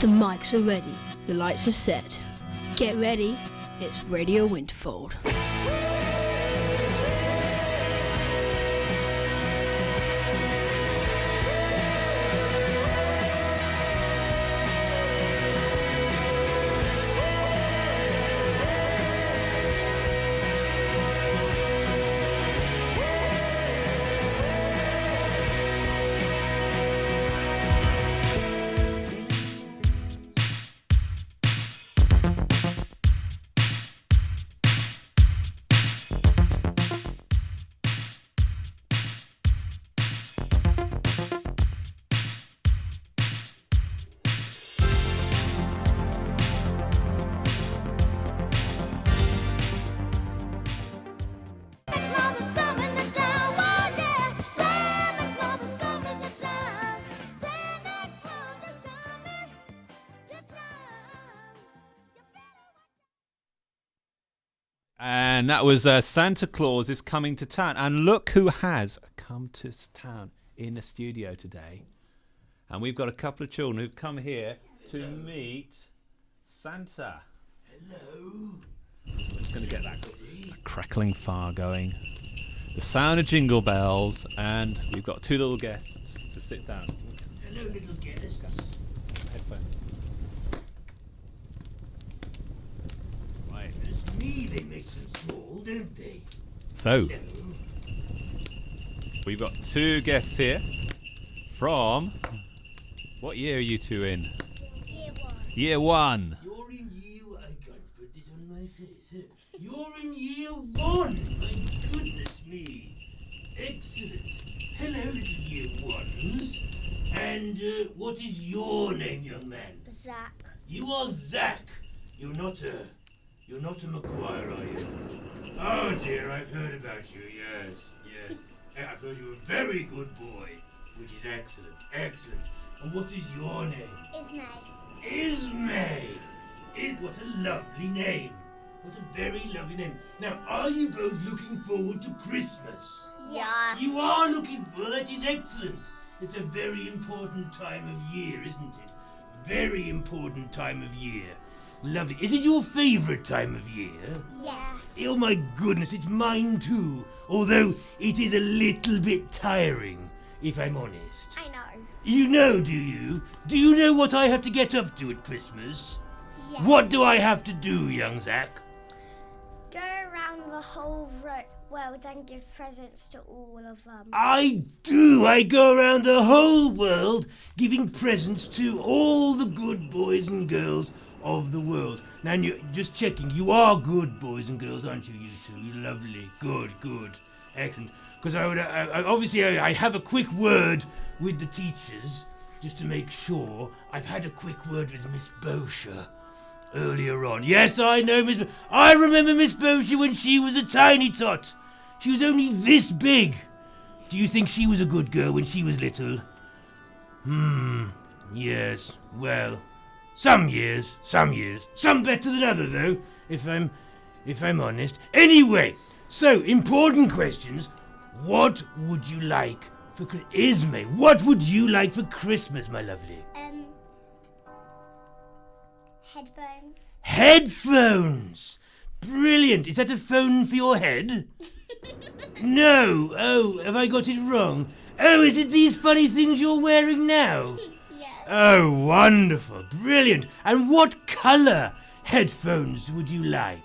The mics are ready, the lights are set. Get ready, it's Radio Winterfold. And that was Santa Claus is Coming to Town. And look who has come to town in the studio today. And we've got a couple of children who've come here to meet Santa. Hello. I'm just going to get that crackling fire going. The sound of jingle bells. And we've got two little guests to sit down. Hello, little guests. Headphones. Right. It's me they make them small, don't they? So, Hello. we've got two guests here from... What year are you two in? Year one. You're in year... I can't put this on my face. You're in year one. My goodness me. Excellent. Hello, little year ones. And what is your name, young man? Zach. You are Zach. You're not a Maguire, are you? Oh dear, I've heard about you, yes. I've heard you're a very good boy, which is excellent. And what is your name? Ismay. What a lovely name. What a very lovely name. Now, are you both looking forward to Christmas? Yes. You are looking forward, that is excellent. It's a very important time of year, isn't it? Very important time of year. Lovely. Is it your favourite time of year? Yes. Oh my goodness, it's mine too. Although it is a little bit tiring, if I'm honest. I know. You know, do you? Do you know what I have to get up to at Christmas? Yes. What do I have to do, young Zach? Go around the whole world and give presents to all of them. I do. I go around the whole world giving presents to all the good boys and girls of the world. Now, you're just checking, you are good boys and girls, aren't you, you two? You're lovely. Good. Excellent. Because I have a quick word with the teachers, just to make sure. I've had a quick word with Miss Bosher earlier on. Yes, I know I remember Miss Bosher when she was a tiny tot. She was only this big. Do you think she was a good girl when she was little? Yes, well... Some years. Some better than others, though, if I'm honest. Anyway, so, important questions. What would you like for Ismay, what would you like for Christmas, my lovely? Headphones. Headphones! Brilliant. Is that a phone for your head? No. Oh, have I got it wrong? Oh, is it these funny things you're wearing now? Oh, wonderful. Brilliant. And what colour headphones would you like?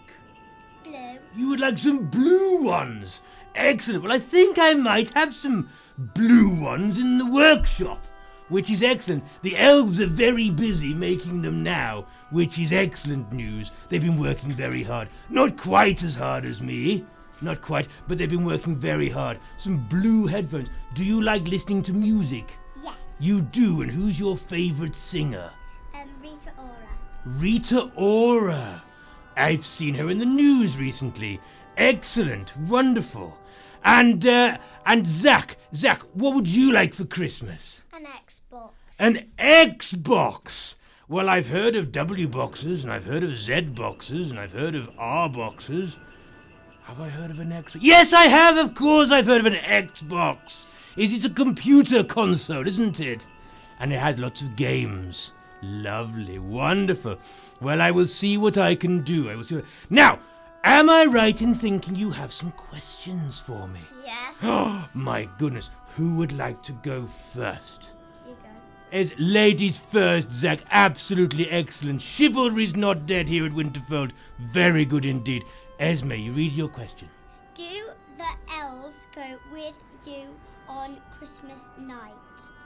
Blue. You would like some blue ones? Excellent. Well, I think I might have some blue ones in the workshop, which is excellent. The elves are very busy making them now, which is excellent news. They've been working very hard. Not quite as hard as me. Not quite, but they've been working very hard. Some blue headphones. Do you like listening to music? Yes. You do, and who's your favourite singer? Rita Ora. Rita Ora. I've seen her in the news recently. Excellent, wonderful. And Zach, what would you like for Christmas? An Xbox. An Xbox! Well, I've heard of W boxes, and I've heard of Z boxes, and I've heard of R boxes. Have I heard of an Xbox? Yes, I have, of course I've heard of an Xbox. It's a computer console, isn't it? And it has lots of games. Lovely, wonderful. Well, I will see what I can do. Now, am I right in thinking you have some questions for me? Yes. Oh, my goodness. Who would like to go first? You go. As ladies first, Zach. Absolutely excellent. Chivalry's not dead here at Winterfold. Very good indeed. Esme, you read your question. Do the elves go with you on Christmas night?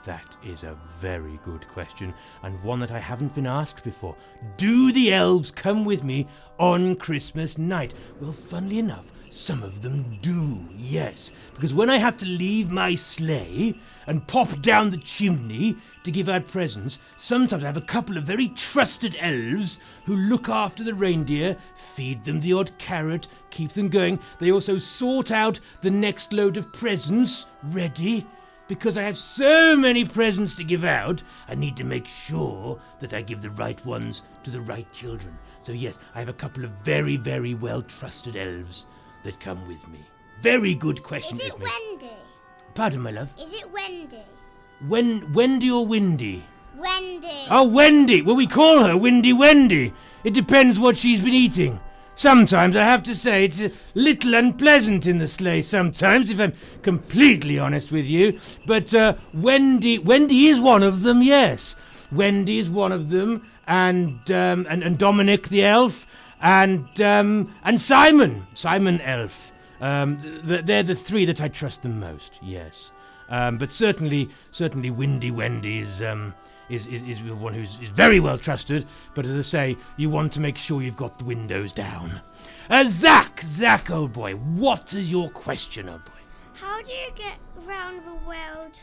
That is a very good question, and one that I haven't been asked before. Do the elves come with me on Christmas night? Well, funnily enough, some of them do, yes. Because when I have to leave my sleigh and pop down the chimney to give out presents, sometimes I have a couple of very trusted elves who look after the reindeer, feed them the odd carrot, keep them going. They also sort out the next load of presents ready. Because I have so many presents to give out, I need to make sure that I give the right ones to the right children. So yes, I have a couple of very, very well-trusted elves that come with me. Very good question. Is it Wendy? Pardon, my love? Is it Wendy? Wendy or Windy? Wendy. Oh, Wendy! Well, we call her Windy Wendy. It depends what she's been eating. Sometimes, I have to say, it's a little unpleasant in the sleigh sometimes, if I'm completely honest with you. But Wendy is one of them, yes. Wendy is one of them, and Dominic the elf, and Simon elf. They're the three that I trust the most, yes. But certainly Windy Wendy is one who's very well trusted, but as I say, you want to make sure you've got the windows down. Zach, old boy, what is your question, old boy? How do you get around the world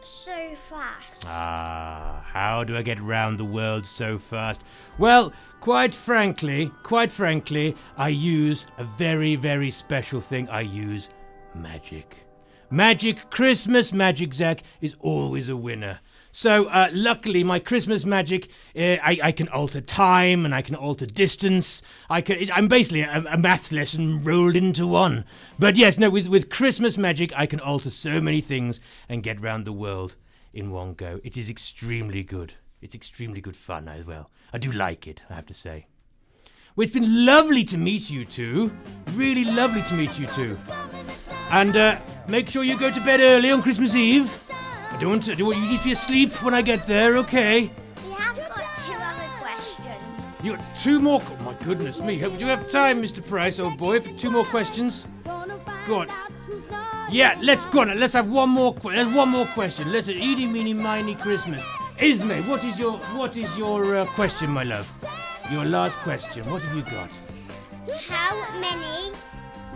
so fast? How do I get round the world so fast? Well, quite frankly, I use a very, very special thing. I use magic. Magic, Christmas magic, Zach, is always a winner. So, luckily, my Christmas magic, I can alter time and I can alter distance. I'm basically a maths lesson rolled into one. But yes, no, with Christmas magic, I can alter so many things and get round the world in one go. It is extremely good. It's extremely good fun as well. I do like it, I have to say. Well, it's been lovely to meet you two. Really lovely to meet you two. And make sure you go to bed early on Christmas Eve. I don't want you to be asleep when I get there, okay? We have got 2 other questions. You got 2 more? Oh, my goodness me. Do you have time, Mr. Price, old boy, for 2 more questions? Go on. Yeah, let's go on. Let's have one more question. Let's eeny, meeny, miny Christmas. Ismay, what is your question, my love? Your last question. What have you got? How many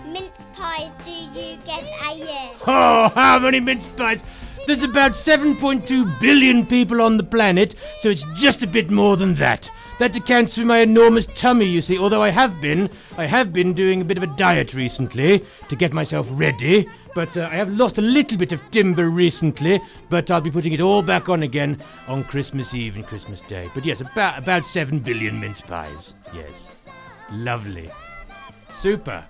mince pies do you get a year? Oh, how many mince pies? There's about 7.2 billion people on the planet, so it's just a bit more than that. That accounts for my enormous tummy, you see, although I have been doing a bit of a diet recently to get myself ready, but I have lost a little bit of timber recently, but I'll be putting it all back on again on Christmas Eve and Christmas Day. But yes, about 7 billion mince pies, yes. Lovely. Super.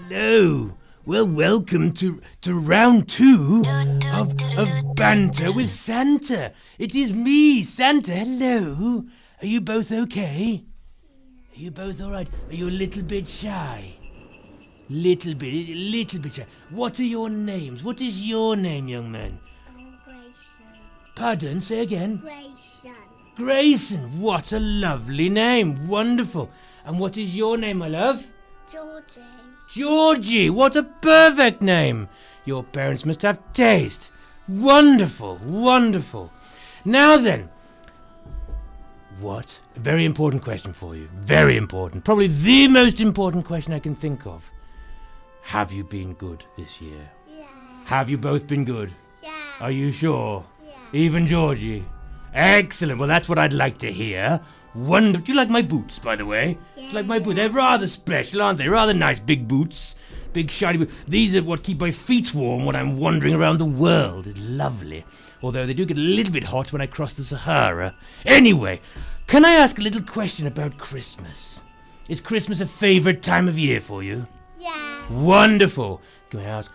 Hello. Well, welcome to round 2 of Banter with Santa. It is me, Santa. Hello. Are you both okay? Are you both all right? Are you a little bit shy? Little bit shy. What are your names? What is your name, young man? Grayson. Pardon, say again. Grayson. Grayson. What a lovely name. Wonderful. And what is your name, my love? Georgie. Georgie, what a perfect name. Your parents must have taste. Wonderful, wonderful. Now then, what? A very important question for you. Very important. Probably the most important question I can think of. Have you been good this year? Yeah. Have you both been good? Yeah. Are you sure? Yeah. Even Georgie? Excellent. Well, that's what I'd like to hear. Wonderful. Do you like my boots, by the way? Yeah. Do you like my boots? They're rather special, aren't they? Rather nice big boots. Big shiny boots. These are what keep my feet warm when I'm wandering around the world. It's lovely. Although they do get a little bit hot when I cross the Sahara. Anyway, can I ask a little question about Christmas? Is Christmas a favourite time of year for you? Yeah. Wonderful. Can I ask,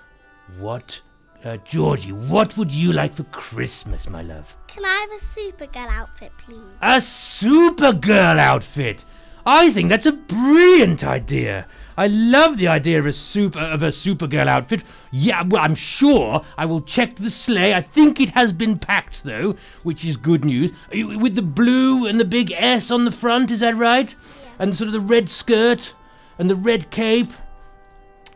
Georgie, what would you like for Christmas, my love? Can I have a Supergirl outfit, please? A Supergirl outfit. I think that's a brilliant idea. I love the idea of a Supergirl outfit. Yeah, well, I'm sure I will check the sleigh. I think it has been packed, though, which is good news. With the blue and the big S on the front, is that right? Yeah. And sort of the red skirt and the red cape.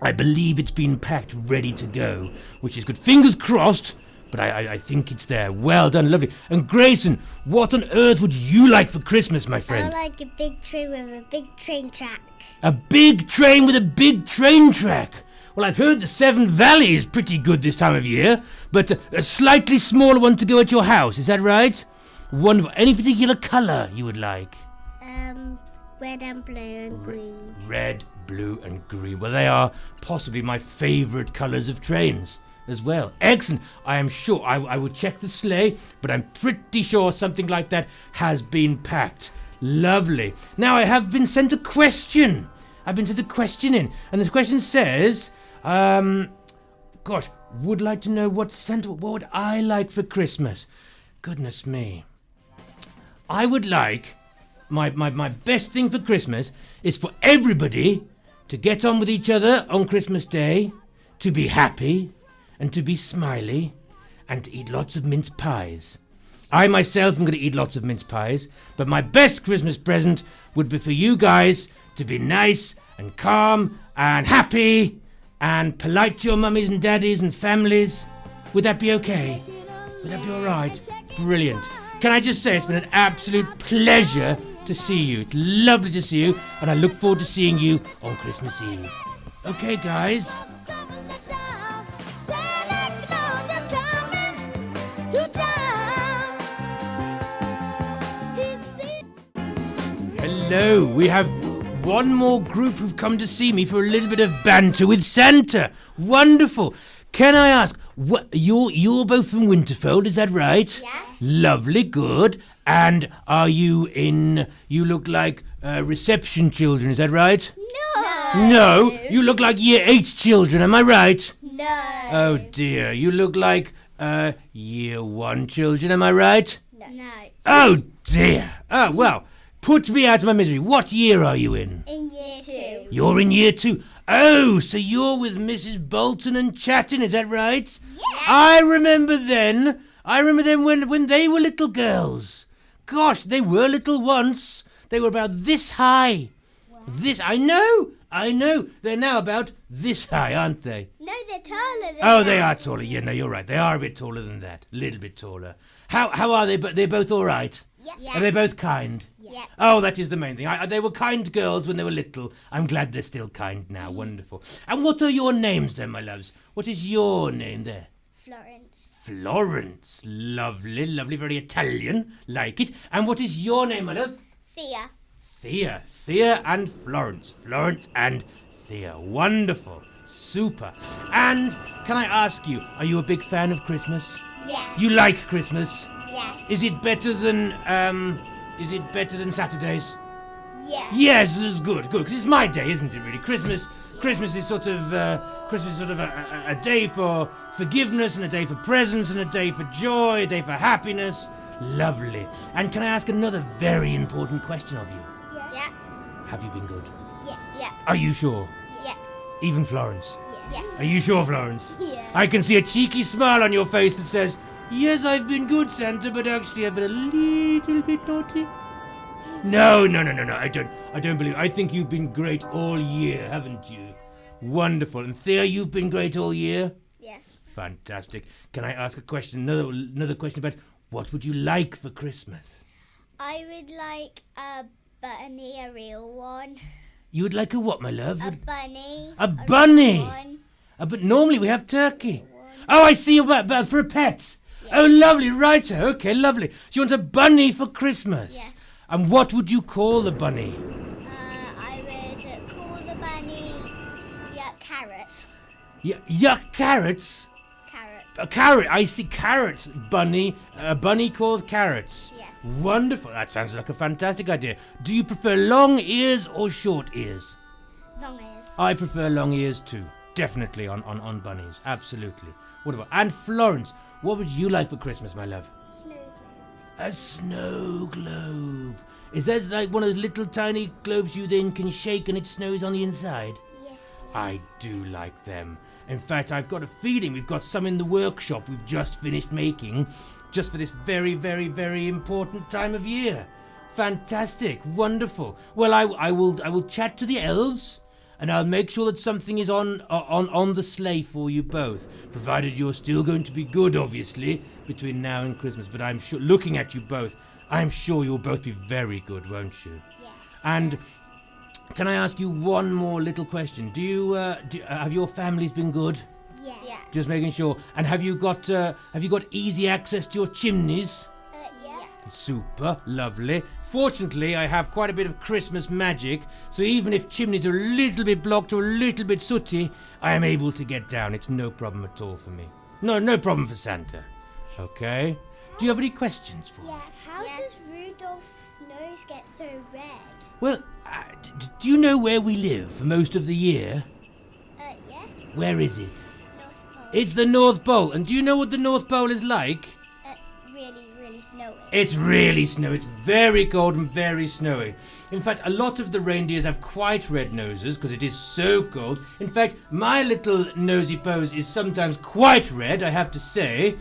I believe it's been packed, ready to go, which is good. Fingers crossed, but I think it's there. Well done, lovely. And Grayson, what on earth would you like for Christmas, my friend? I like a big train with a big train track. A big train with a big train track. Well, I've heard the Severn Valley is pretty good this time of year, but a slightly smaller one to go at your house, is that right? Wonderful. Any particular colour you would like? Red and blue and green. Red, blue and green. Well, they are possibly my favourite colours of trains as well. Excellent. I am sure I will check the sleigh, but I'm pretty sure something like that has been packed. Lovely. Now, I have been sent a question. I've been sent a question in, and the question says, would like to know what would I like for Christmas? Goodness me. I would like, my best thing for Christmas is for everybody to get on with each other on Christmas Day, to be happy, and to be smiley, and to eat lots of mince pies. I myself am going to eat lots of mince pies, but my best Christmas present would be for you guys to be nice and calm and happy and polite to your mummies and daddies and families. Would that be okay? Would that be all right? Brilliant. Can I just say it's been an absolute pleasure to see you. It's lovely to see you, and I look forward to seeing you on Christmas Eve. Okay, guys. Hello, we have one more group who've come to see me for a little bit of banter with Santa. Wonderful. Can I ask, you're both from Winterfold, is that right? Yes. Lovely, good. And you look like reception children, is that right? No. No, you look like year 8 children, am I right? No. Oh dear, you look like year 1 children, am I right? No. Oh dear. Oh, well. Put me out of my misery. What year are you in? In year 2. You're in year 2. Oh, so you're with Mrs. Bolton and Chattin, is that right? Yes. I remember them when they were little girls. Gosh, they were little once. They were about this high. Wow. I know. They're now about this high, aren't they? No, they're taller than Oh, that. they are taller. Yeah, no, you're right. They are a bit taller than that. A little bit taller. How are they? But they're both all right? Yeah. Are they both kind? Yeah. Oh, that is the main thing. They were kind girls when they were little. I'm glad they're still kind now. Wonderful. And what are your names then, my loves? What is your name there? Florence. Florence. Lovely, lovely, very Italian. Like it. And what is your name, my love? Thea. Thea. Thea and Florence. Florence and Thea. Wonderful. Super. And can I ask you, are you a big fan of Christmas? Yes. You like Christmas? Yes. Is it better than Saturdays? Yes. Yes, this is good, because it's my day, isn't it? Really, Christmas is sort of a day for forgiveness and a day for presents and a day for joy, a day for happiness. Lovely. And can I ask another very important question of you? Yes. Have you been good? Yes. Are you sure? Yes. Even Florence? Yes. Are you sure, Florence? Yes. I can see a cheeky smile on your face that says, "Yes, I've been good, Santa, but actually I've been a little bit naughty." No, I don't believe. I think you've been great all year, haven't you? Wonderful. And Thea, you've been great all year? Yes. Fantastic. Can I ask a question? Another question about what would you like for Christmas? I would like a bunny, a real one. You would like a what, my love? A bunny. A bunny? real one. But normally we have turkey. Oh, I see. But for a pet. Yes. Oh, lovely. Right. Okay, lovely. So you want a bunny for Christmas? Yes. And what would you call the bunny? I would call the bunny Carrots. Yuck carrots? Carrots. A carrot. I see carrots. Bunny. A bunny called Carrots. Yes. Wonderful. That sounds like a fantastic idea. Do you prefer long ears or short ears? Long ears. I prefer long ears too. Definitely on bunnies. Absolutely. Wonderful. And Florence, what would you like for Christmas, my love? Snow globe. A snow globe. Is that like one of those little tiny globes you then can shake and it snows on the inside? Yes, please. I do like them. In fact, I've got a feeling we've got some in the workshop we've just finished making, just for this very, very, very important time of year. Fantastic. Wonderful. Well, I will chat to the elves, and I'll make sure that something is on the sleigh for you both, provided you're still going to be good, obviously, between now and Christmas. But I'm sure, looking at you both, I'm sure you'll both be very good, won't you? Yes. And can I ask you one more little question? Have your families been good? Yeah. Just making sure. And have you got easy access to your chimneys? Yeah. Super, lovely. Fortunately, I have quite a bit of Christmas magic, so even if chimneys are a little bit blocked or a little bit sooty, I am able to get down. It's no problem at all for me. No problem for Santa. Okay? Do you have any questions for me? Yeah. How does Rudolph's nose get so red? Well, do you know where we live for most of the year? Yes. Where is it? North Pole. It's the North Pole. And do you know what the North Pole is like? It's really, really snowy. It's really snowy. It's very cold and very snowy. In fact, a lot of the reindeers have quite red noses because it is so cold. In fact, my little nosy pose is sometimes quite red, I have to say.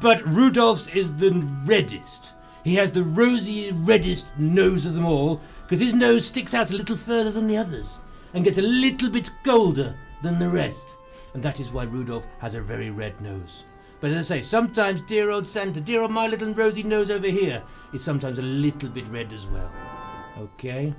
But Rudolph's is the reddest. He has the rosy, reddest nose of them all because his nose sticks out a little further than the others and gets a little bit colder than the rest. And that is why Rudolph has a very red nose. But as I say, sometimes dear old Santa, dear old my little rosy nose over here, is sometimes a little bit red as well. Okay?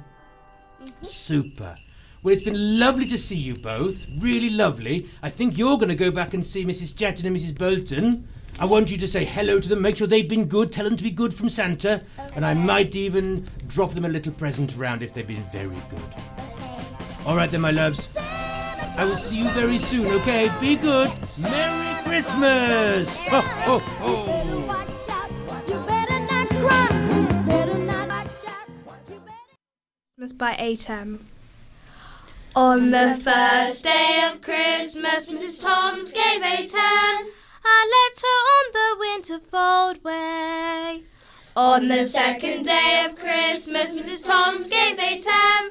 Mm-hmm. Super. Well, it's been lovely to see you both. Really lovely. I think you're going to go back and see Mrs. Chatton and Mrs. Bolton. I want you to say hello to them, make sure they've been good, tell them to be good from Santa, and I might even drop them a little present around if they've been very good. Okay. All right then, my loves. I will see you very soon, okay? Be good. Merry Christmas! Ho, ho, ho! Christmas by Atem. On the first day of Christmas, Mrs. Toms gave Atem a letter on the Winterfold way. On the second day of Christmas, Mrs. Toms gave Atem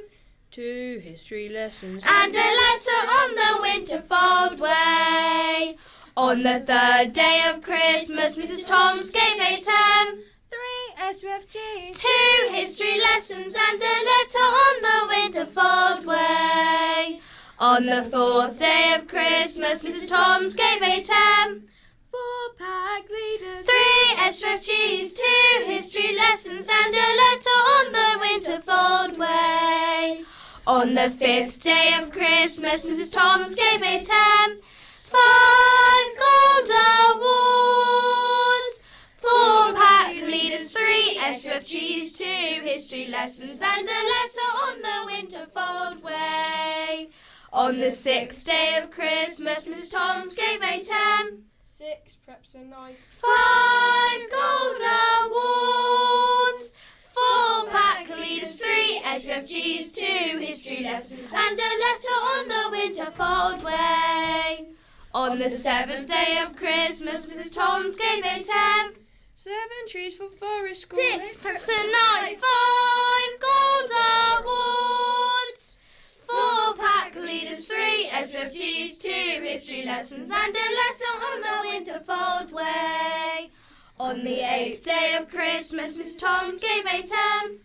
2 history lessons and a letter on the Winterfold way. On the third day of Christmas, Mrs. Toms gave Atem 3 SUFGs, 2 history lessons and a letter on the Winterfold way. On the fourth day of Christmas, Mrs. Toms gave Atem 4 pack leaders, 3 SUFGs, 2 history lessons and a letter on the Winterfold way. On the fifth day of Christmas, Mrs. Toms gave Atem 5 gold awards, 4 pack leaders, 3 SUFGs, 2 history lessons and a letter on the Winterfold way. On the sixth day of Christmas, Mrs. Toms gave Atem 6 preps a night, 5 gold awards, 4 pack leaders, 3 SUFGs, 2 history lessons and a letter on the Winterfold way. On the seventh day of Christmas, Mrs. Toms gave Atem 7 trees for forest school, 6 preps a night, 5 gold awards, 4 pack leaders, 3 SUFGs, 2 history lessons and a letter on the Winterfold way. On the eighth day of Christmas, Mrs. Toms gave Atem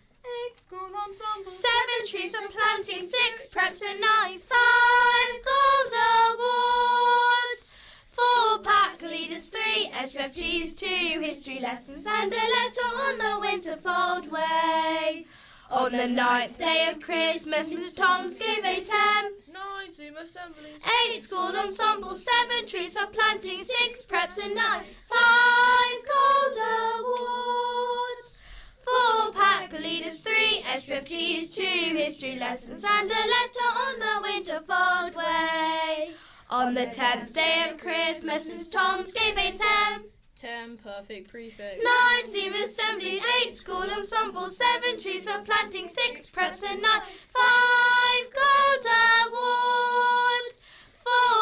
8 school ensemble, 7 trees for planting, 6 preps a night, 5 gold awards, 4 pack leaders, 3 SUFGs, 2 history lessons and a letter on the Winterfold way. On the ninth day of Christmas, Mrs. Toms gave Atem 9 Zoom assemblies, 8 school ensembles, 7 trees for planting, 6 preps a night, 5 gold awards, 4 pack leaders, 3 SUFGs, 2 history lessons and a letter on the Winterfold way. On the 10th day of Christmas, Mrs. Toms gave a 10. 10 perfect prefix. 9 team assemblies, 8 school ensembles, 7 trees for planting, 6 preps and 9, 5 gold awards,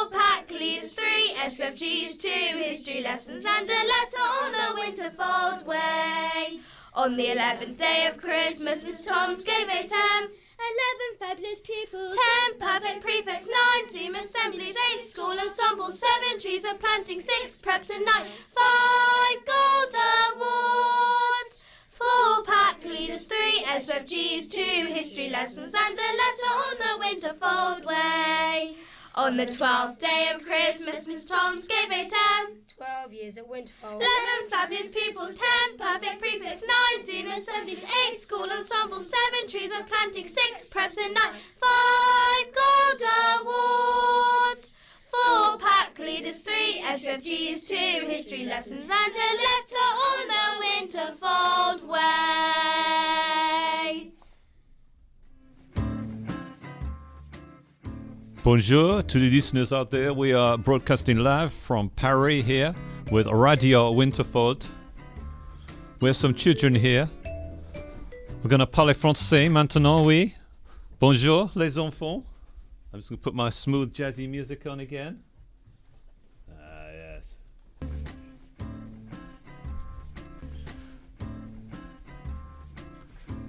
4 pack leads, 3 SFGs, 2 history lessons and a letter on the Winterfold way. On the 11th day of Christmas, Mrs. Toms gave a 10. 11 fabulous pupils, 10 perfect prefects, 9 team assemblies, 8 school ensembles, 7 trees for planting, 6 preps and 9, 5 gold awards, 4 pack leaders, 3 SFGs, 2 history lessons and a letter on the Winterfold way. On the 12th day of Christmas, Miss Toms gave a 10. 12 years at Winterfold. 11 fabulous pupils, 10 perfect prefects, 19 assemblies, 8 school ensembles, 7 trees for planting, 6 preps and 9, 5 gold awards, 4 pack leaders, 3 SFGs, 2 history lessons and a letter on the Winterfold way. Bonjour to the listeners out there. We are broadcasting live from Paris here with Radio Winterfold. We have some children here. We're going to parler français maintenant, oui. Bonjour les enfants. I'm just going to put my smooth jazzy music on again. Ah, yes.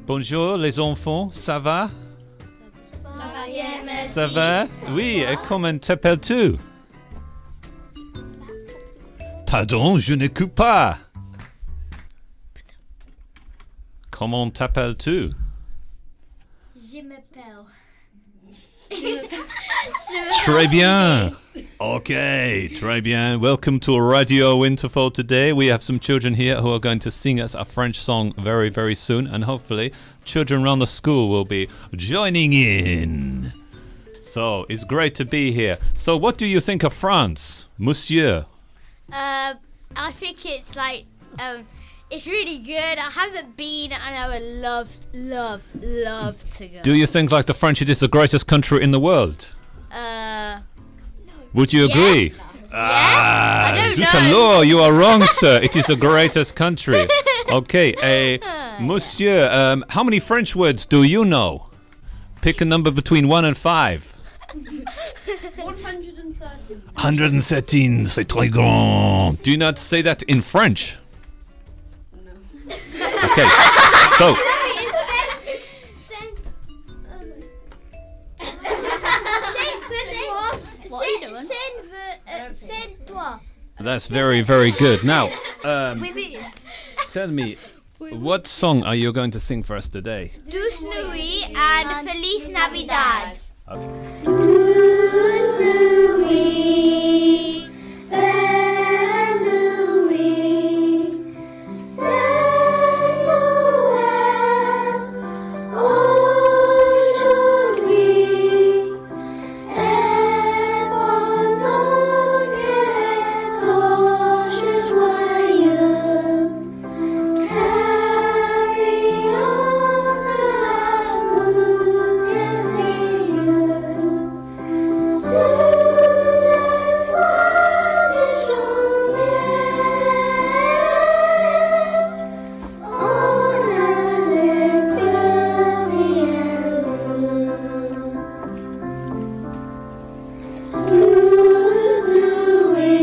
Bonjour les enfants, ça va? Ça va? Oui, et comment t'appelles-tu? Pardon, je n'écoute pas. Comment t'appelles-tu? Je m'appelle. Très bien. Okay, très bien. Welcome to Radio Winterfold today. We have some children here who are going to sing us a French song very, very soon. And hopefully, children around the school will be joining in. So, it's great to be here. So, what do you think of France, monsieur? I think it's like, it's really good. I haven't been and I would love to go. Do you think like the French it is the greatest country in the world? Would you agree? I don't zut know. alors, you are wrong, sir. It is the greatest country. Okay, monsieur, how many French words do you know? Pick a number between 1 and 5. 113. 113, c'est très grand. Do you not say that in French? No. Okay, so... That's very, very good. Now, tell me, what song are you going to sing for us today? Douce Nuit and Feliz Navidad. Douce nuit, belle nuit, c'est Noël aujourd'hui. Et pendant que les cloches joyeuses carillonnent sur la voûte des cieux, sur les toits des chaumières, on a les cœurs bien lourds. Douce nuit,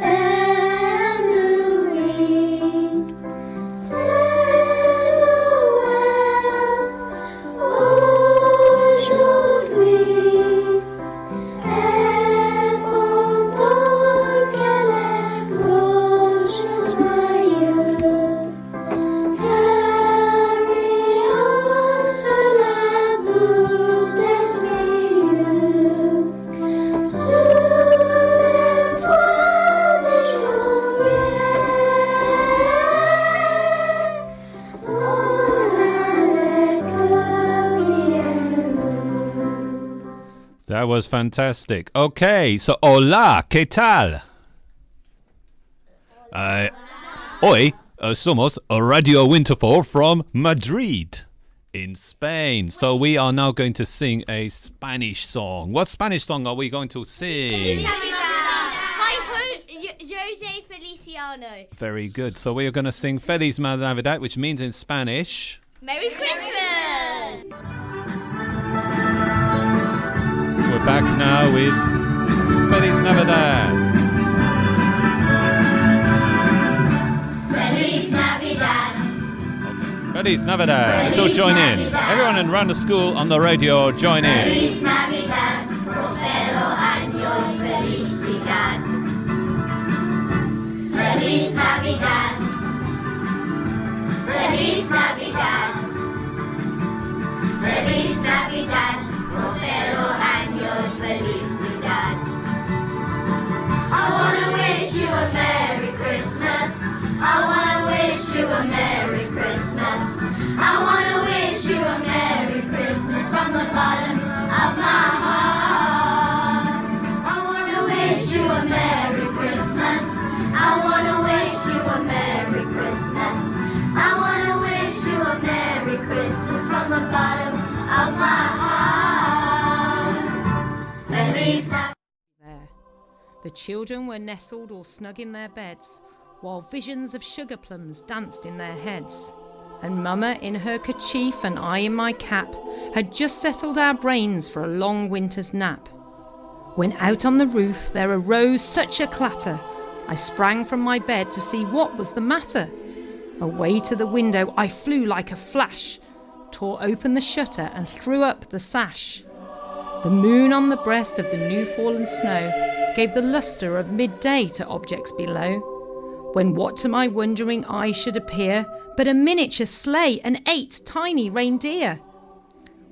belle nuit, c'est Noël aujourd'hui. Et pendant que les cloches joyeuses carillonnent sur la voûte des cieux, sur les toits des chaumières, on a les cœurs bien lourds. That was fantastic. Okay, so hola, ¿qué tal? Hoy somos Radio Winterfold from Madrid. in Spain. So we are now going to sing a Spanish song. What Spanish song are we going to sing? Jose Feliciano. Very good. So we are going to sing Feliz Navidad, which means in Spanish, Merry Christmas! we're back now with Feliz Navidad. Feliz Navidad. Feliz Navidad. So join in. Everyone around the school on the radio, join in. Feliz Navidad. Prospero año y felicidad. Feliz Navidad. Feliz Navidad. Feliz Navidad. Prospero año y felicidad. I wanna wish you a Merry Christmas. I wanna wish you a Merry Christmas. I wanna wish you a Merry Christmas from the bottom of my heart. I wanna wish you a Merry Christmas. I wanna wish you a Merry Christmas. I wanna wish you a Merry Christmas from the bottom of my heart. Feliz Navidad. There. The children were nestled all snug in their beds, while visions of sugar plums danced in their heads. And Mama in her kerchief and I in my cap had just settled our brains for a long winter's nap. When out on the roof there arose such a clatter, I sprang from my bed to see what was the matter. Away to the window I flew like a flash, tore open the shutter and threw up the sash. The moon on the breast of the new fallen snow gave the lustre of midday to objects below, when what to my wondering eyes should appear but a miniature sleigh and 8 tiny reindeer.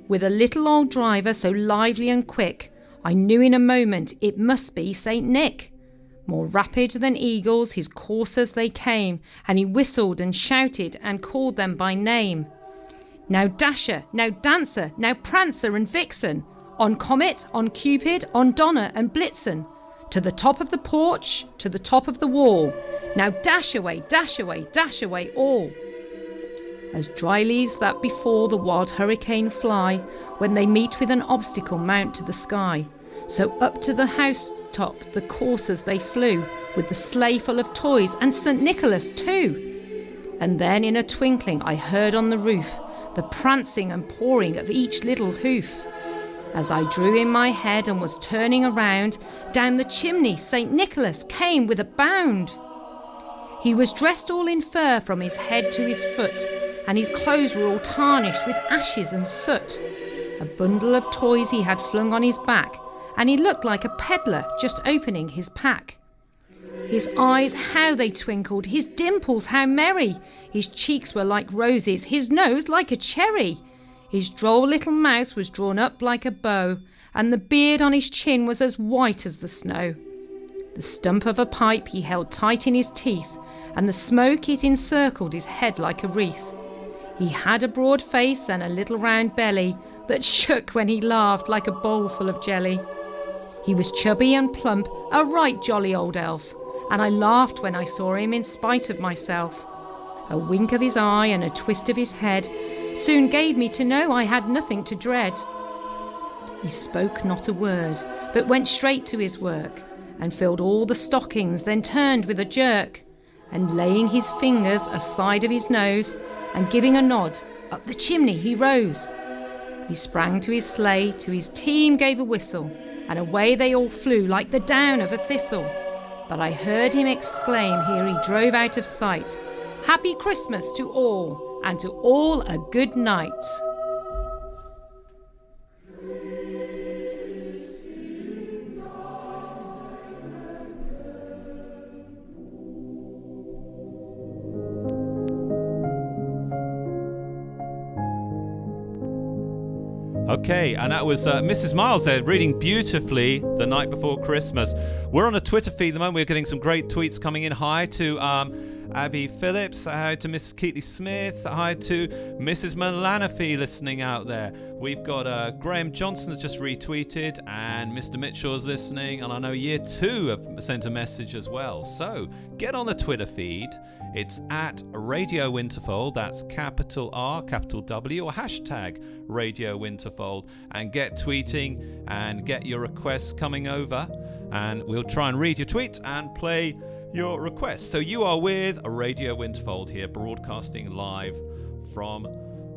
With a little old driver so lively and quick, I knew in a moment it must be Saint Nick. More rapid than eagles his coursers they came, and he whistled and shouted and called them by name. Now Dasher, now Dancer, now Prancer and Vixen, on Comet, on Cupid, on Donner and Blitzen, to the top of the porch, to the top of the wall. Now dash away, dash away, dash away all. As dry leaves that before the wild hurricane fly, when they meet with an obstacle mount to the sky, so up to the housetop the coursers they flew, with the sleigh full of toys and St. Nicholas too. And then in a twinkling I heard on the roof the prancing and pawing of each little hoof. As I drew in my head and was turning around, down the chimney St. Nicholas came with a bound. He was dressed all in fur from his head to his foot, and his clothes were all tarnished with ashes and soot. A bundle of toys he had flung on his back, and he looked like a peddler just opening his pack. His eyes, how they twinkled, his dimples, how merry. His cheeks were like roses, his nose like a cherry. His droll little mouth was drawn up like a bow, and the beard on his chin was as white as the snow. The stump of a pipe he held tight in his teeth, and the smoke it encircled his head like a wreath. He had a broad face and a little round belly that shook when he laughed like a bowl full of jelly. He was chubby and plump, a right jolly old elf, and I laughed when I saw him in spite of myself. A wink of his eye and a twist of his head soon gave me to know I had nothing to dread. He spoke not a word, but went straight to his work, and filled all the stockings, then turned with a jerk, and laying his fingers aside of his nose, and giving a nod, up the chimney he rose. He sprang to his sleigh, to his team gave a whistle, and away they all flew like the down of a thistle. But I heard him exclaim, here he drove out of sight, "Happy Christmas to all, and to all a good night." Okay, and that was Mrs. Miles there reading beautifully The Night Before Christmas. We're on a Twitter feed at the moment. We're getting some great tweets coming in. Hi to Abby Phillips. Hi to Mrs. Keatley Smith. Hi to Mrs. Malanafi listening out there. We've got Graham Johnson has just retweeted, and Mr. Mitchell's listening, and I know Year 2 have sent a message as well. So get on the Twitter feed. It's at Radio Winterfold, that's capital R, capital W, or hashtag Radio Winterfold, and get tweeting and get your requests coming over, and we'll try and read your tweets and play your requests. So you are with Radio Winterfold here, broadcasting live from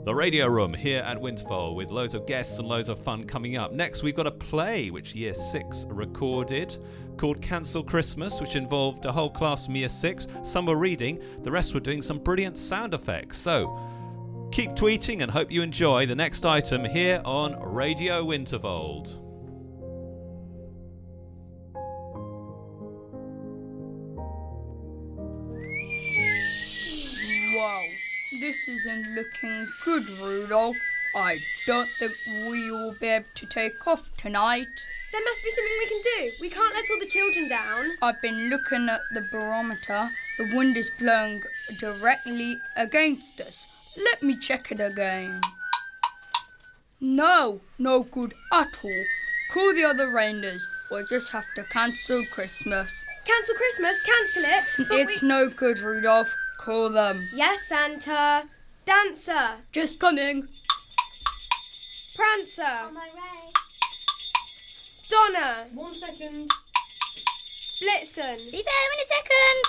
the radio room here at Winterfold, with loads of guests and loads of fun coming up. Next, we've got a play which Year 6 recorded called Cancel Christmas, which involved a whole class from Year 6. Some were reading, the rest were doing some brilliant sound effects. So keep tweeting and hope you enjoy the next item here on Radio Winterfold. Wow, this isn't looking good, Rudolph. I don't think we will be able to take off tonight. There must be something we can do. We can't let all the children down. I've been looking at the barometer. The wind is blowing directly against us. Let me check it again. No good at all. Call the other reindeers. We'll just have to cancel Christmas. Cancel Christmas? Cancel it? It's no good, Rudolph. Call them. Yes, Santa. Dancer. Just coming. Prancer. On my way. Donna. 1 second. Be Blitzen. there in a second.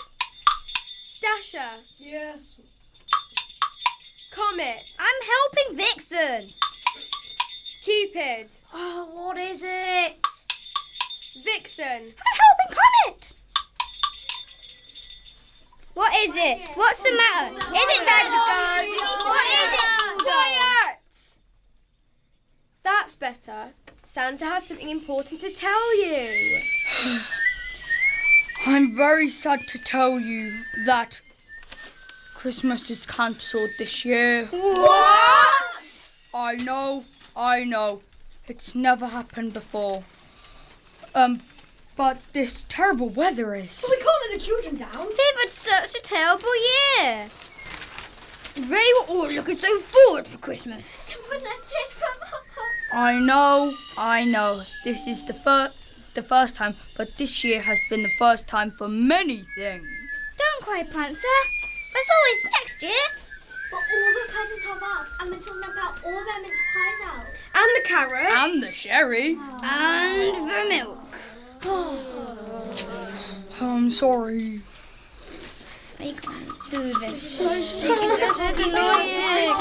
Dasher. Yes. Comet. I'm helping Vixen. Cupid. Oh, what is it? Vixen. I'm helping Comet. What is it? What's the matter? Is it time to go? What is it? Quiet! That's better. Santa has something important to tell you. I'm very sad to tell you that Christmas is cancelled this year. What? I know. It's never happened before. But this terrible weather is... But we can't let the children down. They've had such a terrible year. They were all looking so forward for Christmas. I know. This is the first time, but this year has been the first time for many things. Don't cry, Prancer. There's always next year. But all the presents are up, and we're talking about all their mince pies out. And the carrots. And the sherry. And the milk. I'm sorry. I can't do this. So stupid. This is annoying.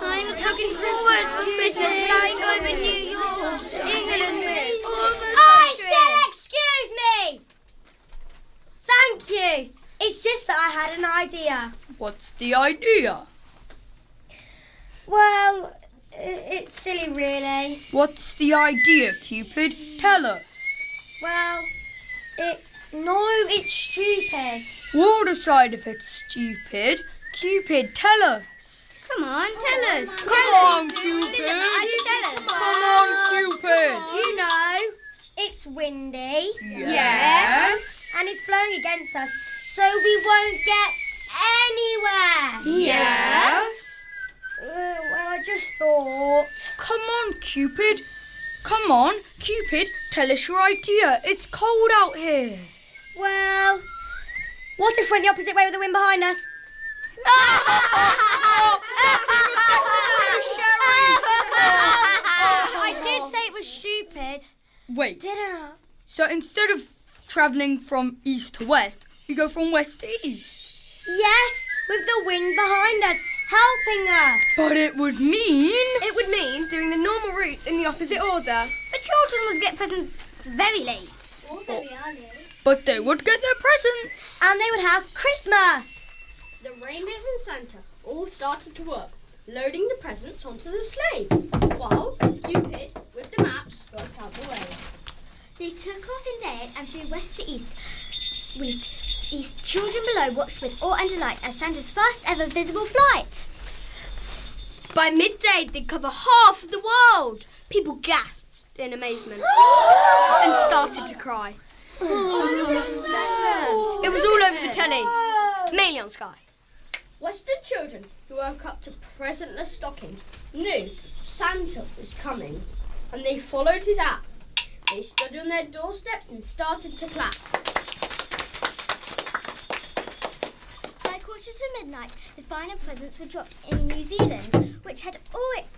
I'm looking forward for Christmas, flying over New York, England, I said excuse me! Thank you. It's just that I had an idea. What's the idea? Well, it's silly really. What's the idea, Cupid? Tell us. Well, it's stupid. We'll decide if it's stupid. Cupid, tell us. Come on, tell us. Come on, Cupid. Tell us. Come on, Cupid. You know, it's windy. Yes. And it's blowing against us, so we won't get anywhere. Yes. Well, I just thought... Come on, Cupid. Come on, Cupid, tell us your idea. It's cold out here. Well, what if we went the opposite way with the wind behind us? I did say it was stupid. Wait, Didn't I? so instead of travelling from east to west, we go from west to east? Yes, with the wind behind us, helping us. But it would mean... It would mean doing the normal routes in the opposite order. The children would get presents very late. Or very early. But they would get their presents. And they would have Christmas. The reindeers and Santa all started to work, loading the presents onto the sleigh, while Cupid, with the maps, worked out the way. They took off in day and flew west to east. East. Children below watched with awe and delight as Santa's first ever visible flight. By midday, they'd cover half of the world. People gasped in amazement and started to cry. It was all over the telly. mainly on Sky. Western children who woke up to presentless stockings knew Santa was coming, and they followed his app. They stood on their doorsteps and started to clap. By 1:45, the final presents were dropped in New Zealand, which had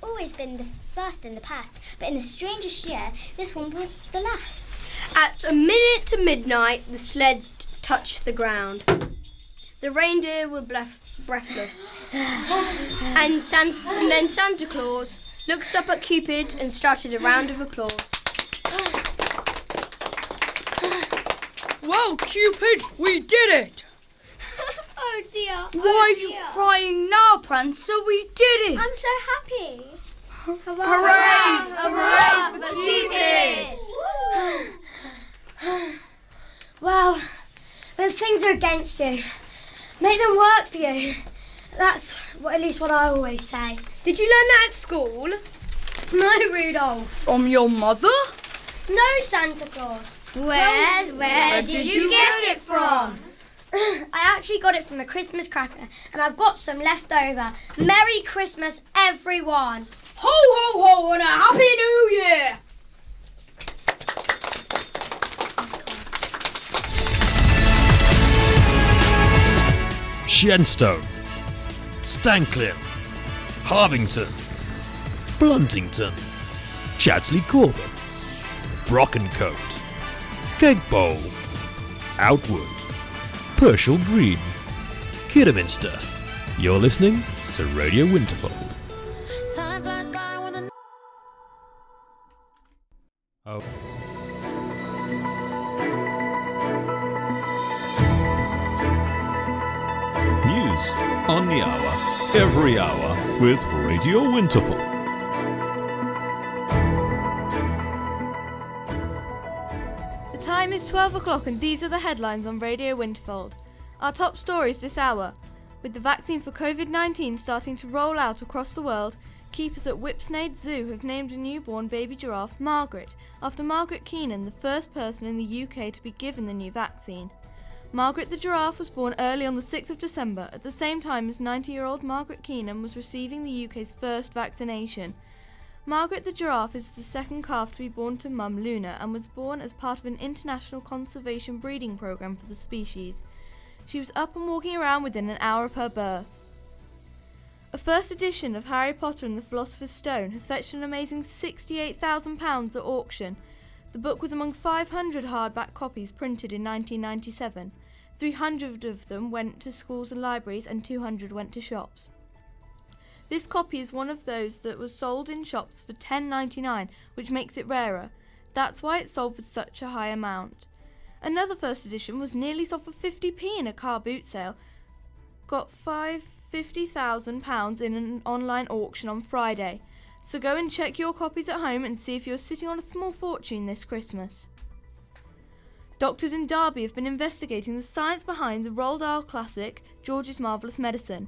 always been the first in the past, but in the strangest year, this one was the last. At a minute to midnight, the sled touched the ground. The reindeer were breathless. and then Santa Claus looked up at Cupid and started a round of applause. Well, Cupid, we did it! Oh dear. Why are you crying now, Prancer? We did it! I'm so happy. Hooray! Hooray for Cupid! Well, when things are against you, make them work for you. That's at least what I always say. Did you learn that at school? No, Rudolph. From your mother? No, Santa Claus. Where did you get it from? I actually got it from a Christmas cracker, and I've got some left over. Merry Christmas, everyone. Ho, ho, ho, and a Happy New Year! Shenstone, Stanklin, Harvington, Bluntington, Chadsley Corbin, Brockencote, Kegbowl, Outwood, Pershall Green, Kidderminster. You're listening to Radio Winterfold. Time flies by when the Oh. News on the hour, every hour with Radio Winterfold. The time is 12 o'clock and these are the headlines on Radio Winterfold. Our top stories this hour. With the vaccine for COVID-19 starting to roll out across the world, keepers at Whipsnade Zoo have named a newborn baby giraffe Margaret, after Margaret Keenan, the first person in the UK to be given the new vaccine. Margaret the giraffe was born early on the 6th of December, at the same time as 90-year-old Margaret Keenan was receiving the UK's first vaccination. Margaret the giraffe is the second calf to be born to mum Luna and was born as part of an international conservation breeding programme for the species. She was up and walking around within an hour of her birth. A first edition of Harry Potter and the Philosopher's Stone has fetched an amazing £68,000 at auction. The book was among 500 hardback copies printed in 1997. 300 of them went to schools and libraries and 200 went to shops. This copy is one of those that was sold in shops for $10.99, which makes it rarer. That's why it sold for such a high amount. Another first edition was nearly sold for 50p in a car boot sale. Got £50,000 in an online auction on Friday. So go and check your copies at home and see if you're sitting on a small fortune this Christmas. Doctors in Derby have been investigating the science behind the Roald Dahl classic George's Marvellous Medicine.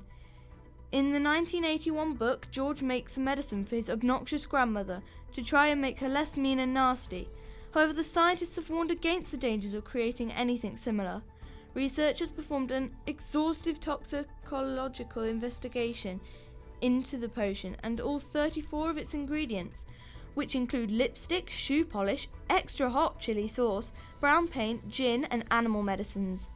In the 1981 book, George makes a medicine for his obnoxious grandmother to try and make her less mean and nasty. However, the scientists have warned against the dangers of creating anything similar. Researchers performed an exhaustive toxicological investigation into the potion and all 34 of its ingredients, which include lipstick, shoe polish, extra hot chili sauce, brown paint, gin and animal medicines.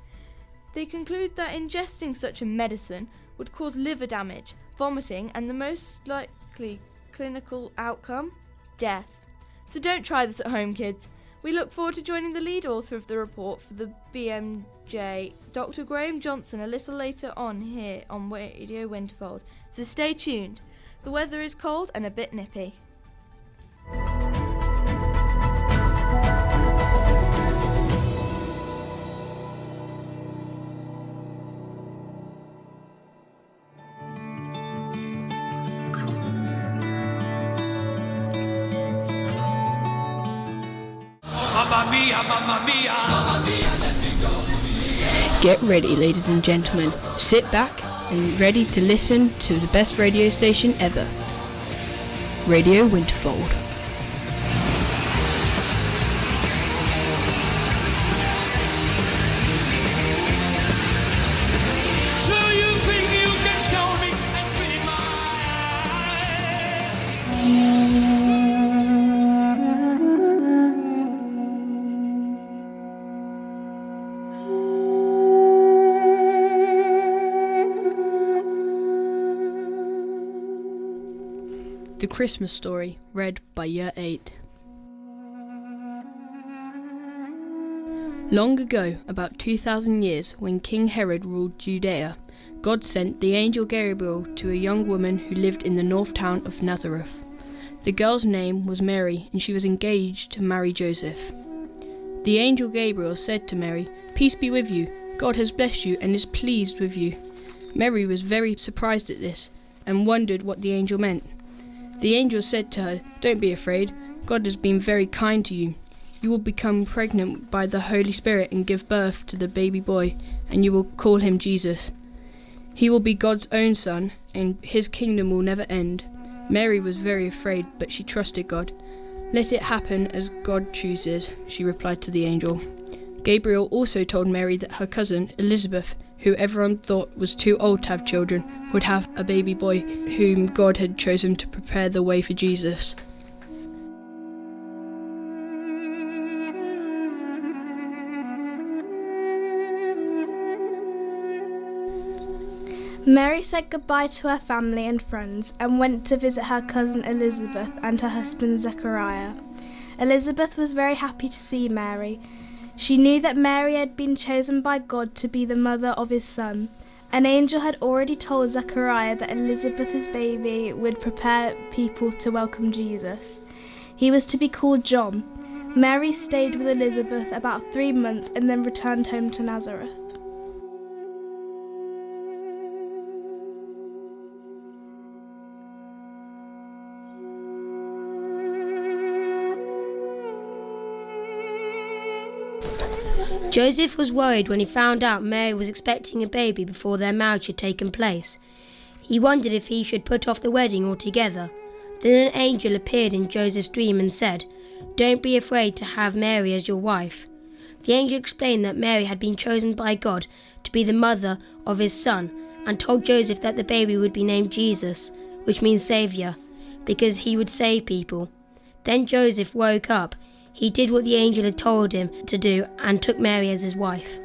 They conclude that ingesting such a medicine would cause liver damage, vomiting and the most likely clinical outcome, death. So don't try this at home, kids. We look forward to joining the lead author of the report for the BMJ, Dr. Graham Johnson, a little later on here on Radio Winterfold. So stay tuned. The weather is cold and a bit nippy. Mamma mia, mamma mia, mamma mia, let me go. Get ready, ladies and gentlemen. Sit back and ready to listen to the best radio station ever. Radio Winterfold. The Christmas Story, read by Year 8. Long ago, about 2,000 years, when King Herod ruled Judea, God sent the angel Gabriel to a young woman who lived in the north town of Nazareth. The girl's name was Mary, and she was engaged to marry Joseph. The angel Gabriel said to Mary, "Peace be with you. God has blessed you and is pleased with you." Mary was very surprised at this and wondered what the angel meant. The angel said to her, "Don't be afraid. God has been very kind to you. You will become pregnant by the Holy Spirit and give birth to the baby boy, and you will call him Jesus. He will be God's own son, and his kingdom will never end." Mary was very afraid, but she trusted God. "Let it happen as God chooses," she replied to the angel. Gabriel also told Mary that her cousin, Elizabeth, who everyone thought was too old to have children, would have a baby boy whom God had chosen to prepare the way for Jesus. Mary said goodbye to her family and friends and went to visit her cousin Elizabeth and her husband Zechariah. Elizabeth was very happy to see Mary. She knew that Mary had been chosen by God to be the mother of his son. An angel had already told Zechariah that Elizabeth's baby would prepare people to welcome Jesus. He was to be called John. Mary stayed with Elizabeth about 3 months and then returned home to Nazareth. Joseph was worried when he found out Mary was expecting a baby before their marriage had taken place. He wondered if he should put off the wedding altogether. Then an angel appeared in Joseph's dream and said, "Don't be afraid to have Mary as your wife." The angel explained that Mary had been chosen by God to be the mother of his son, and told Joseph that the baby would be named Jesus, which means Saviour, because he would save people. Then Joseph woke up. He did what the angel had told him to do and took Mary as his wife.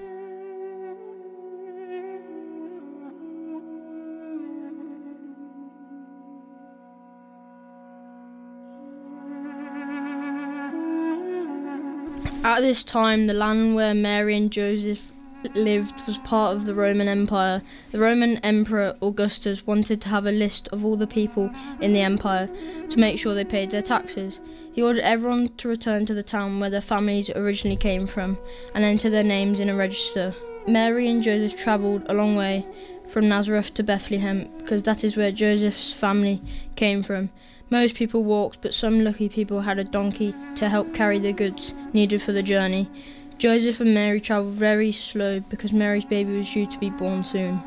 At this time, the land where Mary and Joseph lived was part of the Roman Empire. The Roman Emperor Augustus wanted to have a list of all the people in the empire to make sure they paid their taxes. He ordered everyone to return to the town where their families originally came from and enter their names in a register. Mary and Joseph travelled a long way from Nazareth to Bethlehem because that is where Joseph's family came from. Most people walked, but some lucky people had a donkey to help carry the goods needed for the journey. Joseph and Mary travelled very slow because Mary's baby was due to be born soon.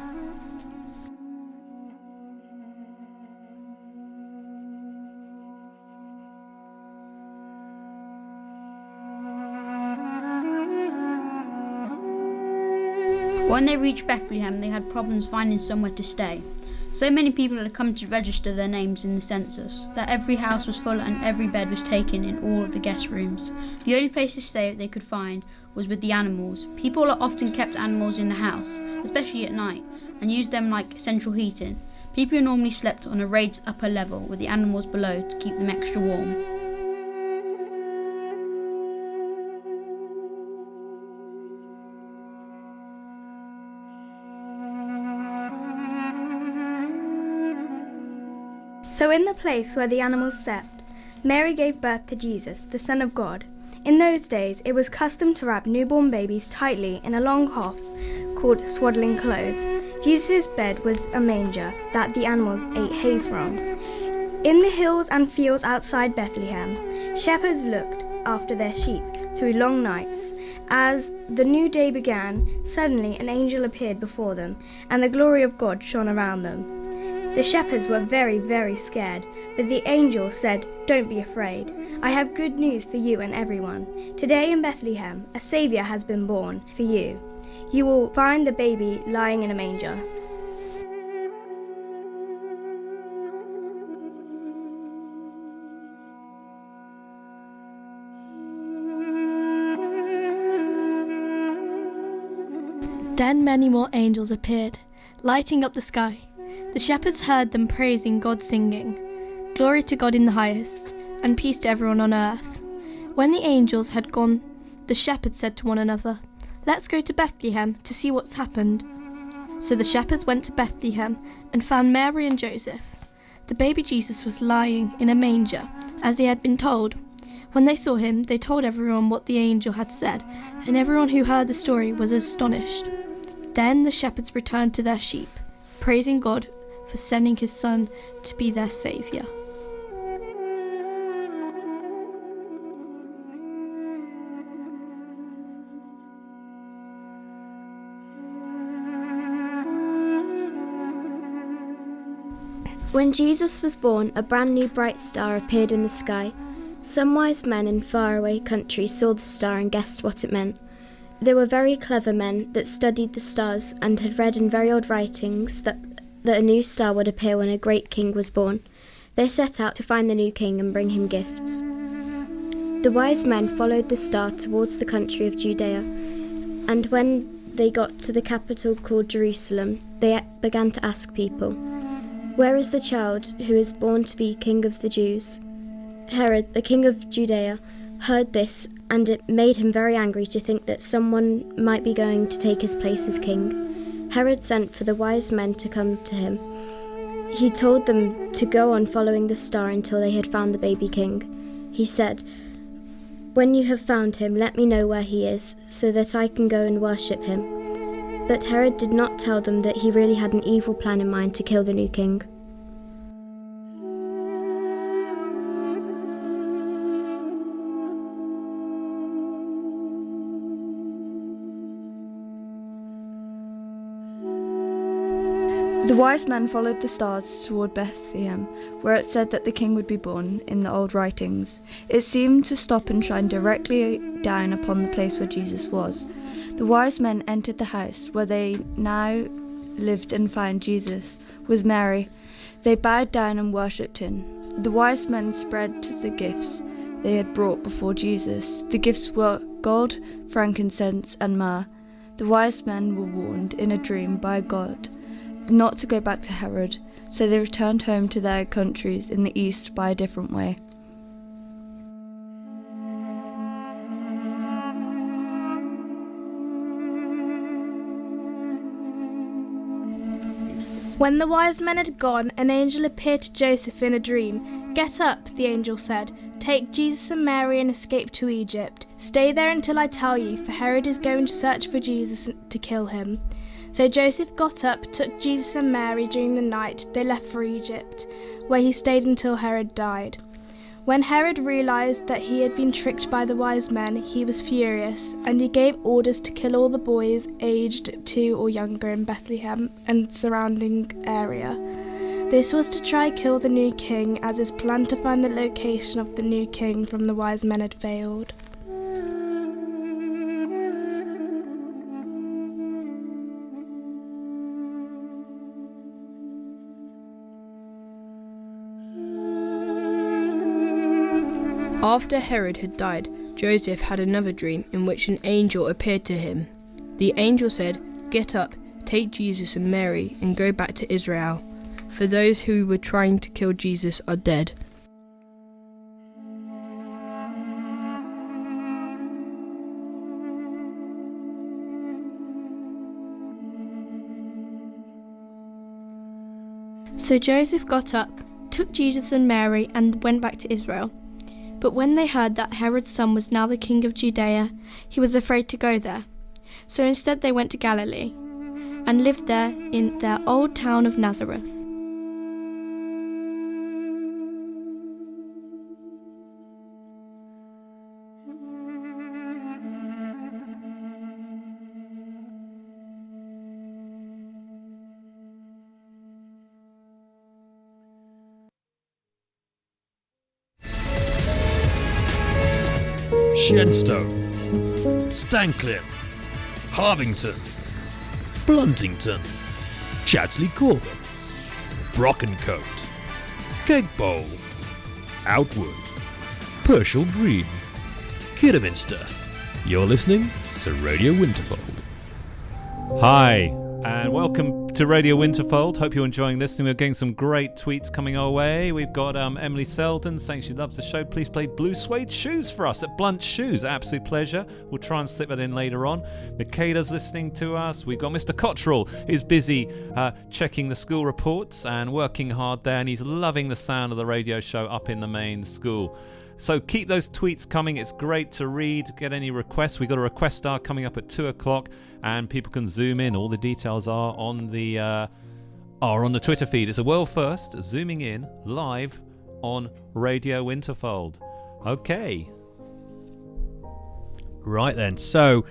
When they reached Bethlehem, they had problems finding somewhere to stay. So many people had come to register their names in the census that every house was full and every bed was taken in all of the guest rooms. The only place to stay they could find was with the animals. People often kept animals in the house, especially at night, and used them like central heating. People normally slept on a raised upper level with the animals below to keep them extra warm. So in the place where the animals slept, Mary gave birth to Jesus, the Son of God. In those days, it was custom to wrap newborn babies tightly in a long cloth called swaddling clothes. Jesus' bed was a manger that the animals ate hay from. In the hills and fields outside Bethlehem, shepherds looked after their sheep through long nights. As the new day began, suddenly an angel appeared before them, and the glory of God shone around them. The shepherds were very, very scared, but the angel said, "Don't be afraid. I have good news for you and everyone. Today in Bethlehem, a Saviour has been born for you. You will find the baby lying in a manger." Then many more angels appeared, lighting up the sky. The shepherds heard them praising God, singing, Glory to God in the highest, and peace to everyone on earth." When the angels had gone, the shepherds said to one another, "Let's go to Bethlehem to see what's happened." So the shepherds went to Bethlehem and found Mary and Joseph. The baby Jesus was lying in a manger, as they had been told. When they saw him, they told everyone what the angel had said, and everyone who heard the story was astonished. Then the shepherds returned to their sheep, praising God for sending his Son to be their Saviour. When Jesus was born, a brand new bright star appeared in the sky. Some wise men in faraway countries saw the star and guessed what it meant. They were very clever men that studied the stars and had read in very old writings that a new star would appear when a great king was born. They set out to find the new king and bring him gifts. The wise men followed the star towards the country of Judea, and when they got to the capital called Jerusalem, they began to ask people, "Where is the child who is born to be King of the Jews?" Herod, the king of Judea, heard this, and it made him very angry to think that someone might be going to take his place as king. Herod sent for the wise men to come to him. He told them to go on following the star until they had found the baby king. He said, "When you have found him, let me know where he is, so that I can go and worship him." But Herod did not tell them that he really had an evil plan in mind to kill the new king. The wise men followed the stars toward Bethlehem, where it said that the king would be born in the old writings. It seemed to stop and shine directly down upon the place where Jesus was. The wise men entered the house where they now lived and found Jesus with Mary. They bowed down and worshipped him. The wise men spread the gifts they had brought before Jesus. The gifts were gold, frankincense, and myrrh. The wise men were warned in a dream by God not to go back to Herod, so they returned home to their countries in the east by a different way. When the wise men had gone, an angel appeared to Joseph in a dream. "Get up," the angel said. "Take Jesus and Mary and escape to Egypt. Stay there until I tell you, for Herod is going to search for Jesus to kill him." So Joseph got up, took Jesus and Mary during the night. They left for Egypt, where he stayed until Herod died. When Herod realized that he had been tricked by the wise men, he was furious, and he gave orders to kill all the boys aged 2 or younger in Bethlehem and surrounding area. This was to try kill the new king, as his plan to find the location of the new king from the wise men had failed. After Herod had died, Joseph had another dream in which an angel appeared to him. The angel said, "Get up, take Jesus and Mary, and go back to Israel, for those who were trying to kill Jesus are dead." So Joseph got up, took Jesus and Mary, and went back to Israel. But when they heard that Herod's son was now the king of Judea, he was afraid to go there. So instead they went to Galilee, and lived there in their old town of Nazareth. Shenstone, Stanklin, Harvington, Bluntington, Chatley Corbin, Brockencote, Kegbowl, Outwood, Pershall Green, Kidderminster. You're listening to Radio Winterfold. Hi, And welcome to Radio Winterfold. Hope you're enjoying listening. We're getting some great tweets coming our way. We've got Emily Selden saying she loves the show. Please play Blue Suede Shoes for us at Blunt Shoes. Absolute pleasure. We'll try and slip that in later on. Michaela's listening to us. We've got Mr. Cottrell is busy checking the school reports and working hard there, and he's loving the sound of the radio show up in the main school. So keep those tweets coming. It's great to read. Get any requests. We've got a request hour coming up at 2 o'clock, and people can zoom in. All the details are on the Twitter feed. It's a world first, zooming in live on Radio Winterfold. Okay. Right then. So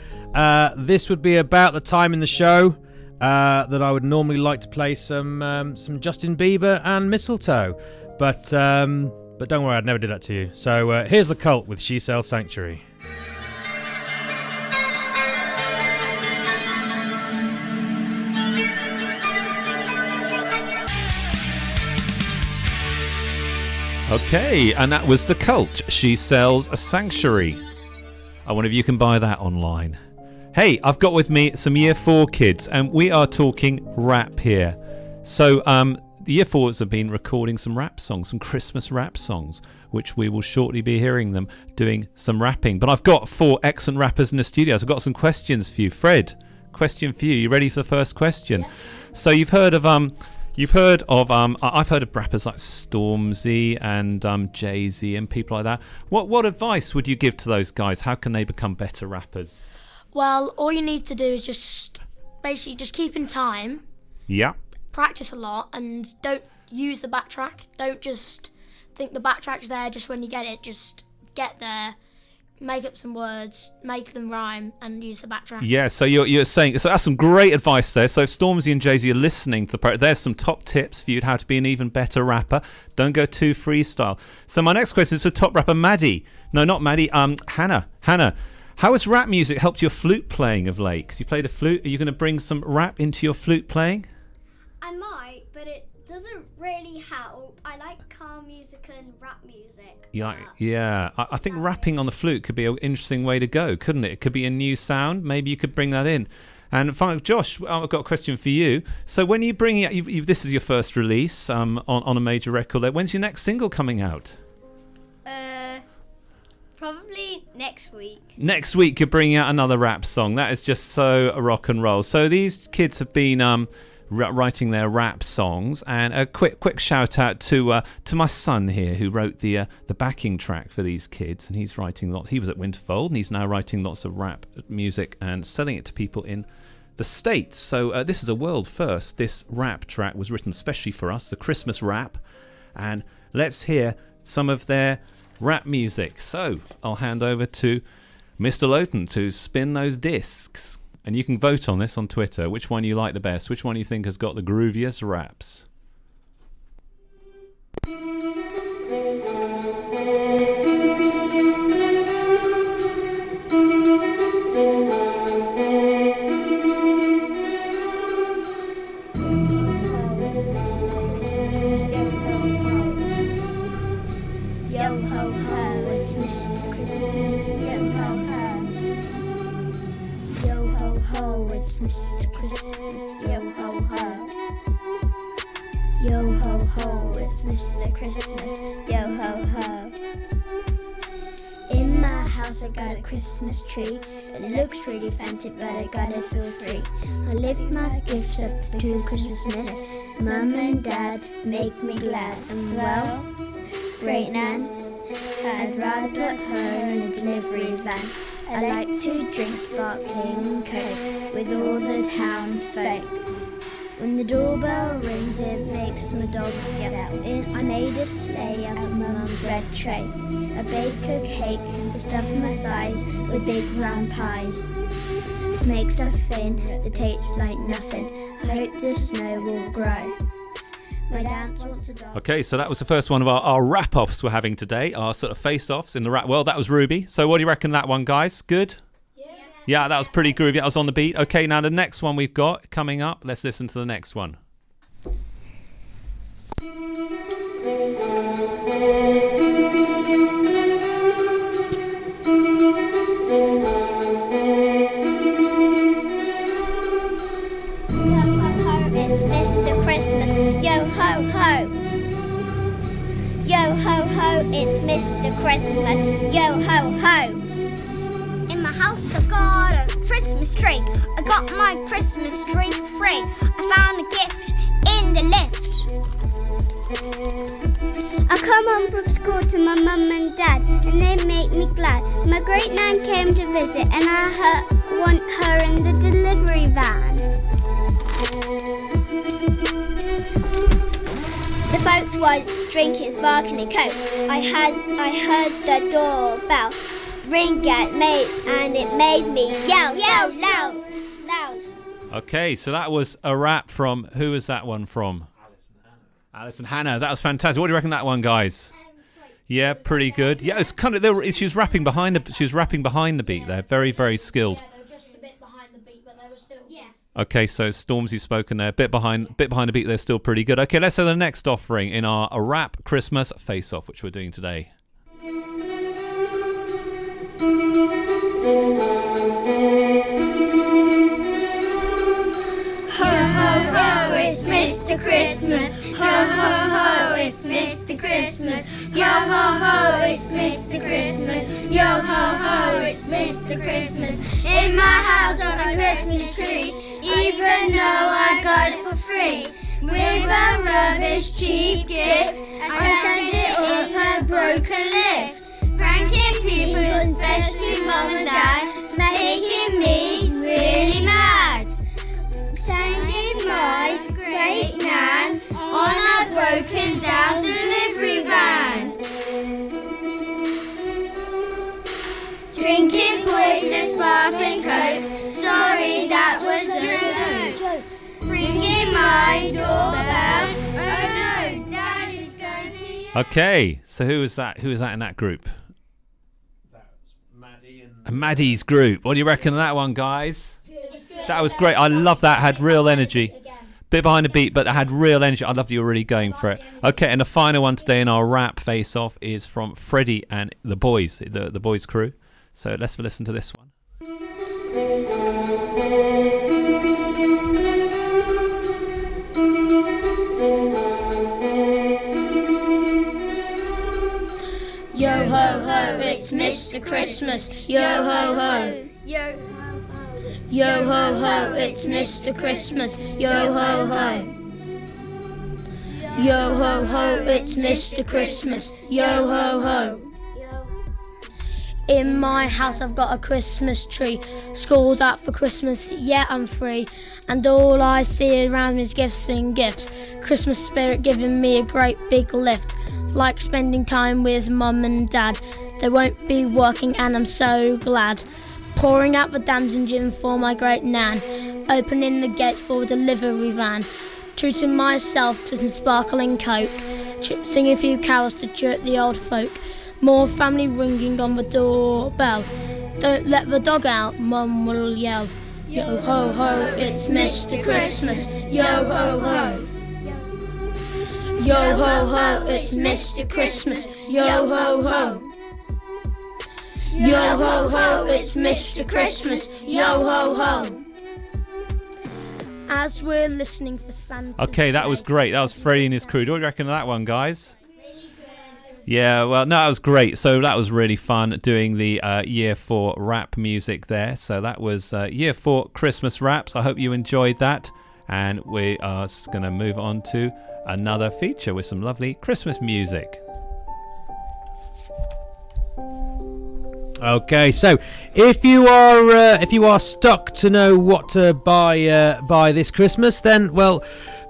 this would be about the time in the show that I would normally like to play some Justin Bieber and Mistletoe, but don't worry, I'd never do that to you. So here's The Cult with She Sells Sanctuary. Okay, and that was The Cult. She Sells a Sanctuary. I wonder if you can buy that online. Hey, I've got with me some Year 4 kids, and we are talking rap here. So, the Year 4s have been recording some rap songs, some Christmas rap songs, which we will shortly be hearing them doing some rapping. But I've got 4 excellent rappers in the studio, so I've got some questions for you. Fred, question for you. You ready for the first question? Yes. So I've heard of rappers like Stormzy and Jay-Z and people like that. What advice would you give to those guys? How can they become better rappers? Well, all you need to do is just keep in time. Yeah. Practice a lot and don't use the backtrack. Don't just think the backtrack's there just when you get it. Just get there, make up some words, make them rhyme, and use the backtrack. Yeah, so you're saying, so that's some great advice there. So if Stormzy and Jay-Z are listening to the there's some top tips for you how to be an even better rapper. Don't go too freestyle. So my next question is for top rapper Maddie. No, not Maddie. Hannah. Hannah, how has rap music helped your flute playing of late? 'Cause you play the flute. Are you going to bring some rap into your flute playing? I might, but it doesn't really help. I like calm music and rap music. Yeah. I think rapping on the flute could be an interesting way to go, couldn't it? It could be a new sound. Maybe you could bring that in. And finally, Josh, I've got a question for you. So when you bring it, this is your first release on a major record. When's your next single coming out? Probably next week. Next week you're bringing out another rap song. That is just so rock and roll. So these kids have been writing their rap songs, and a quick shout out to my son here who wrote the backing track for these kids, and he's writing lots. He was at Winterfold and he's now writing lots of rap music and selling it to people in the States. So this is a world first. This rap track was written specially for us, the Christmas rap, and let's hear some of their rap music. So I'll hand over to Mr. Loughton to spin those discs. And you can vote on this on Twitter, which one you like the best, which one you think has got the grooviest raps. Yo ho ho, it's Mr. Christmas. Yo ho ho. Yo ho ho, it's Mr. Christmas. Yo ho ho. Yo ho ho, it's Mr. Christmas. Yo ho ho. In my house I got a Christmas tree. It looks really fancy, but I got it for free. I lift my gifts up to Christmas miss. Mum and Dad make me glad. And well, great Nan, I'd rather put her in a delivery van. I like to drink sparkling Coke with all the town folk. When the doorbell rings, it makes my dog get out. I made a sleigh out of Mum's red tray. I bake a cake to stuff my thighs with big round pies. Make stuffing that tastes like nothing. I hope the snow will grow. My dance wants a dog. Okay, so that was the first one of our wrap-offs we're having today, our sort of face-offs in the rap world. That was Ruby. So what do you reckon of that one, guys? Good? Yeah, that was pretty groovy. That was on the beat. Okay, now the next one we've got coming up. Let's listen to the next one. ho, ho. In my house I've got a Christmas tree. I got my Christmas tree for free. I found a gift in the lift. I come home from school to my mum and dad, and they make me glad. My great nan came to visit, and I want her in the delivery van. The folks once drinking sparkling coke. I heard the doorbell ring and it made me yell loud. Okay, so that was a rap from, who was that one from? Alice and Hannah. That was fantastic. What do you reckon of that one, guys? Yeah, pretty good. Yeah, it's kind of. She was rapping behind the beat there. Very, very skilled. Yeah, they were just a bit behind the beat, but they were still. Yeah. Okay, so Stormzy's spoken there. Bit behind the beat. They're still pretty good. Okay, let's have the next offering in our rap Christmas face-off, which we're doing today. Ho, ho, ho, it's Mr. Christmas. Ho, ho, ho, it's Mr. Christmas. Yo, ho, ho, it's Mr. Christmas. Yo, ho, ho, it's Mr. Christmas. In my house on a Christmas tree, even though I got it for free. With a rubbish cheap gift, I sent it up a broken lift. Pranking people, especially mum and dad, making me really mad. Sending my great nan on a broken down delivery van. Drinking poison sparkling coke. Sorry, that was a joke. Ringing my doorbell. Oh no, Daddy's going to you. Okay, so who was that? Who was that in that group? Maddie's group. What do you reckon of that one, guys? That was great. I love that. Had real energy. Bit behind the beat, but it had real energy. I loved you were really going for it. Okay, and the final one today in our rap face-off is from Freddie and the boys, the boys crew. So let's listen to this one. Yo ho ho, it's Mr. Christmas. Yo ho ho. Yo ho ho, it's Mr. Christmas. Yo ho ho. Yo ho ho, it's Mr. Christmas. Yo ho ho. In my house I've got a Christmas tree. School's out for Christmas, yeah I'm free. And all I see around me is gifts and gifts. Christmas spirit giving me a great big lift. Like spending time with mum and dad. They won't be working and I'm so glad. Pouring out the damson gin for my great nan. Opening the gate for a delivery van. Treating myself to some sparkling coke. Sing a few carols to cheer up the old folk. More family ringing on the doorbell. Don't let the dog out, mum will yell. Yo ho ho, it's Mr. Christmas. Yo ho ho. Yo ho ho, it's Mr. Christmas. Yo ho ho. Yo ho ho, it's Mr. Christmas. Yo ho ho. As we're listening for Santa. Okay, that was great. That was Freddie and his crew. What do you reckon of that one, guys? Yeah, well, no, that was great. So that was really fun doing the Year 4 rap music there. So that was Year 4 Christmas raps. I hope you enjoyed that. And we are going to move on to another feature with some lovely Christmas music. Okay, so if you are stuck to know what to buy this Christmas, then well,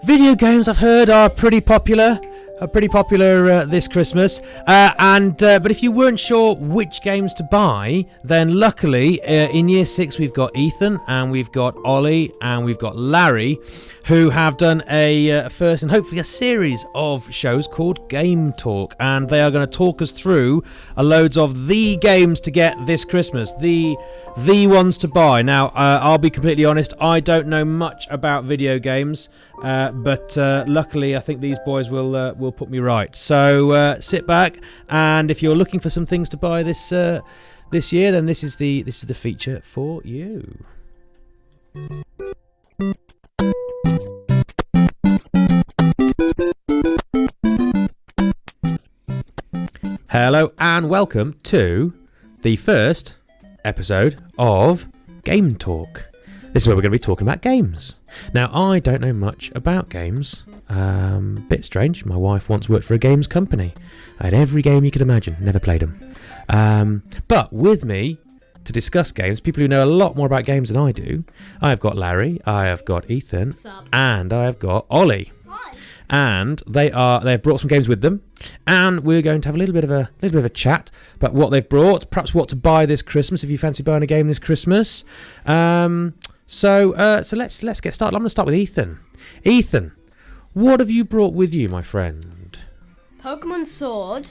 video games I've heard are pretty popular. This Christmas, but if you weren't sure which games to buy, then luckily in Year 6 we've got Ethan and we've got Ollie and we've got Larry, who have done a first and hopefully a series of shows called Game Talk, and they are going to talk us through a loads of the games to get this Christmas, the ones to buy. Now, I'll be completely honest, I don't know much about video games, but luckily I think these boys will put me right. So sit back, and if you're looking for some things to buy this year, then this is the feature for you. Hello and welcome to the first episode of Game Talk. This is where we're going to be talking about games. Now, I don't know much about games. Bit strange. My wife once worked for a games company. I had every game you could imagine. Never played them. But with me to discuss games, people who know a lot more about games than I do, I have got Larry, I have got Ethan, and I have got Ollie. Hi. And they've brought some games with them, and we're going to have a little bit of a chat about what they've brought, perhaps what to buy this Christmas if you fancy buying a game this Christmas. So let's get started. I'm going to start with Ethan. Ethan, what have you brought with you, my friend? Pokemon Sword.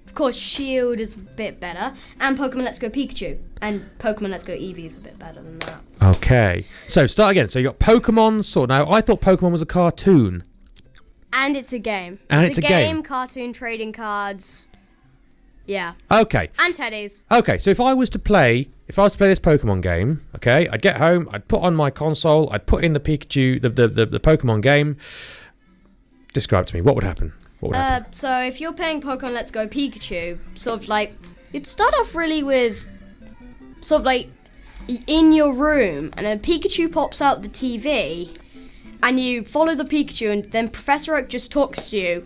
Of course, Shield is a bit better. And Pokemon Let's Go Pikachu. And Pokemon Let's Go Eevee is a bit better than that. Okay. So, start again. So, you got Pokemon Sword. Now, I thought Pokemon was a cartoon. And it's a game. And it's a game. Cartoon, trading cards. Yeah. Okay. And teddies. Okay, so if I was to play this Pokemon game, okay, I'd get home, I'd put on my console, I'd put in the Pikachu, the Pokemon game. Describe to me, what would happen? So if you're playing Pokemon Let's Go Pikachu, sort of like, you'd start off really with, sort of like, in your room, and then Pikachu pops out the TV, and you follow the Pikachu, and then Professor Oak just talks to you,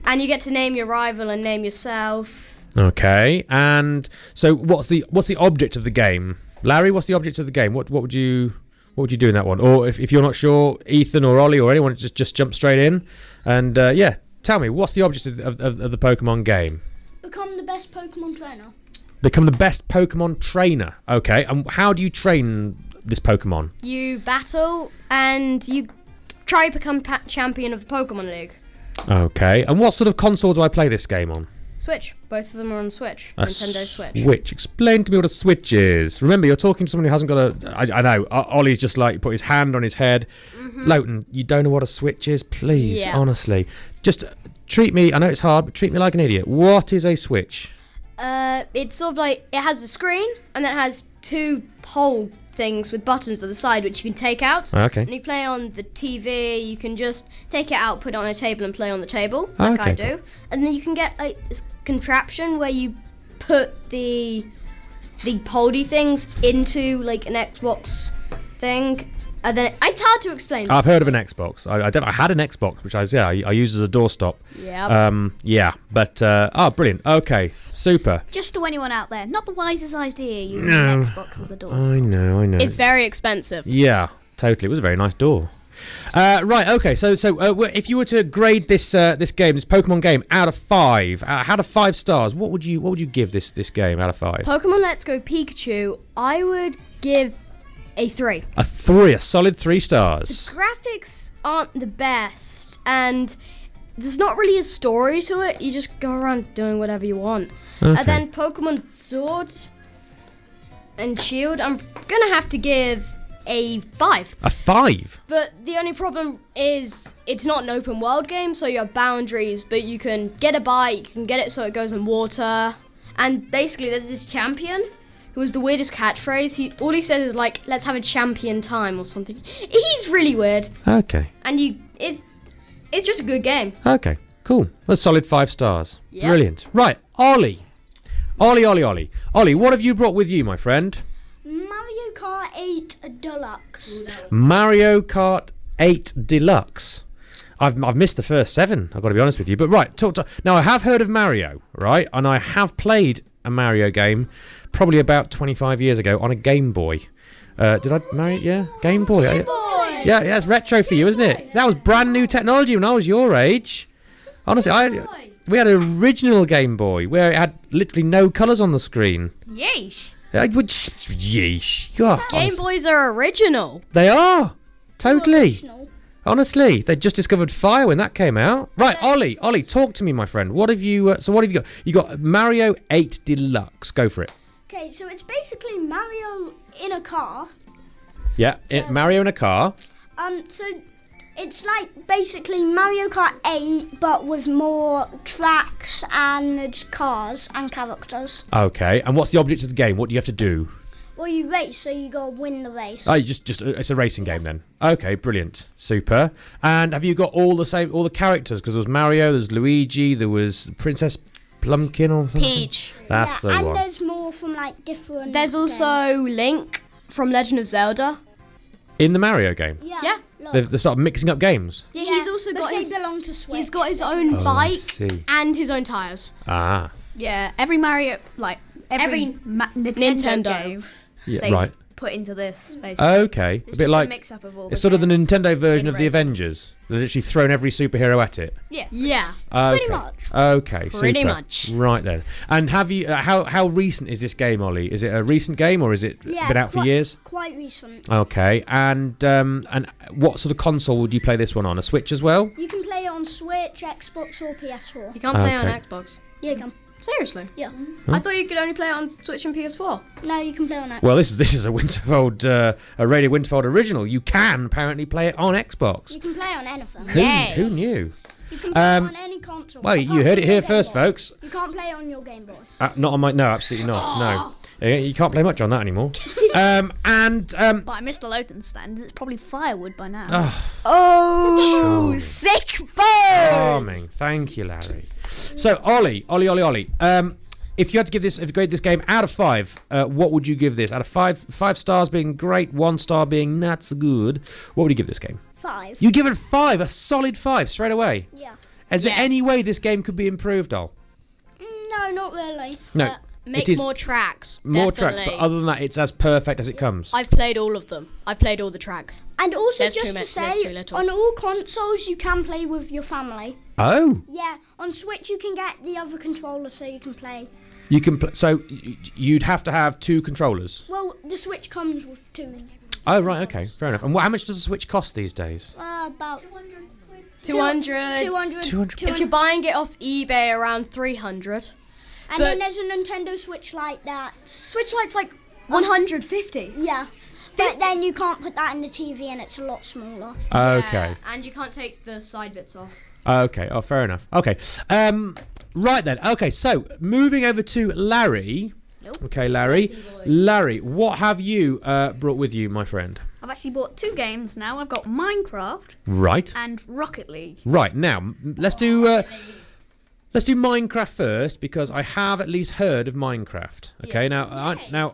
and you get to name your rival and name yourself. Okay, and so what's the object of the game? Larry, what's the object of the game? What would you do in that one? Or if you're not sure, Ethan or Ollie or anyone, just jump straight in, and tell me, what's the object of the Pokemon game? Become the best Pokemon trainer. Become the best Pokemon trainer. Okay, and how do you train this Pokemon? You battle, and you try to become champion of the Pokemon League. Okay, and what sort of console do I play this game on? Switch. Both of them are on Switch. Nintendo Switch. Switch. Explain to me what a Switch is. Remember, you're talking to someone who hasn't got I know. Ollie's just like put his hand on his head. Mm-hmm. Loughton, you don't know what a Switch is? Please, honestly. Just treat me, I know it's hard, but treat me like an idiot. What is a Switch? It's sort of like, it has a screen, and then it has two hole things with buttons on the side which you can take out. Okay. And you play on the TV, you can just take it out, put it on a table and play on the table, like I do. And then you can get like this contraption where you put the poldy things into like an Xbox thing. And then it's hard to explain. I've heard of an Xbox. I had an Xbox, which I use as a doorstop. Yeah. But brilliant. Okay, super. Just to anyone out there, not the wisest idea using an Xbox as a doorstop. I know. It's very expensive. Yeah, totally. It was a very nice door. Right. Okay. So if you were to grade this game, this Pokemon game, out of 5, out of 5 stars, what would you give this game out of 5? Pokemon Let's Go Pikachu, I would give a 3. A 3, a solid 3 stars. The graphics aren't the best, and there's not really a story to it. You just go around doing whatever you want. Okay. And then Pokemon Sword and Shield, I'm gonna have to give a 5. A 5? But the only problem is it's not an open world game, so you have boundaries, but you can get a bite, you can get it so it goes in water. And basically there's this champion who was the weirdest catchphrase. All he says is like, let's have a champion time or something. He's really weird. Okay. And it's just a good game. Okay, cool. A solid 5 stars. Yep. Brilliant. Right, Ollie, what have you brought with you, my friend? Mario Kart 8 Deluxe. Mario Kart 8 Deluxe. I've missed the first 7, I've got to be honest with you. But right, now I have heard of Mario, right? And I have played a Mario game probably about 25 years ago on a Game Boy. Did I Mario? Yeah, Game Boy. Game Boy. Yeah, it's retro for you, isn't it? That was brand new technology when I was your age. Honestly, we had an original Game Boy where it had literally no colours on the screen. Yeesh. Yeesh. God, Game Boys are original. They are. Totally. Honestly, they just discovered fire when that came out. Right, Ollie, talk to me, my friend. What have you got? You got Mario 8 Deluxe. Go for it. Okay, so it's basically Mario in a car. Yeah, Mario in a car. So it's like basically Mario Kart 8, but with more tracks and cars and characters. Okay, and what's the object of the game? What do you have to do? Well, you race, so you gotta win the race. Oh, it's a racing game then. Okay, brilliant, super. And have you got all the characters? Because there was Mario, there's Luigi, there was Princess Plumpkin or something. Peach. That's the one. And there's more from like different. There's also Link from Legend of Zelda. In the Mario game? Yeah. They start mixing up games. Yeah, he's also got they his. belong to Switch. He's got his own Oh, I bike see. and his own tires. Ah. Yeah, every Mario, like every Nintendo game, Yeah, they've right. put into this, basically. Okay. It's a bit just like a mix up of all it's the sort of the games. Nintendo version of the Racing. Avengers. They've literally thrown every superhero at it. Yeah. Yeah. Okay. much. Okay. Pretty super. much. Right then. And have you? How recent is this game, Ollie? Is it a recent game or is it been out for years? Quite recent. Okay. And what sort of console would you play this one on? A Switch as well? You can play it on Switch, Xbox, or PS4. You can't play Okay. on Xbox. Yeah, you can. Seriously? Yeah. I thought you could only play it on Switch and PS4. No, you can play on Xbox. Well, this is a Winterfold, a Radio Winterfold original. You can apparently play it on Xbox. You can play on anything. Who knew? You can play it on any console. Well, apart you heard from it here your Game first, Boy. folks. You can't play it on your Game Boy. Not on my. No, absolutely not. No. You can't play much on that anymore. But I missed the Loughton stand. It's probably firewood by now. Charming. Sick burn! Charming. Thank you, Larry. So, Ollie. If you had to give this, if you grade this game out of 5, what would you give this? Out of 5 stars being great, 1 star being not so good, what would you give this game? 5. You give it a 5, a solid 5 straight away. Yeah. Is there any way this game could be improved, Ol? No, not really. No. Make it is more tracks. more tracks, definitely. but other than that, it's as perfect as it comes. I've played all of them. I've played all the tracks. And also, There's just too to much- there's too say, little. on all consoles, you can play with your family. Oh. Yeah, on Switch, you can get the other controller so you can play. You can so you'd have to have 2 controllers. Well, the Switch comes with 2. Oh right, okay, fair enough. And how much does a Switch cost these days? About 200. 200. If you're buying it off eBay, around 300. And then there's a Nintendo Switch Lite that... Switch Lite's like 150. Yeah. But then you can't put that in the TV and it's a lot smaller. Okay. And you can't take the side bits off. Okay. Oh, fair enough. Okay. Right then. Okay. So moving over to Larry. Okay, Larry. Larry, what have you brought with you, my friend? I've actually bought 2 games now. I've got Minecraft. Right. And Rocket League. Right. Now let's do Minecraft first because I have at least heard of Minecraft. Okay. Yeah.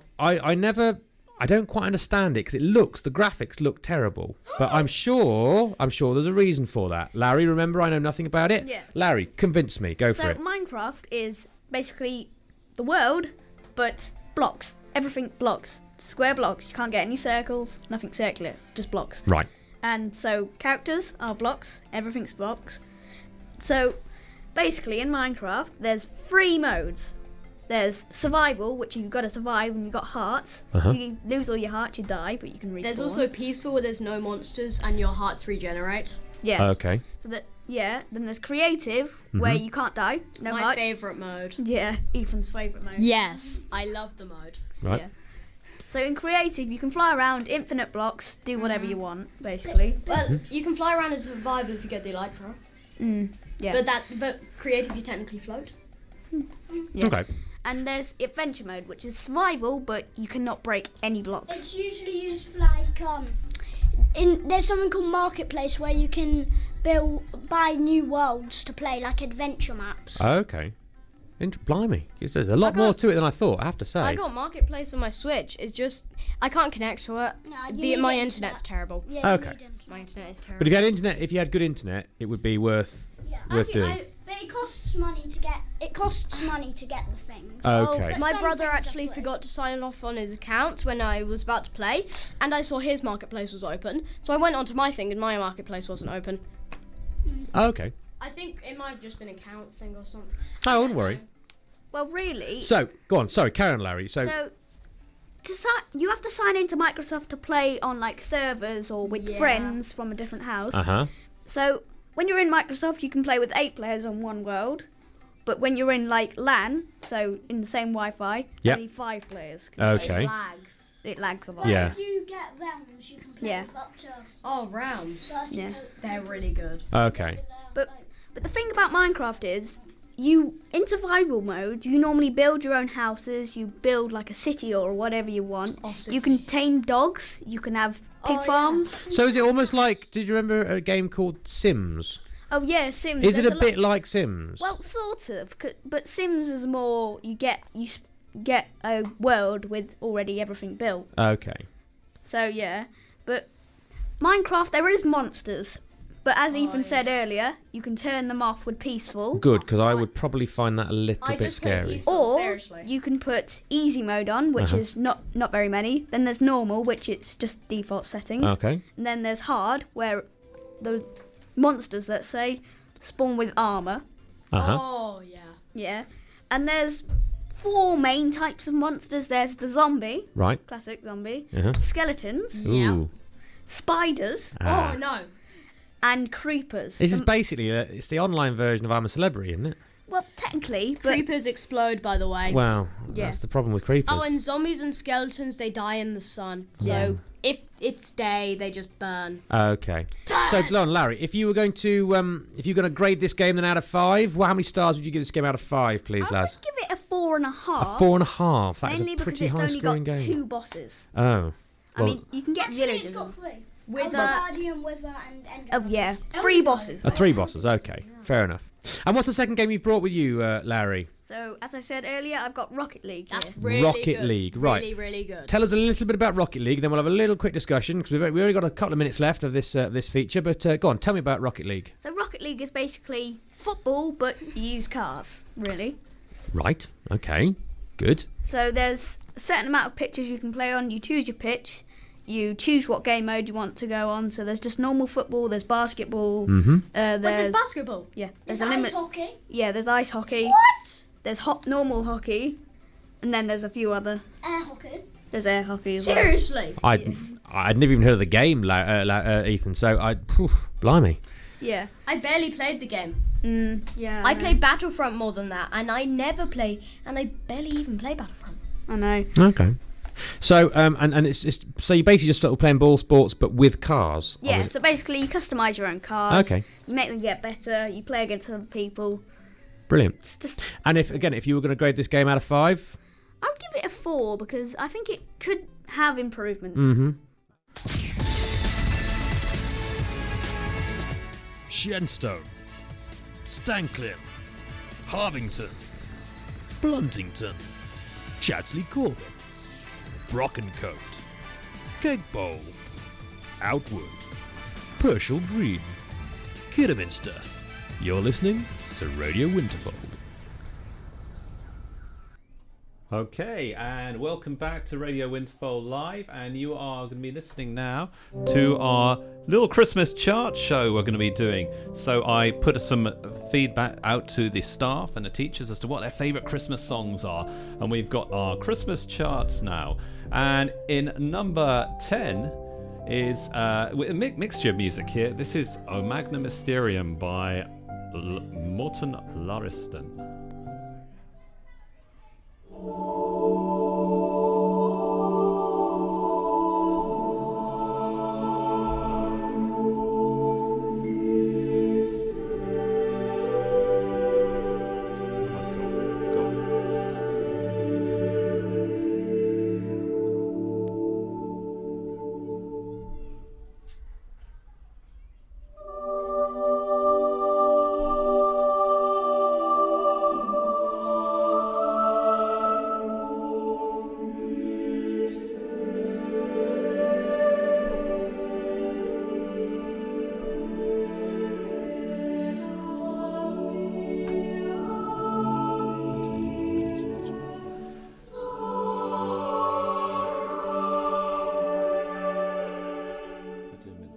I don't quite understand it because the graphics look terrible. But I'm sure there's a reason for that. Larry, remember, I know nothing about it. Yeah. Larry, convince me. Go for it. So Minecraft is basically the world, but blocks. Everything blocks. Square blocks. You can't get any circles. Nothing circular. Just blocks. Right. And so characters are blocks. Everything's blocks. So basically in Minecraft, there's 3 modes. There's survival, which you've got to survive when you've got hearts. Uh-huh. If you lose all your hearts, you die, but you can respawn. There's also peaceful where there's no monsters and your hearts regenerate. Yes. Okay. So then there's creative, where Mhm. you can't die. No My hearts. favourite mode. Yeah, Ethan's favourite mode. Yes, I love the mode. Right. Yeah. So in creative, you can fly around infinite blocks, do whatever you want, basically. Well, you can fly around as survival if you get the elytra. Yeah. But creative, you technically float. Yeah. Okay. And there's adventure mode, which is survival, but you cannot break any blocks. It's usually used for like there's something called Marketplace where you can buy new worlds to play, like adventure maps. Okay. Blimey. There's a lot more to it than I thought, I have to say. I got Marketplace on my Switch. It's just I can't connect to it. My internet's terrible. Yeah, Okay. My internet is terrible. But if you had good internet, it would be worth doing. But it costs money to get. It costs money to get the things. Okay. My brother actually forgot to sign off on his account when I was about to play, and I saw his Marketplace was open. So I went onto my thing, and my Marketplace wasn't open. Okay. I think it might have just been an account thing or something. I wouldn't worry. Well, really. So, go on. Sorry, carry on, Larry. So You have to sign into Microsoft to play on like servers or with friends from a different house. Uh-huh. So when you're in Microsoft, you can play with 8 players on one world. But when you're in like LAN, so in the same Wi-Fi, Yep. only 5 players. Okay. It lags. It lags a lot. But Yeah. if you get rounds, you can play with up to. Rounds. 30 Yeah. They're really good. Okay. But the thing about Minecraft is, in survival mode, you normally build your own houses. You build like a city or whatever you want. You can tame dogs. You can have pig farms. So is it almost like, did you remember a game called Sims? Oh yeah, Sims. Is it There's a bit like Sims? Well, sort of. But Sims is more. get a world with already everything built. Okay. So yeah, but Minecraft, there is monsters, but as Ethan said earlier, you can turn them off with peaceful. Good, because I would probably find that a little bit scary. Or you can put easy mode on, which is not very many. Then there's normal, which is just default settings. Okay. And then there's hard, where the monsters, let's say, spawn with armor. Oh, yeah. Yeah. And there's 4 main types of monsters. There's the zombie. Right. Classic zombie. Uh-huh. Skeletons. Ooh. Spiders. Ah. Oh, no. And creepers. This is basically it's the online version of I'm a Celebrity, isn't it? Well, technically, but Creepers explode, by the way. Wow, that's the problem with creepers. Oh, and zombies and skeletons, they die in the sun. So if it's day, they just burn. Okay. So, go on, Larry, if you were going to grade this game then out of 5, how many stars would you give this game out of 5, please, lads? give it a 4.5. A 4.5. That is mainly a pretty high because it's only scoring got game. 2 bosses. Oh. I mean, you can get villagers. It's got 3. With Guardian, Wither, and Ender. Oh yeah, 3 bosses. 3 bosses. Okay, fair enough. And what's the second game you've brought with you, Larry? So, as I said earlier, I've got Rocket League. That's really Rocket good. League, right? Really, really good. Tell us a little bit about Rocket League, then we'll have a little quick discussion because we've only got a couple of minutes left of this feature. But go on, tell me about Rocket League. So, Rocket League is basically football, but you use cars, really. Right. Okay. Good. So, there's a certain amount of pitches you can play on. You choose your pitch. You choose what game mode you want to go on. So there's just normal football, there's basketball. Mm-hmm. There's basketball? Yeah. There's a limit. ice hockey. Yeah, there's ice hockey. What? There's normal hockey. And then there's a few other. Air hockey. There's air hockey as well. Seriously? I'd never even heard of the game, Ethan, so blimey. Yeah. I barely played the game. Yeah. I play Battlefront more than that, and I barely even play Battlefront. I know. Okay. So and it's so you basically just sort of playing ball sports but with cars. Yeah, so basically you customise your own cars. Okay. You make them get better, you play against other people. Brilliant. It's just And if you were going to grade this game out of 5? I would give it a 4 because I think it could have improvements. Mm-hmm. Shenstone, Stanklin, Harvington, Bluntington, Chatley Corbin, Brockencote, Kegbowl, Outwood, Pershall Green, Kidderminster. You're listening to Radio Winterfold. Okay, and welcome back to Radio Winterfold Live, and you are going to be listening now to our little Christmas chart show we're going to be doing. So I put some feedback out to the staff and the teachers as to what their favourite Christmas songs are, and we've got our Christmas charts now. And in number 10 is a mixture of music here. This is O Magna Mysterium by Morton Lauriston.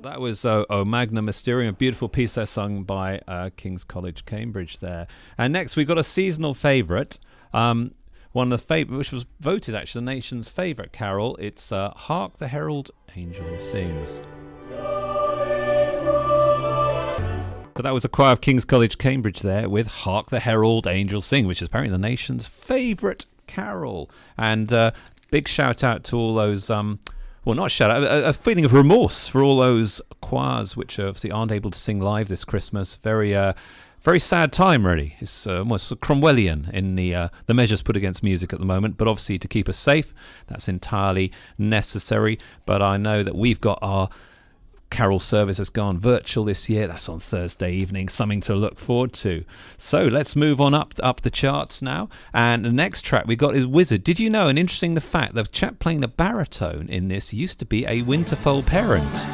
That was O Magna Mysterium, a beautiful piece there sung by King's College, Cambridge there. And next we've got a seasonal favourite, one of the favourite, which was voted actually the nation's favourite carol. It's Hark the Herald Angel Sings. But that was a choir of King's College, Cambridge there with Hark the Herald Angel Sing, which is apparently the nation's favourite carol. And big shout out to all those... well, not shout out, a feeling of remorse for all those choirs which obviously aren't able to sing live this Christmas. Very sad time, really. It's almost Cromwellian in the measures put against music at the moment. But obviously, to keep us safe, that's entirely necessary. But I know that we've got our carol service has gone virtual this year. That's on Thursday evening, something to look forward to. So let's move on up the charts now. And the next track we got is Wizard. Did you know, and interesting the fact, the chap playing the baritone in this used to be a Winterfold parent.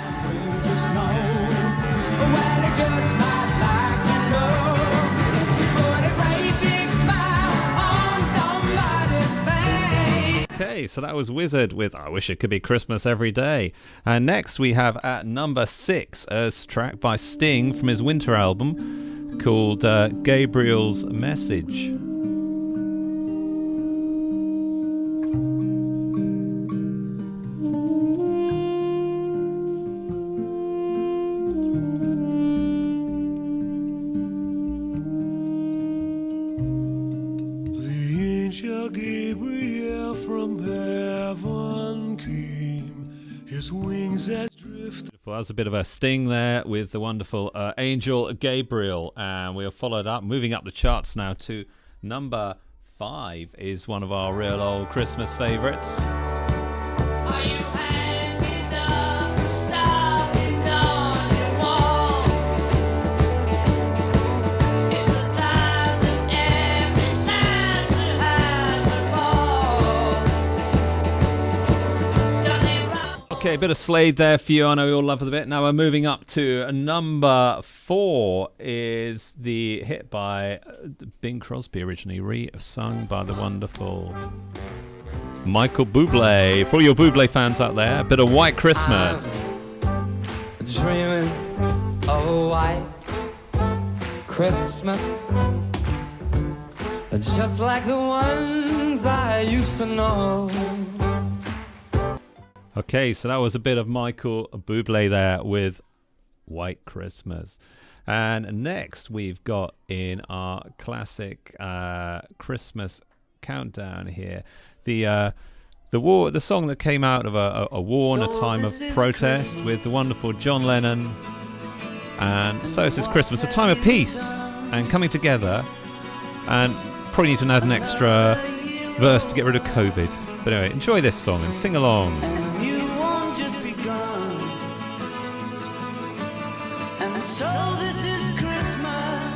Okay, so that was Wizard with I Wish It Could Be Christmas Every Day. And next we have at number 6 a track by Sting from his winter album called Gabriel's Message. Well, that's a bit of a sting there with the wonderful Angel Gabriel, and we'll follow it up, moving up the charts now to number 5 is one of our real old Christmas favourites. Okay, a bit of Slade there for you. I know we all love it a bit. Now we're moving up to number 4 is the hit by Bing Crosby, originally sung by the wonderful Michael Bublé. For all your Bublé fans out there, a bit of White Christmas. Dreaming of a white Christmas, just like the ones I used to know. Okay, so that was a bit of Michael Bublé there with White Christmas. And next we've got in our classic Christmas countdown here the song that came out of a war and a time of protest with the wonderful John Lennon. And so this is Christmas, a time of peace and coming together. And probably need to add an extra verse to get rid of COVID. But anyway, enjoy this song and sing along. So this is Christmas.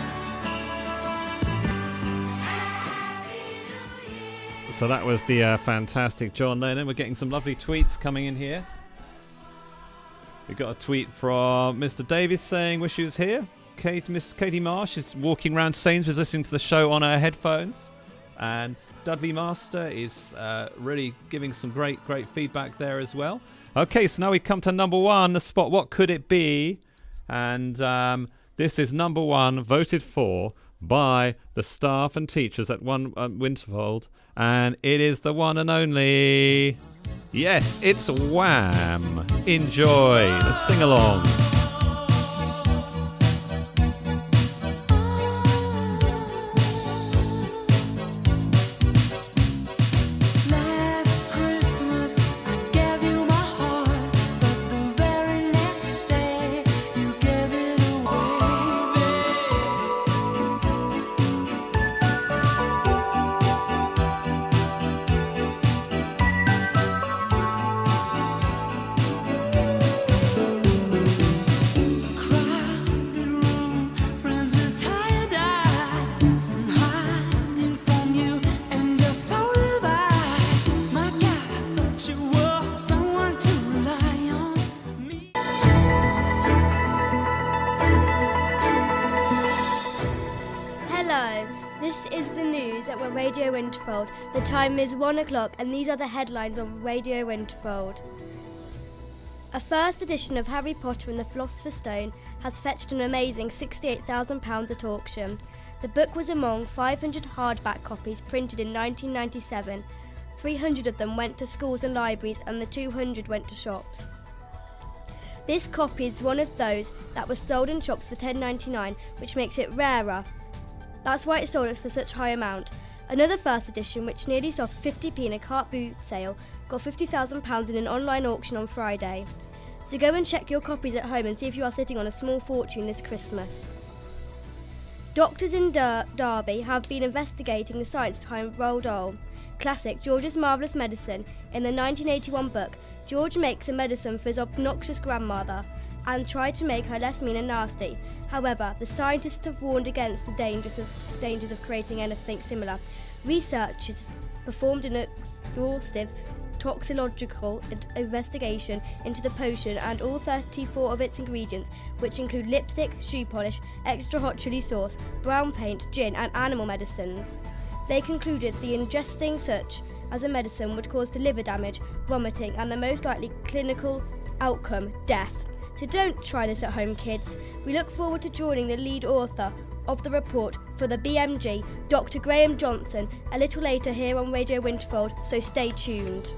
So that was the fantastic John Lennon. We're getting some lovely tweets coming in here. We got a tweet from Mr. Davis saying wish he was here. Miss Katie Marsh is walking around Sainsbury's listening to the show on her headphones. And Dudley Master is really giving some great feedback there as well. Okay, so now we come to number 1, the spot. What could it be? And this is number 1, voted for by the staff and teachers at Winterfold, and it is the one and only. Yes, it's Wham! Enjoy. Let's sing along. Radio Winterfold. The time is 1 o'clock and these are the headlines on Radio Winterfold. A first edition of Harry Potter and the Philosopher's Stone has fetched an amazing £68,000 at auction. The book was among 500 hardback copies printed in 1997. 300 of them went to schools and libraries and the 200 went to shops. This copy is one of those that was sold in shops for $10.99, which makes it rarer. That's why it sold for such a high amount. Another first edition, which nearly sold for 50p in a cart boot sale, got £50,000 in an online auction on Friday. So go and check your copies at home and see if you are sitting on a small fortune this Christmas. Doctors in Derby have been investigating the science behind Roald Dahl classic George's Marvellous Medicine. In the 1981 book, George makes a medicine for his obnoxious grandmother. and tried to make her less mean and nasty. However, the scientists have warned against the dangers of creating anything similar. Researchers performed an exhaustive toxicological investigation into the potion and all 34 of its ingredients, which include lipstick, shoe polish, extra hot chili sauce, brown paint, gin and animal medicines. They concluded the ingesting such as a medicine would cause liver damage, vomiting and the most likely clinical outcome, death. So don't try this at home, kids. We look forward to joining the lead author of the report for the BMG, Dr. Graham Johnson, a little later here on Radio Winterfold, so stay tuned.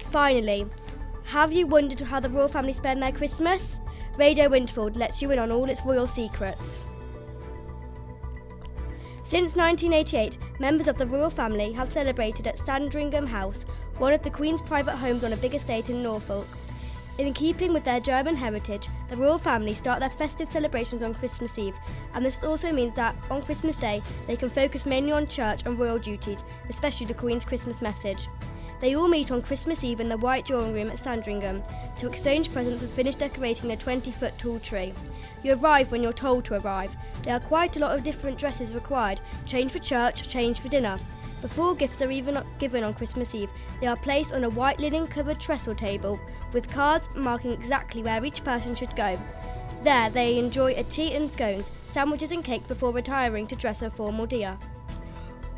Finally, have you wondered how the royal family spend their Christmas? Radio Winterfold lets you in on all its royal secrets. Since 1988, members of the royal family have celebrated at Sandringham House, one of the Queen's private homes on a big estate in Norfolk. In keeping with their German heritage, the royal family start their festive celebrations on Christmas Eve, and this also means that on Christmas Day they can focus mainly on church and royal duties, especially the Queen's Christmas message. They all meet on Christmas Eve in the White Drawing Room at Sandringham to exchange presents and finish decorating the 20-foot tall tree. You arrive when you're told to arrive. There are quite a lot of different dresses required, change for church, change for dinner. Before gifts are even given on Christmas Eve, they are placed on a white linen covered trestle table with cards marking exactly where each person should go. There they enjoy a tea and scones, sandwiches and cakes before retiring to dress a formal dinner.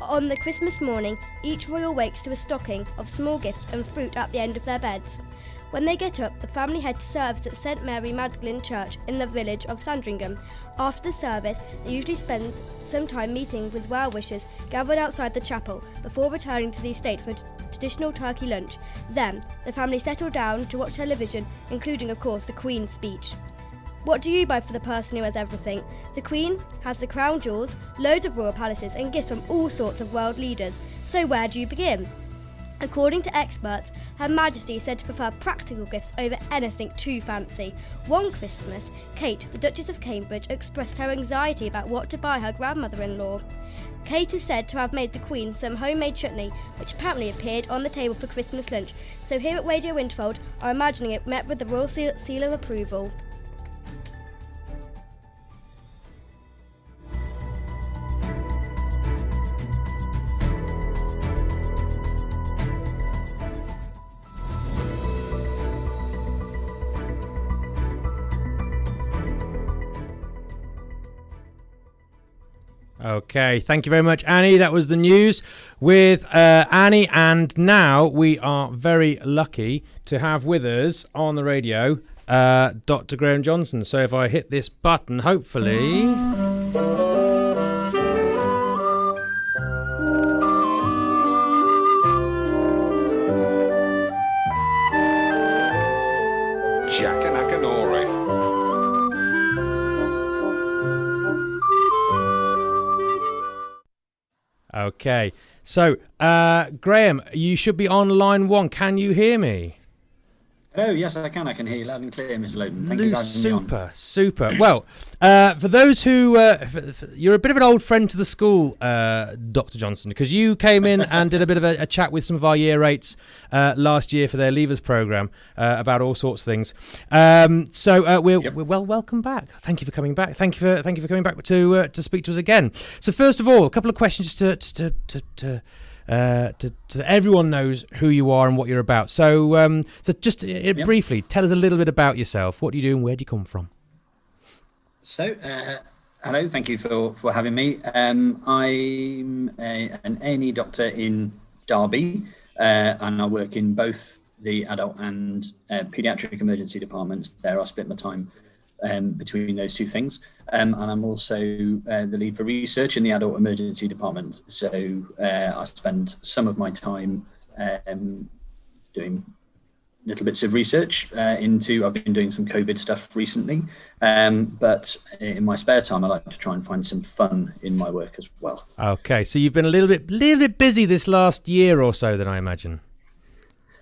On the Christmas morning, each royal wakes to a stocking of small gifts and fruit at the end of their beds. When they get up, the family head to service at St Mary Magdalene Church in the village of Sandringham. After the service, they usually spend some time meeting with well-wishers gathered outside the chapel before returning to the estate for a traditional turkey lunch. Then, the family settle down to watch television, including, of course, the Queen's speech. What do you buy for the person who has everything? The Queen has the crown jewels, loads of royal palaces and gifts from all sorts of world leaders. So where do you begin? According to experts, Her Majesty is said to prefer practical gifts over anything too fancy. One Christmas, Kate, the Duchess of Cambridge, expressed her anxiety about what to buy her grandmother-in-law. Kate is said to have made the Queen some homemade chutney, which apparently appeared on the table for Christmas lunch. So here at Radio Winterfold are imagining it met with the royal seal of approval. Okay, thank you very much, Annie. That was the news with Annie, and now we are very lucky to have with us on the radio Dr. Graham Johnson. So if I hit this button, hopefully... Okay, so Graham, you should be on line one. Can you hear me? Oh, yes, I can. I can hear you loud and clear, Mr. Loughton. Thank you for having me on. Super. Well, for those who... you're a bit of an old friend to the school, Dr. Johnson, because you came in and did a bit of a chat with some of our year 8s last year for their Leavers programme about all sorts of things. We're welcome back. Thank you for coming back. Thank you for coming back to speak to us again. So first of all, a couple of questions to everyone knows who you are and what you're about. So just briefly, tell us a little bit about yourself. What do you do and where do you come from? So, hello, thank you for having me. I'm an A&E doctor in Derby, and I work in both the adult and paediatric emergency departments. There, I split my time between those two things. And I'm also the lead for research in the adult emergency department. So I spend some of my time doing little bits of research I've been doing some COVID stuff recently, but in my spare time I like to try and find some fun in my work as well. Okay, so you've been a little bit busy this last year or so then, I imagine.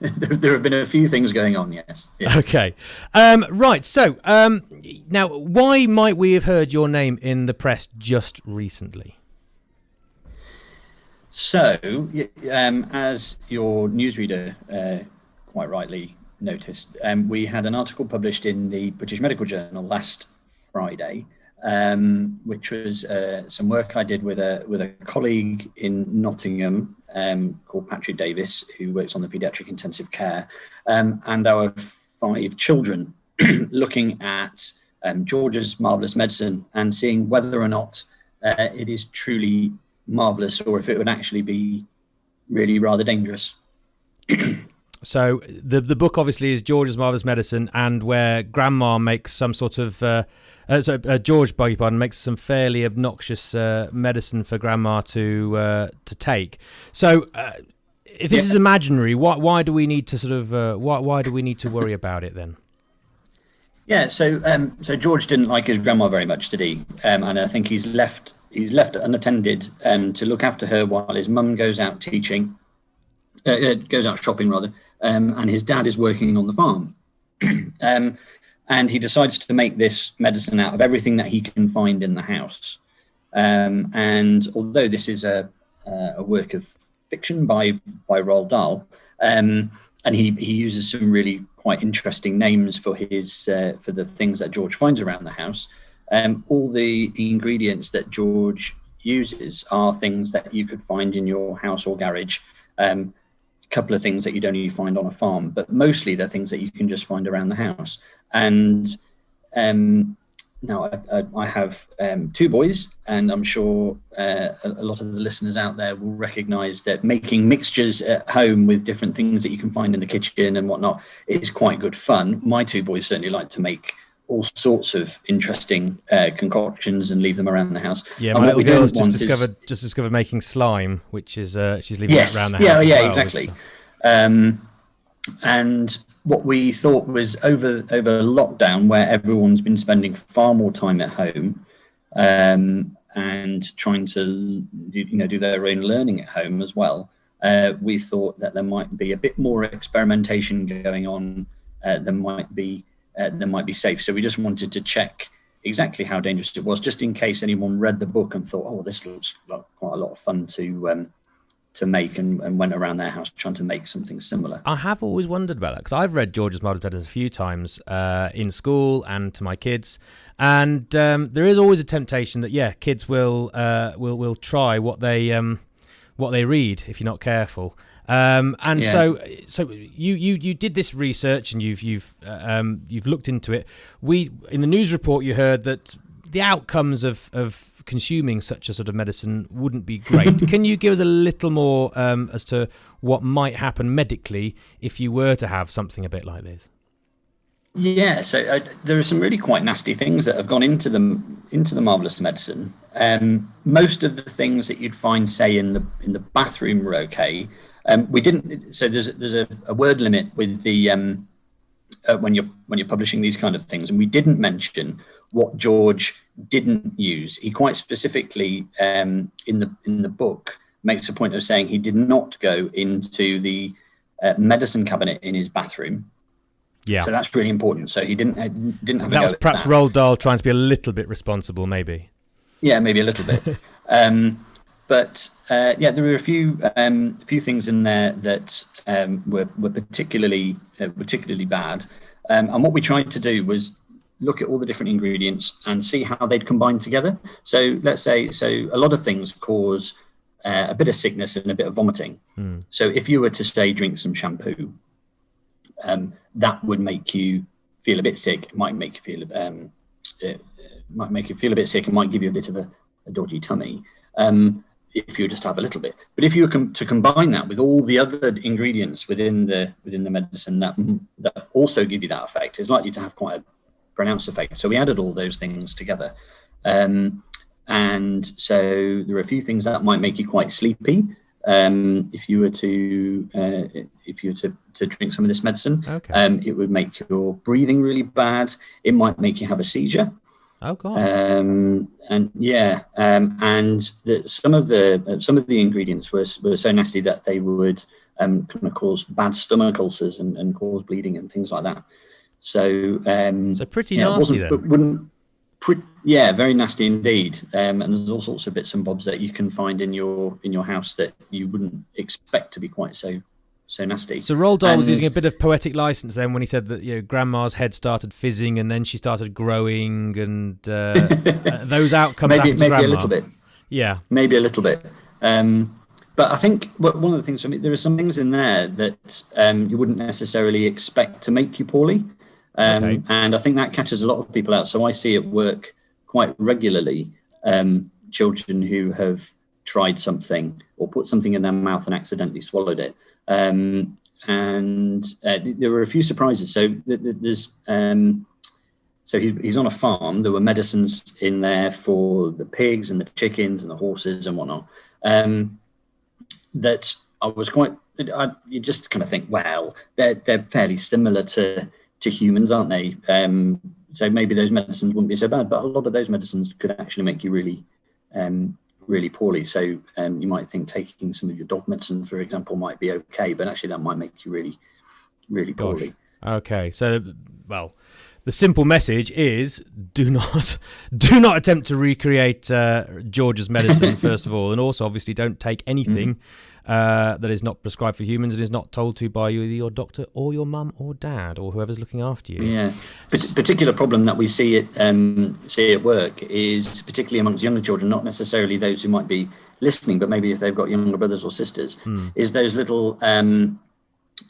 There have been a few things going on, yes. Yeah. Okay. Right, so now why might we have heard your name in the press just recently? So, as your newsreader quite rightly noticed. We had an article published in the British Medical Journal last Friday, which was some work I did with a colleague in Nottingham called Patrick Davis, who works on the paediatric intensive care, and our 5 children, looking at George's Marvellous Medicine and seeing whether or not it is truly marvellous or if it would actually be really rather dangerous. So the book obviously is George's Marvellous Medicine, and where Grandma makes some sort of George, beg your pardon, makes some fairly obnoxious medicine for Grandma to take. So if this is imaginary, why do we need to sort of why do we need to worry about it then? Yeah, so George didn't like his grandma very much, did he? And I think he's left unattended to look after her while his mum goes out teaching, goes out shopping rather, and his dad is working on the farm. And he decides to make this medicine out of everything that he can find in the house. And although this is a work of fiction by Roald Dahl, and he uses some really quite interesting names for his for the things that George finds around the house. All the ingredients that George uses are things that you could find in your house or garage. A couple of things that you'd only find on a farm, but mostly they're things that you can just find around the house. And now I have 2 boys, and I'm sure a lot of the listeners out there will recognise that making mixtures at home with different things that you can find in the kitchen and whatnot is quite good fun. My 2 boys certainly like to make all sorts of interesting concoctions and leave them around the house. Yeah, my little girl's just discovered making slime, which is she's leaving it around the house. Yeah, exactly. And what we thought was over lockdown, where everyone's been spending far more time at home and trying to do their own learning at home as well, we thought that there might be a bit more experimentation going on than might be safe. So we just wanted to check exactly how dangerous it was, just in case anyone read the book and thought, oh, this looks like quite a lot of fun to make, and went around their house trying to make something similar. I have always wondered about that, because I've read George's Marvellous Medicine a few times in school and to my kids, and there is always a temptation that kids will try what they read if you're not careful. So you did this research and you've looked into it. In the news report you heard that the outcomes of consuming such a sort of medicine wouldn't be great. Can you give us a little more as to what might happen medically if you were to have something a bit like this? Yeah, so there are some really quite nasty things that have gone into the Marvellous Medicine. Most of the things that you'd find, say, in the bathroom were okay. We didn't. So there's a word limit with the when you're publishing these kind of things, and we didn't mention what George didn't use. He quite specifically in the book makes a point of saying he did not go into the medicine cabinet in his bathroom. Yeah. So that's really important. So he didn't have that was perhaps Roald Dahl trying to be a little bit responsible, maybe. Yeah, maybe a little bit. But there were a few things in there that were particularly bad. And what we tried to do was look at all the different ingredients and see how they'd combine together. So let's say, a lot of things cause a bit of sickness and a bit of vomiting. So if you were to say drink some shampoo, that would make you feel a bit sick. It might make you feel a bit sick. It might give you a bit of a dodgy tummy. If you just have a little bit. But if you were to combine that with all the other ingredients within the medicine that also give you that effect, it's likely to have quite a pronounced effect. So we added all those things together. And so there are a few things that might make you quite sleepy. If you were to drink some of this medicine, it would make your breathing really bad. It might make you have a seizure. Oh God! And some of the ingredients were so nasty that they would kind of cause bad stomach ulcers and cause bleeding and things like that. So pretty nasty then. Very nasty indeed. And there's all sorts of bits and bobs that you can find in your house that you wouldn't expect to be quite so nasty. So Roald Dahl was using a bit of poetic license then when he said that Grandma's head started fizzing and then she started growing, and those outcomes happened to Grandma. Maybe a little bit. Yeah, maybe a little bit. But I think one of the things for me, there are some things in there that you wouldn't necessarily expect to make you poorly, and I think that catches a lot of people out. So I see at work quite regularly children who have tried something or put something in their mouth and accidentally swallowed it. And there were a few surprises. So there's so he's on a farm. There were medicines in there for the pigs and the chickens and the horses and whatnot. That I was you just kind of think, well, they're fairly similar to humans, aren't they? So maybe those medicines wouldn't be so bad, but a lot of those medicines could actually make you really, really poorly. So you might think taking some of your dog medicine, for example, might be okay, but actually that might make you really, really poorly. Okay, so well, the simple message is do not attempt to recreate George's medicine first of all, and also obviously don't take anything that is not prescribed for humans and is not told to by either your doctor or your mum or dad or whoever's looking after you. Yeah, particular problem that we see at work is particularly amongst younger children, not necessarily those who might be listening, but maybe if they've got younger brothers or sisters, is those little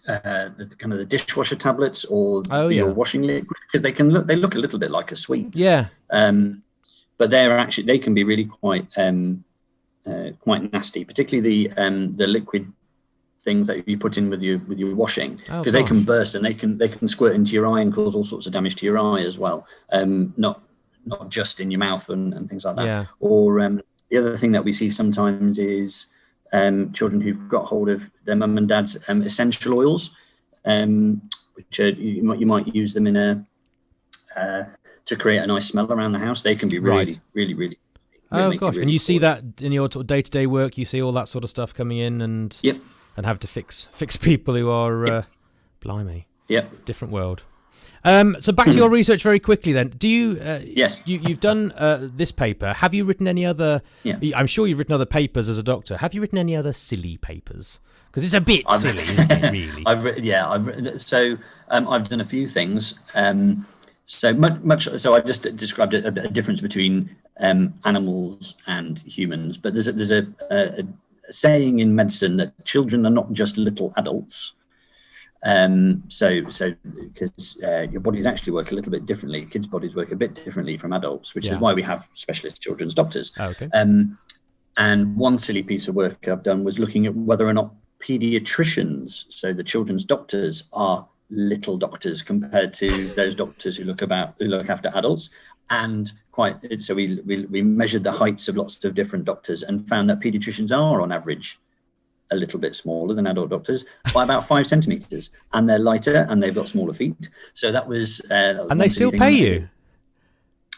the kind of the dishwasher tablets or your washing liquid, because they look a little bit like a sweet. Yeah. But they can be really quite nasty, particularly the liquid things that you put in with your washing, because they can burst and they can squirt into your eye and cause all sorts of damage to your eye as well. Not just in your mouth and things like that. Yeah. Or the other thing that we see sometimes is children who've got hold of their mum and dad's essential oils, which you might use them in to create a nice smell around the house. They can be really, really, really. Oh gosh! And you see that in your sort of day-to-day work. You see all that sort of stuff coming in, and have to fix people who are blimey. Yep. Different world. So back to your research very quickly then. Do you? Yes. You've done this paper. Have you written any other? Yeah. I'm sure you've written other papers as a doctor. Have you written any other silly papers? Because it's a bit silly, isn't it? Really. I've done a few things. So much. So I just described a difference between animals and humans. But there's a saying in medicine that children are not just little adults. So because your bodies actually work a little bit differently. Kids' bodies work a bit differently from adults, which is why we have specialist children's doctors. Oh, okay. And one silly piece of work I've done was looking at whether or not pediatricians, so the children's doctors, are little doctors compared to those doctors who look after adults. And so we measured the heights of lots of different doctors and found that pediatricians are on average a little bit smaller than adult doctors by about 5 centimeters, and they're lighter and they've got smaller feet. So that was and they still pay you.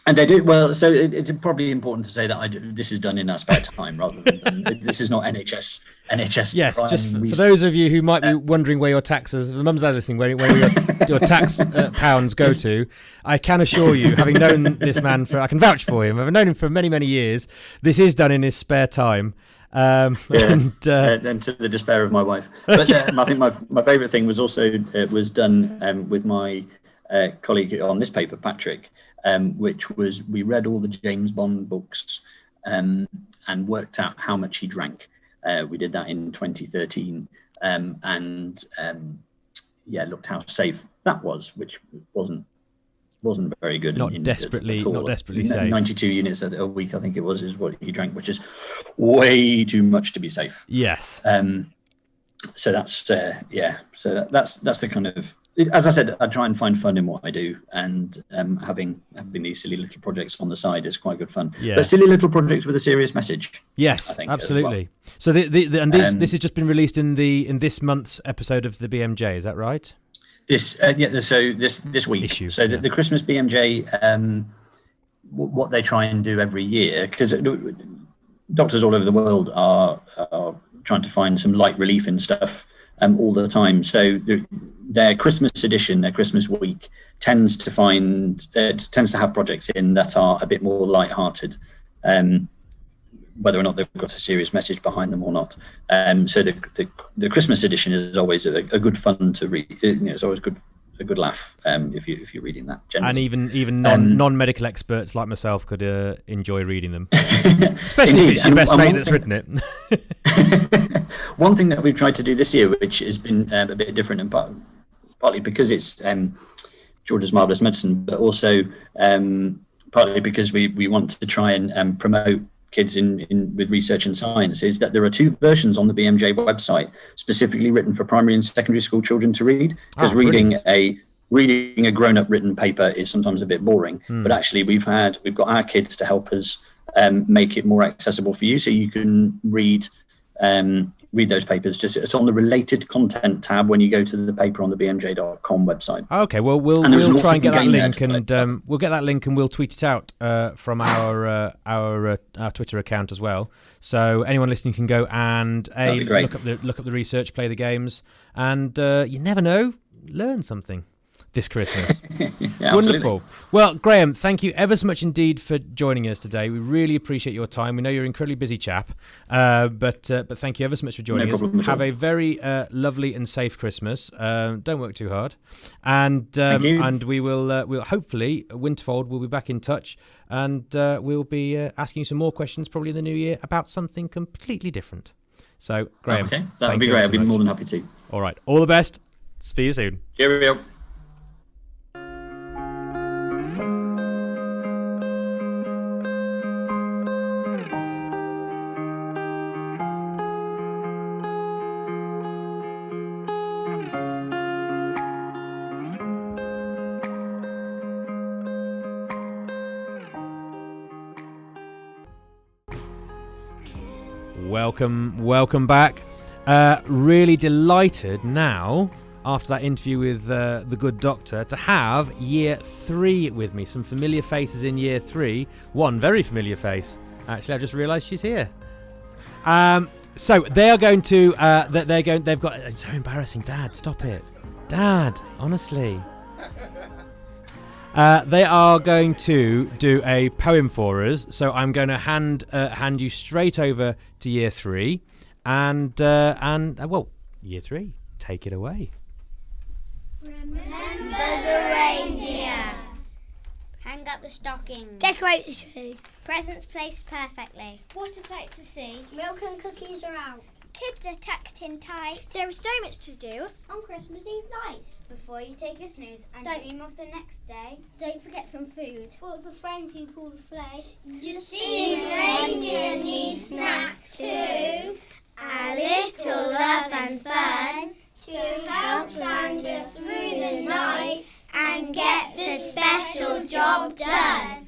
And they do well. So it's probably important to say that this is done in our spare time rather than this is not NHS. Yes, just for those of you who might be wondering where your taxes, the mums are listening, where your tax pounds go to. I can assure you, having known this man I can vouch for him. I've known him for many, many years. This is done in his spare time. And to the despair of my wife. But I think my favourite thing was also was done with my colleague on this paper, Patrick, which was we read all the James Bond books and worked out how much he drank. We did that in 2013 and looked how safe that was, which wasn't very good. Not desperately safe. 92 units a week, I think it was, is what he drank, which is way too much to be safe. Yes. So that's that's the kind of, as I said, I try and find fun in what I do, and having these silly little projects on the side is quite good fun. Yeah. But silly little projects with a serious message. Yes, I think, absolutely. Well. So this has just been released in this month's episode of the BMJ. Is that right? This week issue. So the Christmas BMJ, what they try and do every year, because doctors all over the world are trying to find some light relief in stuff all the time. So their Christmas edition, their Christmas week, tends to have projects in that are a bit more light-hearted. whether or not they've got a serious message behind them or not. So the Christmas edition is always a good fun to read. It's always a good laugh if you're reading that. Generally. And even non-medical experts like myself could enjoy reading them, especially if it's your best mate that's written it. One thing that we've tried to do this year, which has been a bit different, and partly because it's George's Marvellous Medicine, but also partly because we want to try and promote kids with research and science, is that there are 2 versions on the BMJ website specifically written for primary and secondary school children to read, because reading a grown-up written paper is sometimes a bit boring. But actually we've got our kids to help us make it more accessible for you, so you can read those papers. It's on the related content tab when you go to the paper on the bmj.com website. Okay, well we'll try and get that link, and we'll get that link and we'll tweet it out from our Twitter account as well. So anyone listening can go and look up the research, play the games, and you never know, learn something this Christmas. Yeah, wonderful. Well, Graham, thank you ever so much indeed for joining us today. We really appreciate your time. We know you're an incredibly busy chap, but thank you ever so much for joining us. Have a very lovely and safe Christmas. Don't work too hard, and we will we'll hopefully Winterfold will be back in touch, and we'll be asking you some more questions probably in the new year about something completely different. So, Graham, okay, that would be great. I'd be more than happy to. All right, all the best. See you soon. Cheerio. Welcome back. Really delighted now, after that interview with the good doctor, to have year 3 with me. Some familiar faces in year 3. One very familiar face. Actually, I just realised she's here. So they are going to. They've got. It's so embarrassing, Dad. Stop it, Dad. Honestly. They are going to do a poem for us, so I'm going to hand you straight over to year 3, and year 3, take it away. Remember the reindeer. Hang up the stocking. Decorate the tree. Presents placed perfectly. What a sight to see. Milk and cookies are out. Kids are tucked in tight. There is so much to do On Christmas Eve night. Before you take a snooze and dream of the next day, Don't forget some food. for the friends who pull the sleigh. You see, reindeer need snacks too. A little love and fun to help Santa through the night and get the special job done.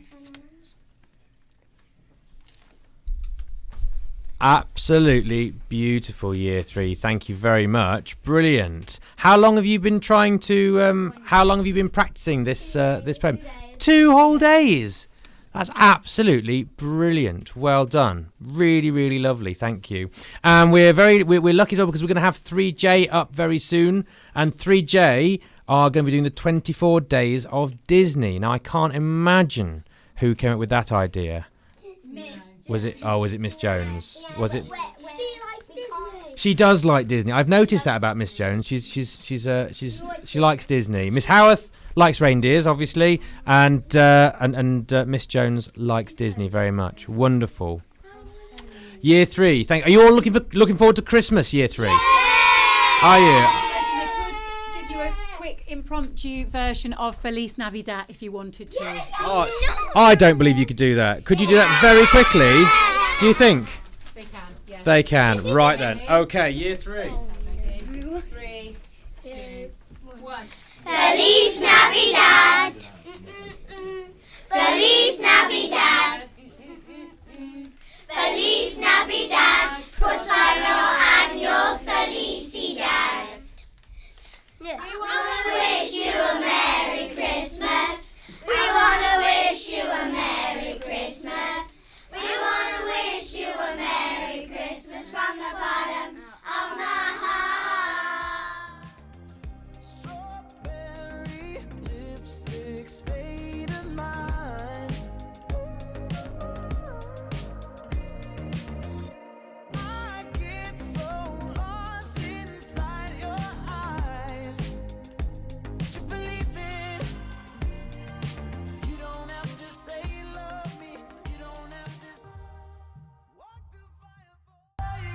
Absolutely beautiful, year 3. Thank you very much. Brilliant. How long have you been practicing this poem? 2 whole days. That's absolutely brilliant. Well done. Really, really lovely. Thank you. And we're lucky though, because we're going to have 3J up very soon, and 3J are going to be doing the 24 days of Disney. Now I can't imagine who came up with that idea. Was it Miss Jones? Was it? She likes Disney. She does like Disney. I've noticed that about Miss Jones. She likes Disney. Miss Howarth likes reindeers, obviously, and Miss Jones likes Disney very much. Wonderful. Year 3. Are you all looking forward to Christmas? Year 3. Are you? Give you a quick impromptu version of Feliz Navidad if you wanted to. I don't believe you could do that. Could you do that very quickly? Do you think? They can, yeah. They can. Right then. Okay, year 3. 3, 2, 1. Feliz Navidad. Feliz Navidad. Feliz Navidad. Prospero año felicidad. We wanna wish you a Merry Christmas. We wanna wish you a Merry Christmas. We wanna wish you a Merry Christmas from the bottom of my heart. Strawberry lipstick state of mind.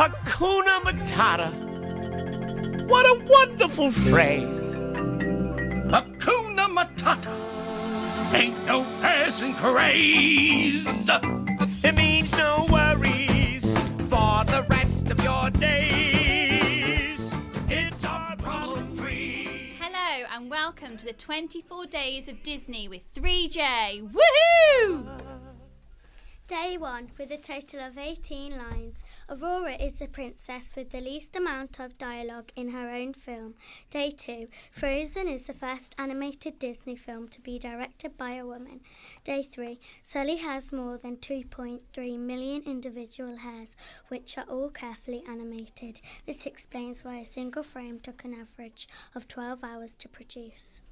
Hakuna Matata. What a wonderful phrase. Hakuna Matata. Ain't no passing craze. It means no worries for the rest of your days. It's our problem free. Hello and welcome to the 24 Days of Disney with 3J. Woohoo! Day 1 with a total of 18 lines. Aurora is the princess with the least amount of dialogue in her own film. Day 2, Frozen is the first animated Disney film to be directed by a woman. Day 3, Sully has more than 2.3 million individual hairs, which are all carefully animated. This explains why a single frame took an average of 12 hours to produce.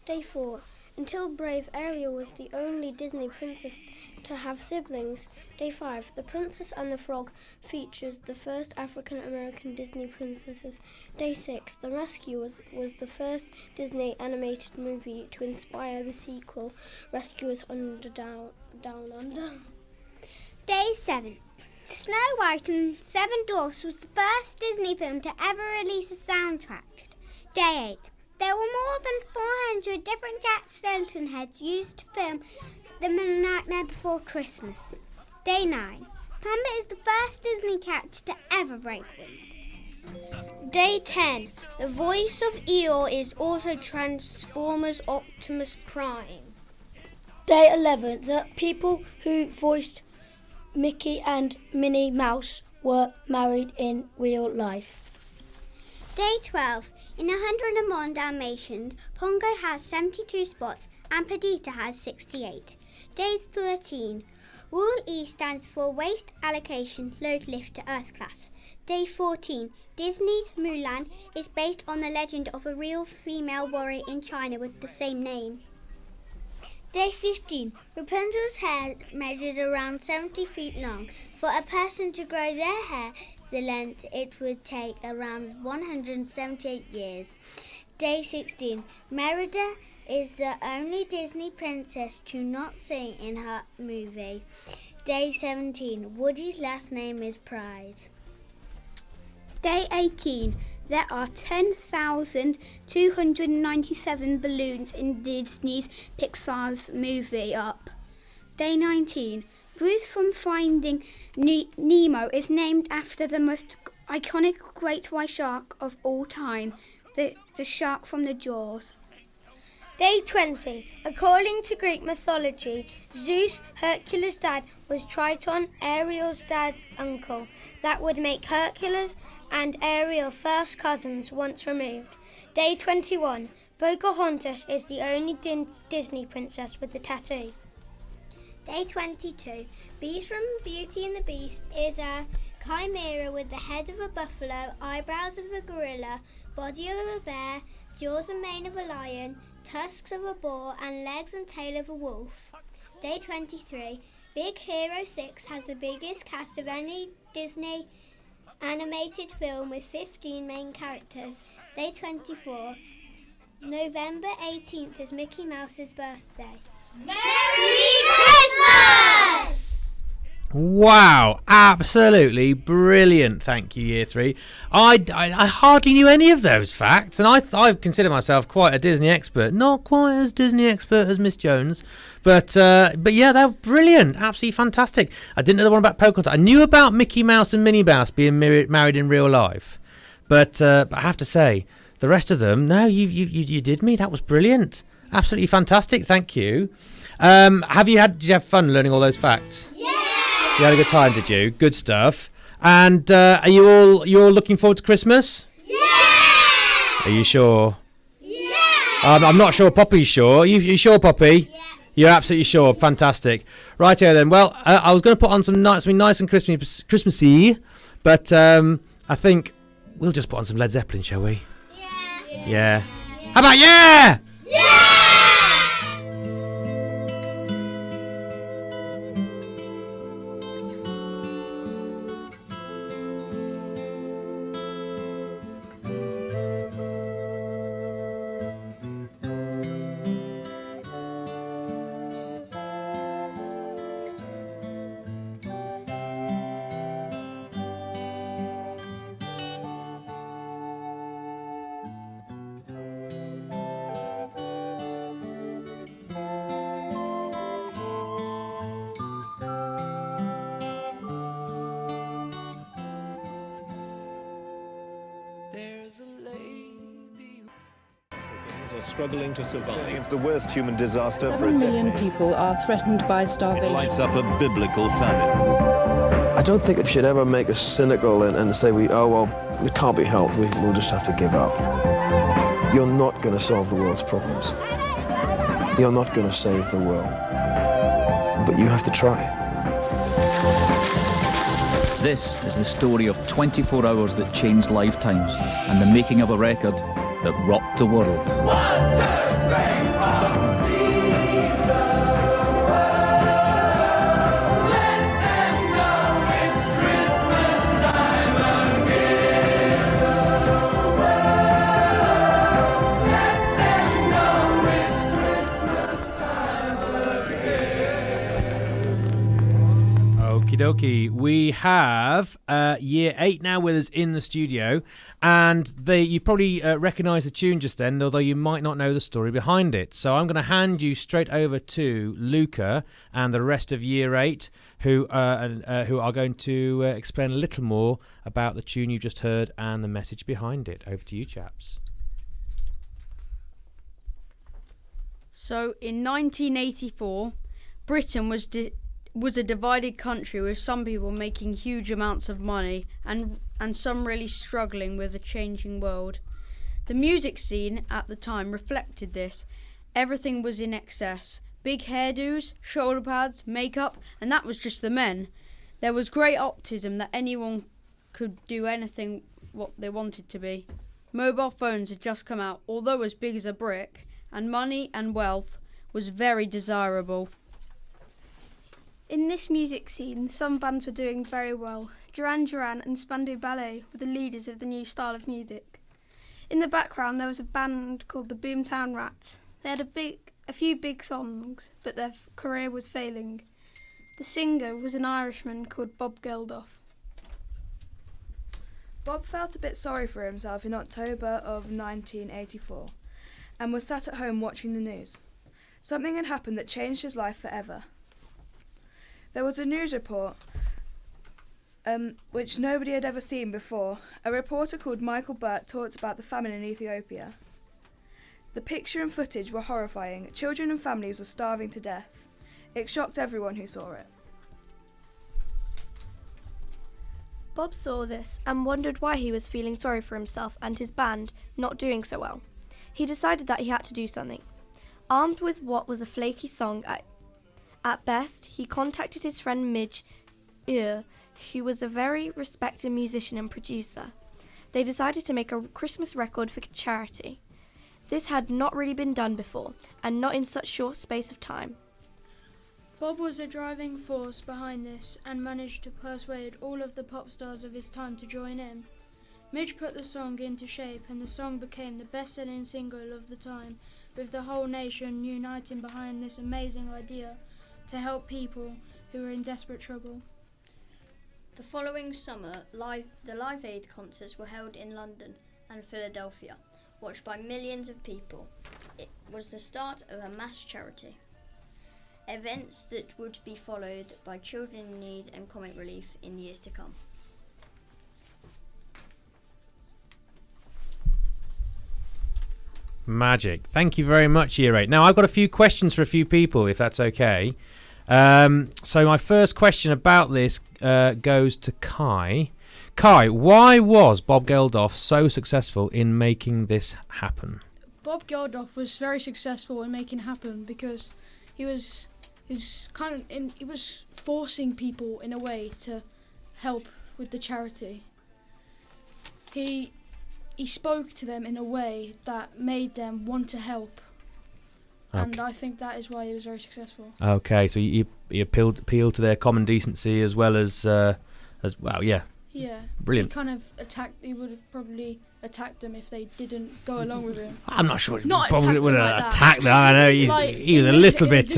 Day 4. Until brave Ariel was the only Disney princess to have siblings. Day 5. The Princess and the Frog features the first African-American Disney princesses. Day 6. The Rescuers was the first Disney animated movie to inspire the sequel, Rescuers Down Under. Day 7. Snow White and Seven Dwarfs was the first Disney film to ever release a soundtrack. Day 8. There were more than 400 different Jack Skellington heads used to film The Nightmare Before Christmas. Day 9. Panda is the first Disney character to ever break wind. Day 10. The voice of Eeyore is also Transformers Optimus Prime. Day 11. The people who voiced Mickey and Minnie Mouse were married in real life. Day 12. In 101 Dalmatians, Pongo has 72 spots and Perdita has 68. Day 13. Rule E stands for Waste Allocation Load Lift to Earth Class. Day 14. Disney's Mulan is based on the legend of a real female warrior in China with the same name. Day 15. Rapunzel's hair measures around 70 feet long. For a person to grow their hair the length, it would take around 178 years. Day 16. Merida is the only Disney princess to not sing in her movie. Day 17. Woody's last name is Pride. Day 18. There are 10,297 balloons in Disney's Pixar's movie Up. Day 19. Ruth from Finding Nemo is named after the most iconic great white shark of all time, the shark from the Jaws. Day 20. According to Greek mythology, Zeus, Hercules' dad, was Triton, Ariel's dad's uncle. That would make Hercules and Ariel first cousins once removed. Day 21. Pocahontas is the only Disney princess with a tattoo. Day 22. Beast from Beauty and the Beast is a chimera with the head of a buffalo, eyebrows of a gorilla, body of a bear, jaws and mane of a lion, tusks of a boar, and legs and tail of a wolf. Day 23. Big Hero 6 has the biggest cast of any Disney animated film with 15 main characters. Day 24. November 18th is Mickey Mouse's birthday. Merry Christmas! Wow, absolutely brilliant. Thank you, Year 3. I hardly knew any of those facts, and I consider myself quite a Disney expert. Not quite as Disney expert as Miss Jones, but yeah, they're brilliant. Absolutely fantastic. I didn't know the one about Pocahontas. I knew about Mickey Mouse and Minnie Mouse being married in real life, but I have to say, the rest of them, no, you did me. That was brilliant. Absolutely fantastic. Thank you. Did you have fun learning all those facts? Yeah! You had a good time, did you? Good stuff. And are you all looking forward to Christmas? Yeah! Are you sure? Yeah! I'm not sure Poppy's sure. Are you sure, Poppy? Yeah. You're absolutely sure. Fantastic. Right here then. Well, I was going to put on something nice and Christmassy, but I think we'll just put on some Led Zeppelin, shall we? Yeah. How about yeah? Yeah! are struggling to survive. The worst human disaster 7 million people are threatened by starvation. It lights up a biblical famine. I don't think it should ever make us cynical and say, it can't be helped, we'll just have to give up. You're not going to solve the world's problems. You're not going to save the world. But you have to try. This is the story of 24 hours that changed lifetimes and the making of a record that rocked the world. 1, 2, 3, 4. Okie dokie. We have Year 8 now with us in the studio, and you probably recognised the tune just then, although you might not know the story behind it. So I'm going to hand you straight over to Luca and the rest of Year 8, who are going to explain a little more about the tune you just heard and the message behind it. Over to you, chaps. So in 1984, Britain was a divided country, with some people making huge amounts of money and some really struggling with a changing world. The music scene at the time reflected this. Everything was in excess. Big hairdos, shoulder pads, makeup, and that was just the men. There was great optimism that anyone could do anything what they wanted to be. Mobile phones had just come out, although as big as a brick, and money and wealth was very desirable. In this music scene, some bands were doing very well. Duran Duran and Spandau Ballet were the leaders of the new style of music. In the background, there was a band called the Boomtown Rats. They had a few big songs, but their career was failing. The singer was an Irishman called Bob Geldof. Bob felt a bit sorry for himself in October of 1984 and was sat at home watching the news. Something had happened that changed his life forever. There was a news report which nobody had ever seen before. A reporter called Michael Burt talked about the famine in Ethiopia. The picture and footage were horrifying. Children and families were starving to death. It shocked everyone who saw it. Bob saw this and wondered why he was feeling sorry for himself and his band not doing so well. He decided that he had to do something. Armed with what was a flaky song at best, he contacted his friend Midge Ure, who was a very respected musician and producer. They decided to make a Christmas record for charity. This had not really been done before, and not in such short space of time. Bob was a driving force behind this and managed to persuade all of the pop stars of his time to join in. Midge put the song into shape, and the song became the best-selling single of the time, with the whole nation uniting behind this amazing idea to help people who were in desperate trouble. The following summer, the Live Aid concerts were held in London and Philadelphia, watched by millions of people. It was the start of a mass charity. Events that would be followed by Children in Need and Comic Relief in years to come. Magic. Thank you very much, Year 8. Now, I've got a few questions for a few people, if that's okay. So my first question about this goes to Kai. Kai, why was Bob Geldof so successful in making this happen? Bob Geldof was very successful in making it happen because he was forcing people in a way to help with the charity. He spoke to them in a way that made them want to help. Okay. And I think that is why he was very successful. Okay, so he appealed to their common decency as well as well, yeah. Yeah. Brilliant. He would have probably attacked them if they didn't go along with him. I'm not sure he Not probably would like have attacked them. I know he was a little bit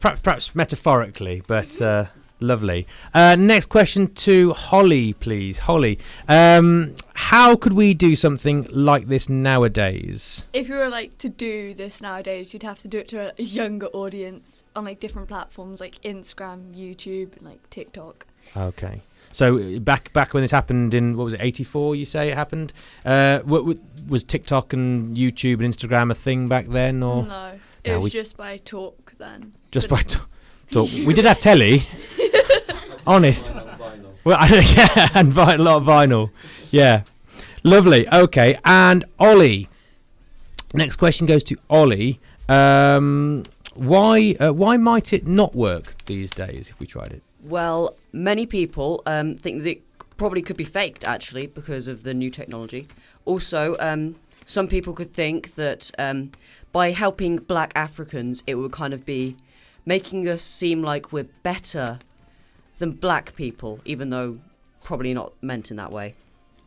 perhaps metaphorically, but lovely. Next question to Holly, please. Holly, how could we do something like this nowadays? If you were to do this nowadays, you'd have to do it to a younger audience on different platforms like Instagram, YouTube, and TikTok. Okay. So back when this happened in, what was it, 84? You say it happened? Was TikTok and YouTube and Instagram a thing back then, or No, it was just by talk then. Just by talk. We did have telly. Honest. Well, yeah, and a lot of vinyl. Yeah, lovely. Okay, and Ollie. Next question goes to Ollie. Why might it not work these days if we tried it? Well, many people think that it probably could be faked, actually, because of the new technology. Also, some people could think that by helping black Africans, it would kind of be making us seem like we're better than black people, even though probably not meant in that way.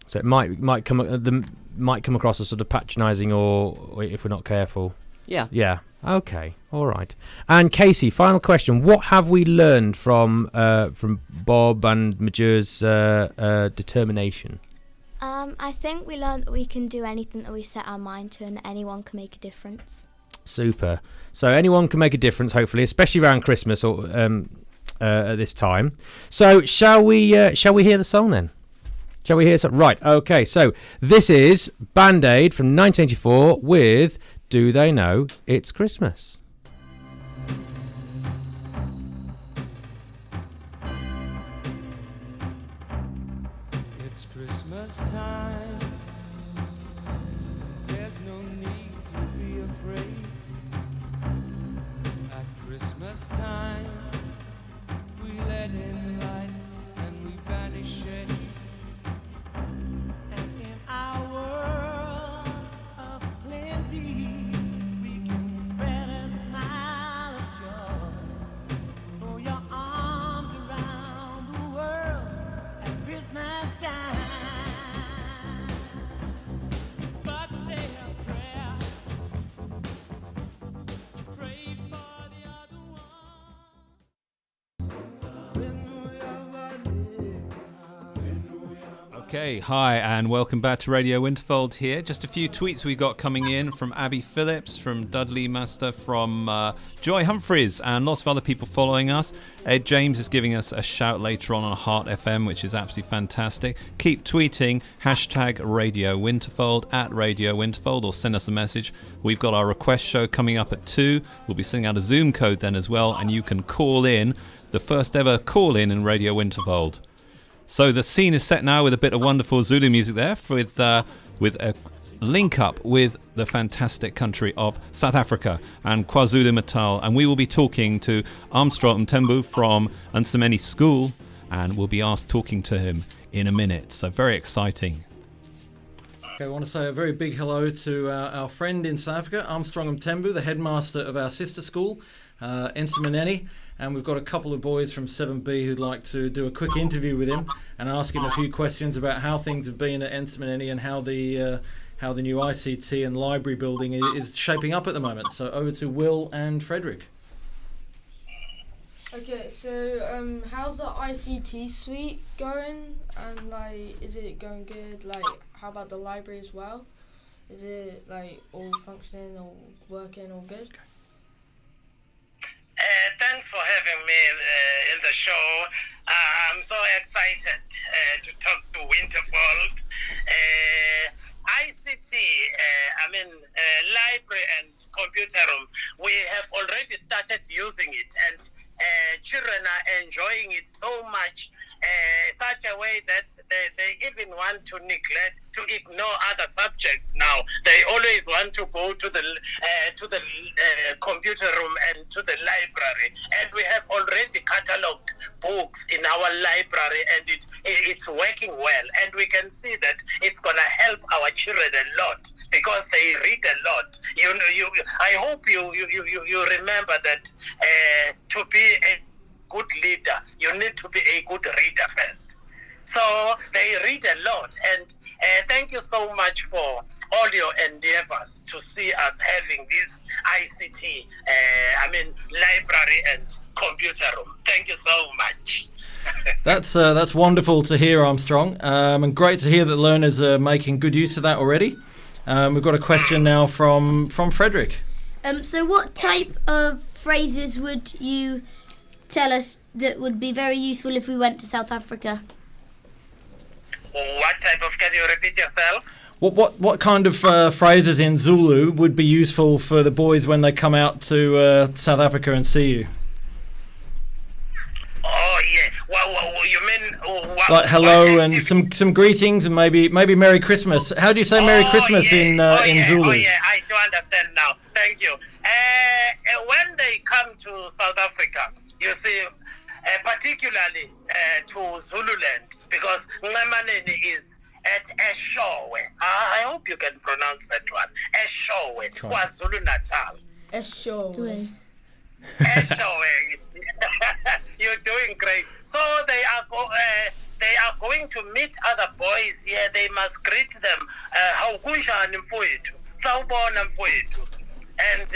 So it might come across as sort of patronising, or if we're not careful. Yeah. Yeah. Okay. All right. And Casey, final question: what have we learned from Bob and Majeur's determination? I think we learned that we can do anything that we set our mind to, and that anyone can make a difference. Super. So anyone can make a difference, hopefully, especially around Christmas or at this time. So shall we hear the song then? Shall we hear something? Right. Okay. So this is Band-Aid from 1984 with "Do They Know It's Christmas?" It's Christmas time. There's no need to be afraid. At Christmas time, we let in light and we banish shade. And in our world of plenty, we can spread a smile of joy. Throw your arms around the world at Christmas time. But say a prayer. Pray for the other Okay, hi and welcome back to Radio Winterfold here. Just a few tweets we got coming in from Abby Phillips, from Dudley Master, from Joy Humphreys, and lots of other people following us. Ed James is giving us a shout later on Heart FM, which is absolutely fantastic. Keep tweeting hashtag Radio Winterfold at Radio Winterfold, or send us a message. We've got our request show coming up at 2. We'll be sending out a Zoom code then as well, and you can call in, the first ever call in Radio Winterfold. So the scene is set now with a bit of wonderful Zulu music there, with a link up with the fantastic country of South Africa and KwaZulu-Natal, and we will be talking to Armstrong Mtembu from Ncemeneni School, and we'll be asked talking to him in a minute. So very exciting. Okay, I want to say a very big hello to our friend in South Africa, Armstrong Mtembu, the headmaster of our sister school, Ncemeneni. And we've got a couple of boys from 7B who'd like to do a quick interview with him and ask him a few questions about how things have been at Ncemeneni and how the new ICT and library building is shaping up at the moment. So over to Will and Frederick. Okay, so how's the ICT suite going? And is it going good? How about the library as well? Is it all functioning, all working, all good? Thanks for having me in the show. I'm so excited to talk to Winterfold. ICT, library and computer room, we have already started using it, and children are enjoying it so much, such a way that they even want to neglect, to ignore other subjects now. They always want to go to the computer room and to the library, and we have already catalogued books in our library, and it's working well, and we can see that it's going to help our children a lot because they read a lot. I hope you remember that to be a good leader, you need to be a good reader first. So they read a lot, and thank you so much for all your endeavors to see us having this ICT, library and computer room. Thank you so much. That's wonderful to hear, Armstrong, and great to hear that learners are making good use of that already. We've got a question now from Frederick. So what type of phrases would you tell us that would be very useful if we went to South Africa? What type of? Can you repeat yourself? What kind of phrases in Zulu would be useful for the boys when they come out to South Africa and see you? Oh yeah. Well, you mean Like hello and some greetings and maybe Merry Christmas. How do you say Merry Christmas in Zulu? Oh yeah, I do understand now. Thank you. When they come to South Africa, you see, particularly to Zululand, because Ncemeneni is at Eshowe. I hope you can pronounce that one. Eshowe, KwaZulu-Natal. Eshowe. Eshowe. You're doing great. So they are going to meet other boys here. They must greet them. How kunjani mfowethu? Sawubona mfowethu. And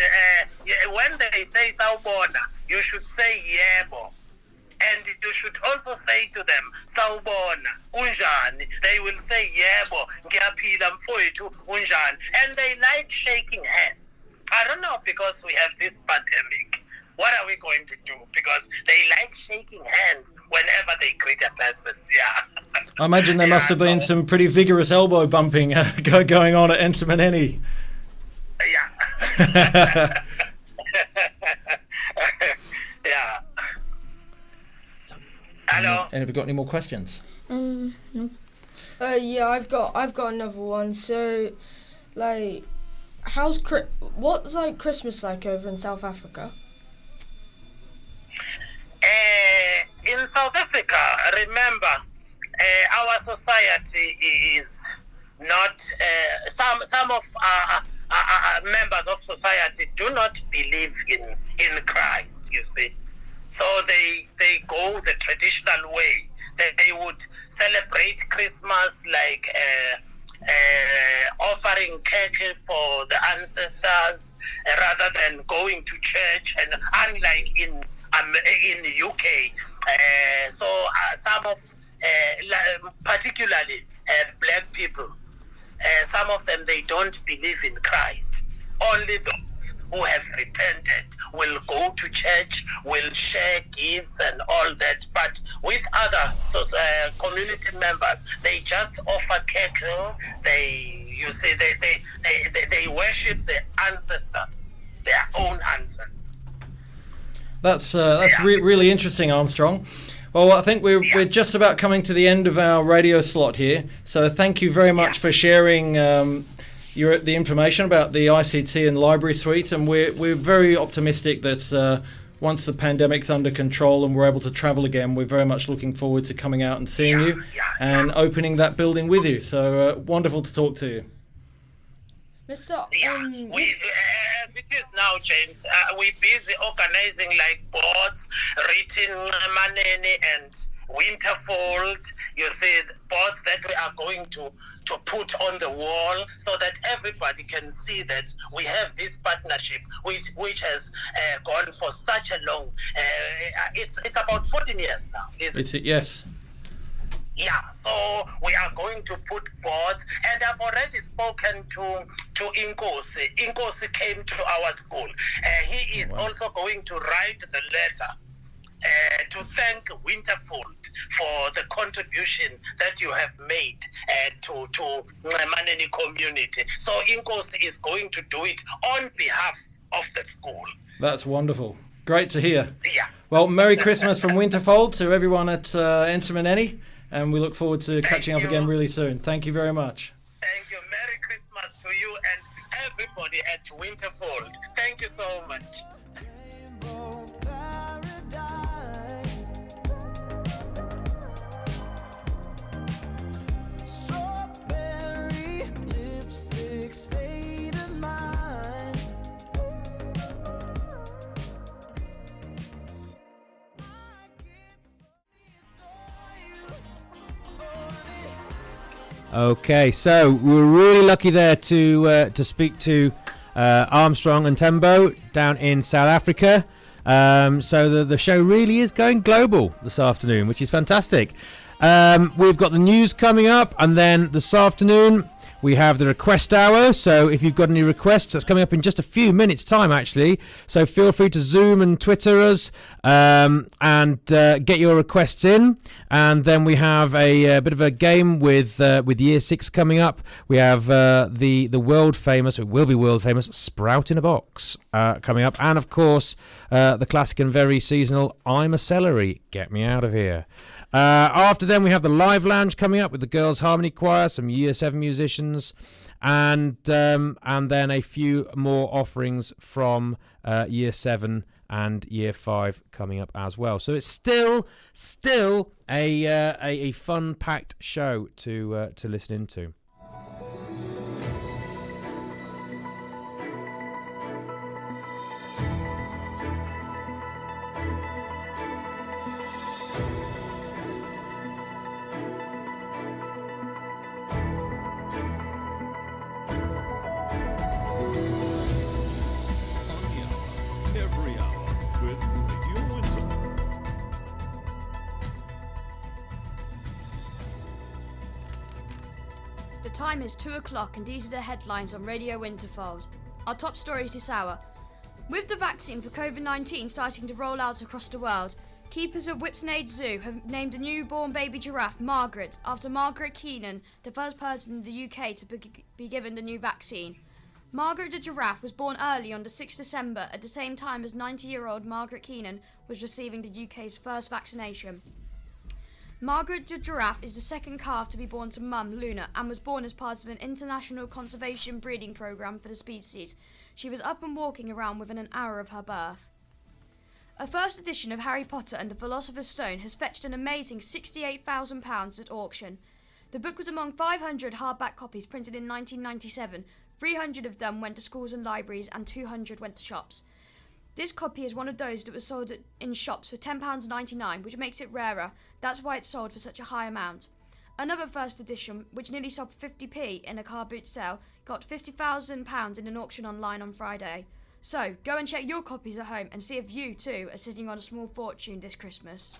when they say sawubona, you should say yebo. And you should also say to them, sawubona, unjani. They will say yebo, ngiyaphila mfowethu, unjani. And they like shaking hands. I don't know, because we have this pandemic. What are we going to do? Because they like shaking hands whenever they greet a person. Yeah. I imagine there must have been some pretty vigorous elbow bumping going on at Ncemeneni. Yeah. Yeah. Hello. And have you got any more questions? No. Yeah, I've got another one. So, like, what's like Christmas like over in South Africa? In South Africa, remember, our society is not. Some of members of society do not believe in Christ. You see, so they go the traditional way. They would celebrate Christmas like offering cake for the ancestors rather than going to church, and unlike in UK, so some of particularly black people, some of them, they don't believe in Christ. Only those who have repented will go to church, will share gifts and all that. But with other community members, they just offer cattle. They worship the ancestors, their own ancestors. That's really interesting, Armstrong. Well, I think we're just about coming to the end of our radio slot here. So thank you very much for sharing the information about the ICT and library suite. And we're very optimistic that once the pandemic's under control and we're able to travel again, we're very much looking forward to coming out and seeing you and opening that building with you. So wonderful to talk to you. Mr. As it is now, James, we're busy organizing like boards, written Ncemeneni and Winterfold. You see, boards that we are going to put on the wall so that everybody can see that we have this partnership which has gone for such a long. It's about 14 years now. Is it? Yes. Yeah, so we are going to put boards, and I've already spoken to Inkosi. Inkosi came to our school. He is also going to write the letter to thank Winterfold for the contribution that you have made to Ncemeneni community. So Inkosi is going to do it on behalf of the school. That's wonderful. Great to hear. Yeah. Well, Merry Christmas from Winterfold to everyone at Ncemeneni. And we look forward to catching up again really soon. Thank you very much. Thank you. Merry Christmas to you and everybody at Winterfold. Thank you so much. Okay, so we were really lucky there to speak to Armstrong and Tembo down in South Africa. So the show really is going global this afternoon, which is fantastic. We've got the news coming up, and then this afternoon we have the request hour. So if you've got any requests, that's coming up in just a few minutes' time, actually. So feel free to Zoom and Twitter us and get your requests in. And then we have a bit of a game with Year 6 coming up. We have the world famous, it will be world famous, Sprout in a Box coming up. And, of course, the classic and very seasonal I'm a Celery, Get Me Out of Here. After then, we have the Live Lounge coming up with the Girls' Harmony Choir, some Year 7 musicians, and then a few more offerings from Year 7 and Year 5 coming up as well. So it's still a fun-packed show to listen into. The time is 2 o'clock and these are the headlines on Radio Winterfold. Our top stories this hour. With the vaccine for COVID-19 starting to roll out across the world, keepers at Whipsnade Zoo have named a newborn baby giraffe Margaret after Margaret Keenan, the first person in the UK to be given the new vaccine. Margaret the giraffe was born early on the 6th December at the same time as 90-year-old Margaret Keenan was receiving the UK's first vaccination. Margaret the giraffe is the second calf to be born to mum, Luna, and was born as part of an international conservation breeding programme for the species. She was up and walking around within an hour of her birth. A first edition of Harry Potter and the Philosopher's Stone has fetched an amazing £68,000 at auction. The book was among 500 hardback copies printed in 1997. 300 of them went to schools and libraries and 200 went to shops. This copy is one of those that was sold in shops for £10.99, which makes it rarer. That's why it's sold for such a high amount. Another first edition, which nearly sold for 50p in a car boot sale, got £50,000 in an auction online on Friday. So, go and check your copies at home and see if you, too, are sitting on a small fortune this Christmas.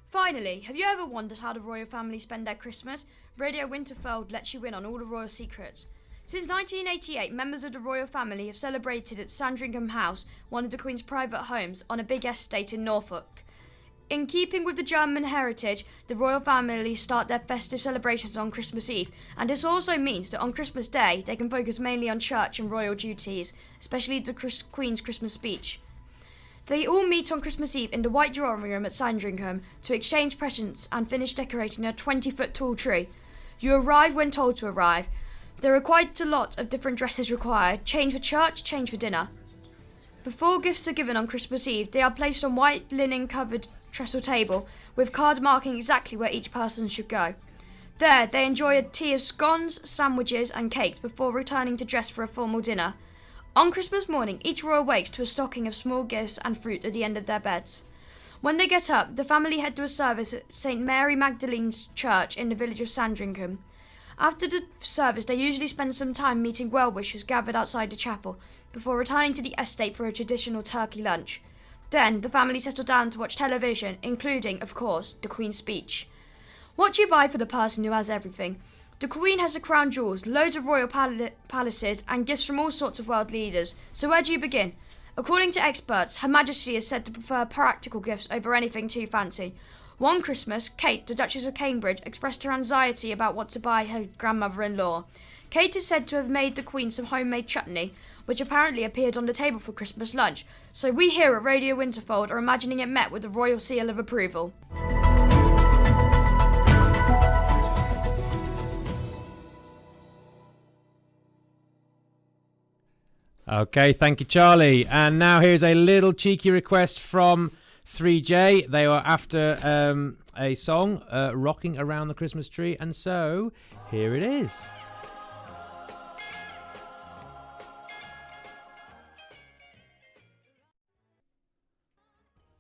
Finally, have you ever wondered how the royal family spend their Christmas? Radio Winterfold lets you in on all the royal secrets. Since 1988, members of the royal family have celebrated at Sandringham House, one of the Queen's private homes, on a big estate in Norfolk. In keeping with the German heritage, the royal family start their festive celebrations on Christmas Eve, and this also means that on Christmas Day they can focus mainly on church and royal duties, especially the Queen's Christmas speech. They all meet on Christmas Eve in the White Drawing Room at Sandringham to exchange presents and finish decorating a 20-foot tall tree. You arrive when told to arrive. There are quite a lot of different dresses required, change for church, change for dinner. Before gifts are given on Christmas Eve, they are placed on white linen-covered trestle table, with cards marking exactly where each person should go. There, they enjoy a tea of scones, sandwiches and cakes before returning to dress for a formal dinner. On Christmas morning, each royal wakes to a stocking of small gifts and fruit at the end of their beds. When they get up, the family head to a service at St Mary Magdalene's Church in the village of Sandringham. After the service, they usually spend some time meeting well-wishers gathered outside the chapel, before returning to the estate for a traditional turkey lunch. Then, the family settle down to watch television, including, of course, the Queen's speech. What do you buy for the person who has everything? The Queen has the crown jewels, loads of royal palaces, and gifts from all sorts of world leaders. So where do you begin? According to experts, Her Majesty is said to prefer practical gifts over anything too fancy. One Christmas, Kate, the Duchess of Cambridge, expressed her anxiety about what to buy her grandmother-in-law. Kate is said to have made the Queen some homemade chutney, which apparently appeared on the table for Christmas lunch, so we here at Radio Winterfold are imagining it met with the royal seal of approval. Okay, thank you, Charlie. And now here's a little cheeky request from 3J. They were after a song, Rocking Around the Christmas Tree, and so here it is.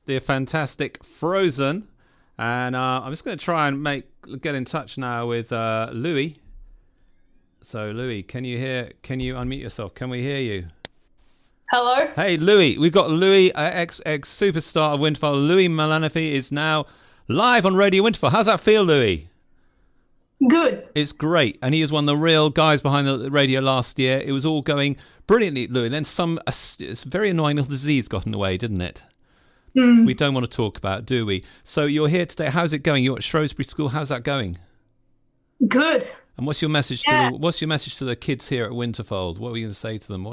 The fantastic Frozen, and I'm just going to try and get in touch now with Louis. So Louis, can you unmute yourself? Can we hear you? Hello. Hey Louis, we've got Louis, ex superstar of Winterfold. Louis Malanafi is now live on Radio Winterfold. How's that feel, Louis? Good. It's great, and he was one of the real guys behind the radio last year. It was all going brilliantly, Louis. Then it's a very annoying little disease got in the way, didn't it? We don't want to talk about, do we? So you're here today. How's it going? You're at Shrewsbury School. How's that going? Good. And what's your message to the kids here at Winterfold? What are you going to say to them?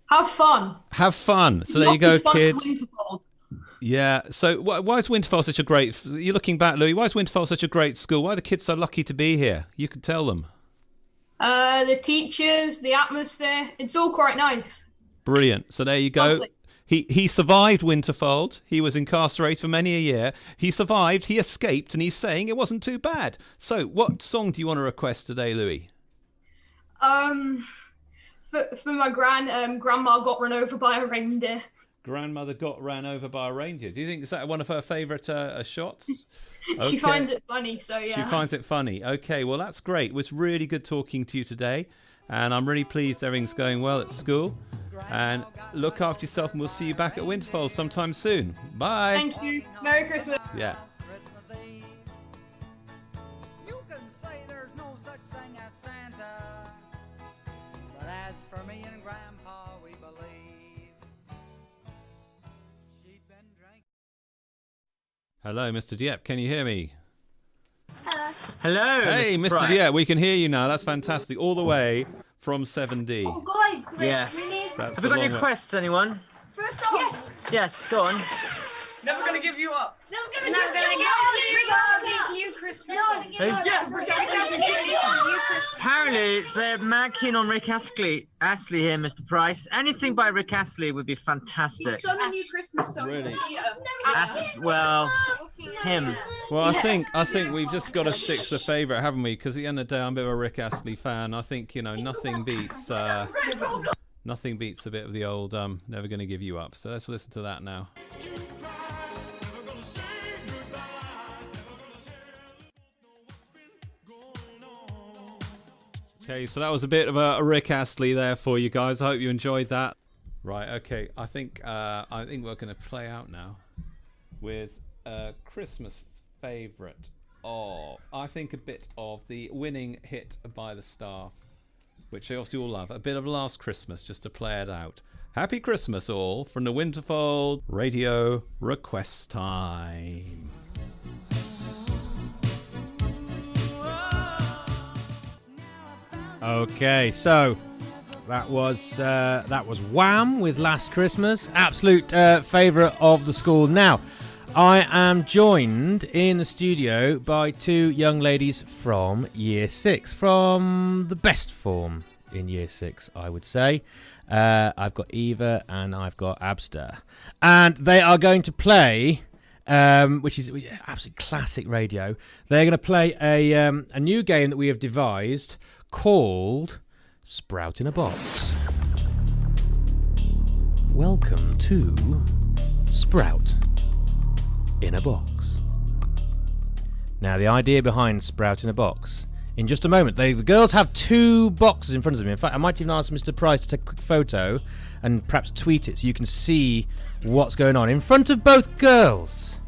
Have fun. Have fun. So there you go, kids. Yeah. So why is Winterfold such a great... You're looking back, Louis. Why is Winterfold such a great school? Why are the kids so lucky to be here? You could tell them. The teachers, the atmosphere. It's all quite nice. Brilliant. So there you go. Lovely. He survived Winterfold. He was incarcerated for many a year. He survived. He escaped, and he's saying it wasn't too bad. So what song do you want to request today, Louis? For my grandma got run over by a reindeer. Grandmother got ran over by a reindeer. Do you think is that one of her favourite shots? Okay. She finds it funny, so yeah. She finds it funny. Okay, well that's great. It was really good talking to you today, and I'm really pleased everything's going well at school. And look after yourself, and we'll see you back at Winterfold sometime soon. Bye. Thank you. Merry Christmas. Yeah. You can say there's no such thing as Santa, but as for me and Grandpa, we believe she'd been drinking. Hello, Mr. Dieppe. Can you hear me? Hello. Hey, Mr. Dieppe. We can hear you now. That's fantastic. All the way from 7D. Oh, guys, Yes. That's Have we got a any long way. requests, anyone? First off, Yes, go on. Never gonna give you up. never gonna give you Christmas. Apparently, they're mad keen on Rick Astley here, Mr. Price. Anything by Rick Astley would be fantastic. Sung a new Christmas song. Really? Him. Well, I think we've just got to stick to the favourite, haven't we? Because at the end of the day, I'm a bit of a Rick Astley fan. I think, nothing beats a bit of the old Never Gonna Give You Up. So let's listen to that now. Okay, so that was a bit of a Rick Astley there for you guys. I hope you enjoyed that. Right, okay. I think we're going to play out now with a Christmas favourite of, I think, a bit of the winning hit by the staff, which they obviously all love. A bit of Last Christmas, just to play it out. Happy Christmas all from the Winterfold Radio Request Time. Okay, so that was Wham with Last Christmas, absolute favourite of the school. Now, I am joined in the studio by two young ladies from Year 6, from the best form in Year 6, I would say. I've got Eva and I've got Abster, and they are going to play, which is absolute classic radio. They're going to play a new game that we have devised called Sprout in a Box. Welcome to Sprout in a Box. Now, the idea behind Sprout in a Box, in just a moment, the girls have two boxes in front of them. In fact, I might even ask Mr. Price to take a quick photo and perhaps tweet it so you can see what's going on. In front of both girls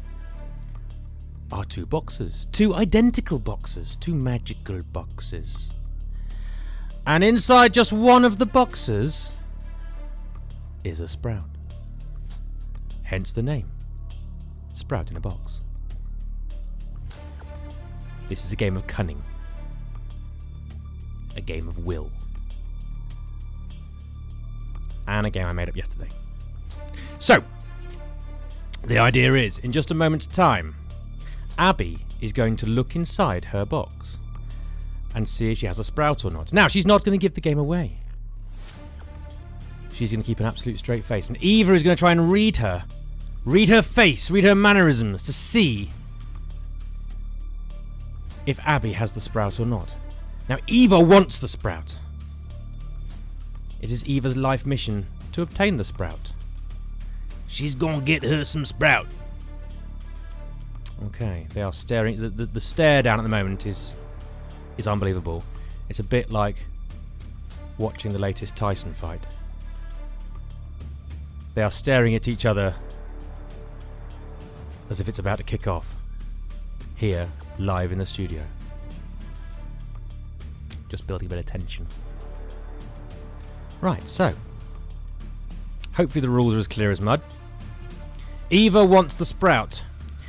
are two boxes, two identical boxes, two magical boxes. And inside just one of the boxes is a sprout. Hence the name, Sprout in a Box. This is a game of cunning. A game of will. And a game I made up yesterday. So, the idea is, in just a moment's time, Abby is going to look inside her box and see if she has a sprout or not. Now, she's not going to give the game away. She's going to keep an absolute straight face. And Eva is going to try and read her face, read her mannerisms to see if Abby has the sprout or not. Now, Eva wants the sprout. It is Eva's life mission to obtain the sprout. She's going to get her some sprout. Okay, they are staring. The stare down at the moment is unbelievable. It's a bit like watching the latest Tyson fight. They are staring at each other as if it's about to kick off. here live in the studio. Just building a bit of tension. Right, so hopefully the rules are as clear as mud. Eva wants the sprout.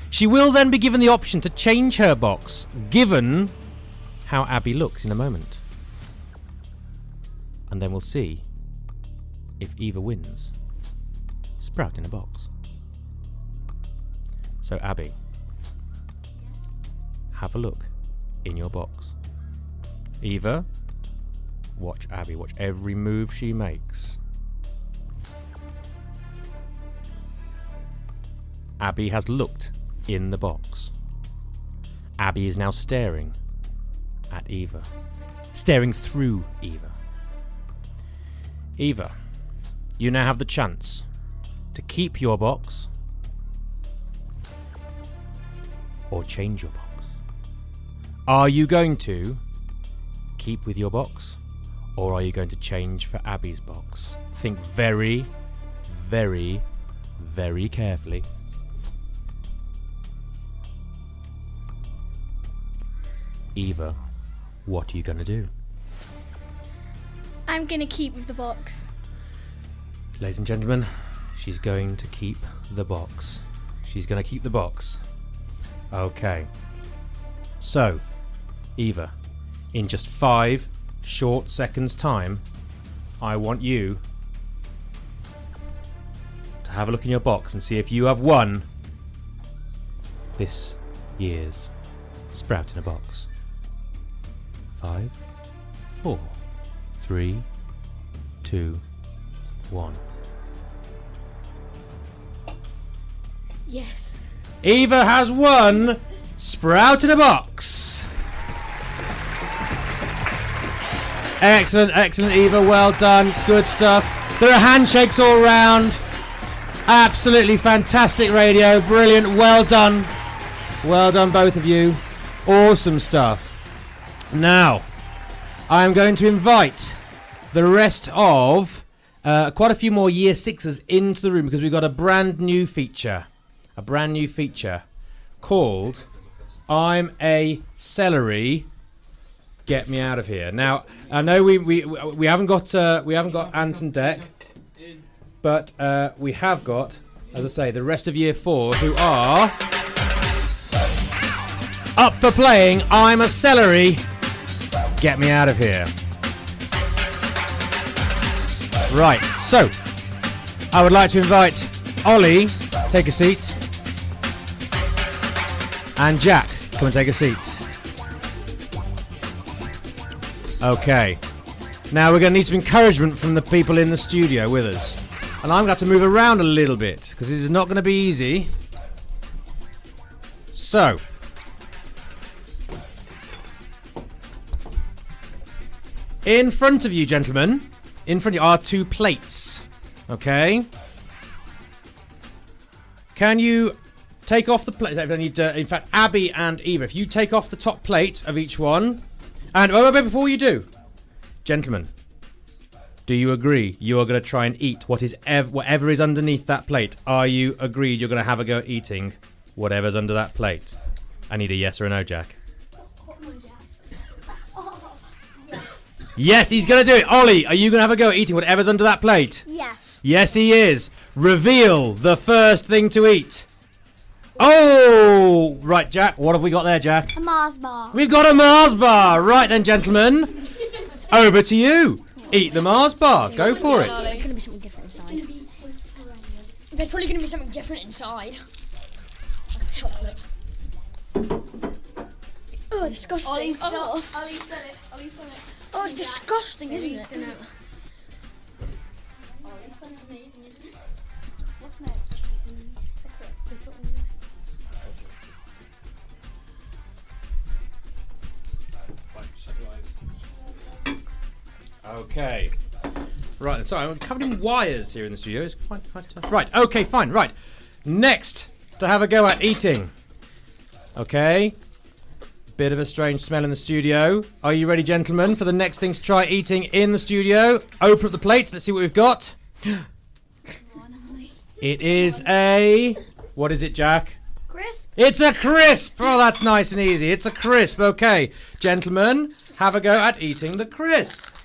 She will then be given the option to change her box, given how Abby looks in a moment. And then we'll see if Eva wins. Sprout in a box. So Abby, have a look in your box. Eva, watch Abby, watch every move she makes. Abby has looked in the box. Abby is now staring at Eva. Staring through Eva. Eva, you now have the chance to keep your box or change your box. Are you going to keep with your box or are you going to change for Abby's box? Think very, very, very carefully. Eva, what are you going to do? I'm going to keep with the box. Ladies and gentlemen, she's going to keep the box. She's going to keep the box. Okay. So, Eva, in just 5 short seconds' time, I want you to have a look in your box and see if you have won this year's Sprout in a Box. 5, 4, 3, 2, 1. Yes. Eva has won Sprout in a Box. Excellent, excellent, Eva. Well done. Good stuff. There are handshakes all round. Absolutely fantastic radio. Brilliant. Well done. Well done, both of you. Awesome stuff. Now, I'm going to invite the rest of quite a few more Year 6s into the room because we've got a brand new feature. A brand new feature called I'm a Celery. Get me out of here. Now, I know we haven't got Ant and Deck, but we have got, as I say, the rest of Year 4 who are up for playing I'm a Celery. Get me out of here. Right, so I would like to invite Ollie, take a seat, and Jack, come and take a seat. Okay, now we're going to need some encouragement from the people in the studio with us. And I'm going to have to move around a little bit because this is not going to be easy. So, in front of you, gentlemen, in front of you are 2 plates. Okay? Can you take off the plate? I need, in fact, Abby and Eva, if you take off the top plate of each one. And wait, before you do, gentlemen, do you agree you are going to try and eat whatever is underneath that plate? Are you agreed you're going to have a go at eating whatever's under that plate? I need a yes or a no, Jack. Yes, he's going to do it. Ollie, are you going to have a go at eating whatever's under that plate? Yes. Yes, he is. Reveal the first thing to eat. Oh! Right, Jack. What have we got there, Jack? A Mars bar. We've got a Mars bar. Right then, gentlemen. Over to you. Eat the Mars bar. Go for it. There's going to be something different inside. There's probably going to be something different inside. Like chocolate. Oh, disgusting. Ollie's done it. Oh, it's disgusting, isn't it? That's amazing, isn't it? What's next? Okay. Right, sorry, I'm covered in wires here in the studio. It's quite tough. Right, okay, fine, right. Next, to have a go at eating. Okay. Bit of a strange smell in the studio. Are you ready, gentlemen, for the next thing to try eating in the studio? Open up the plates. Let's see what we've got. It is a... What is it, Jack? crisp. It's a crisp! Oh, that's nice and easy. It's a crisp. Okay, gentlemen, have a go at eating the crisp.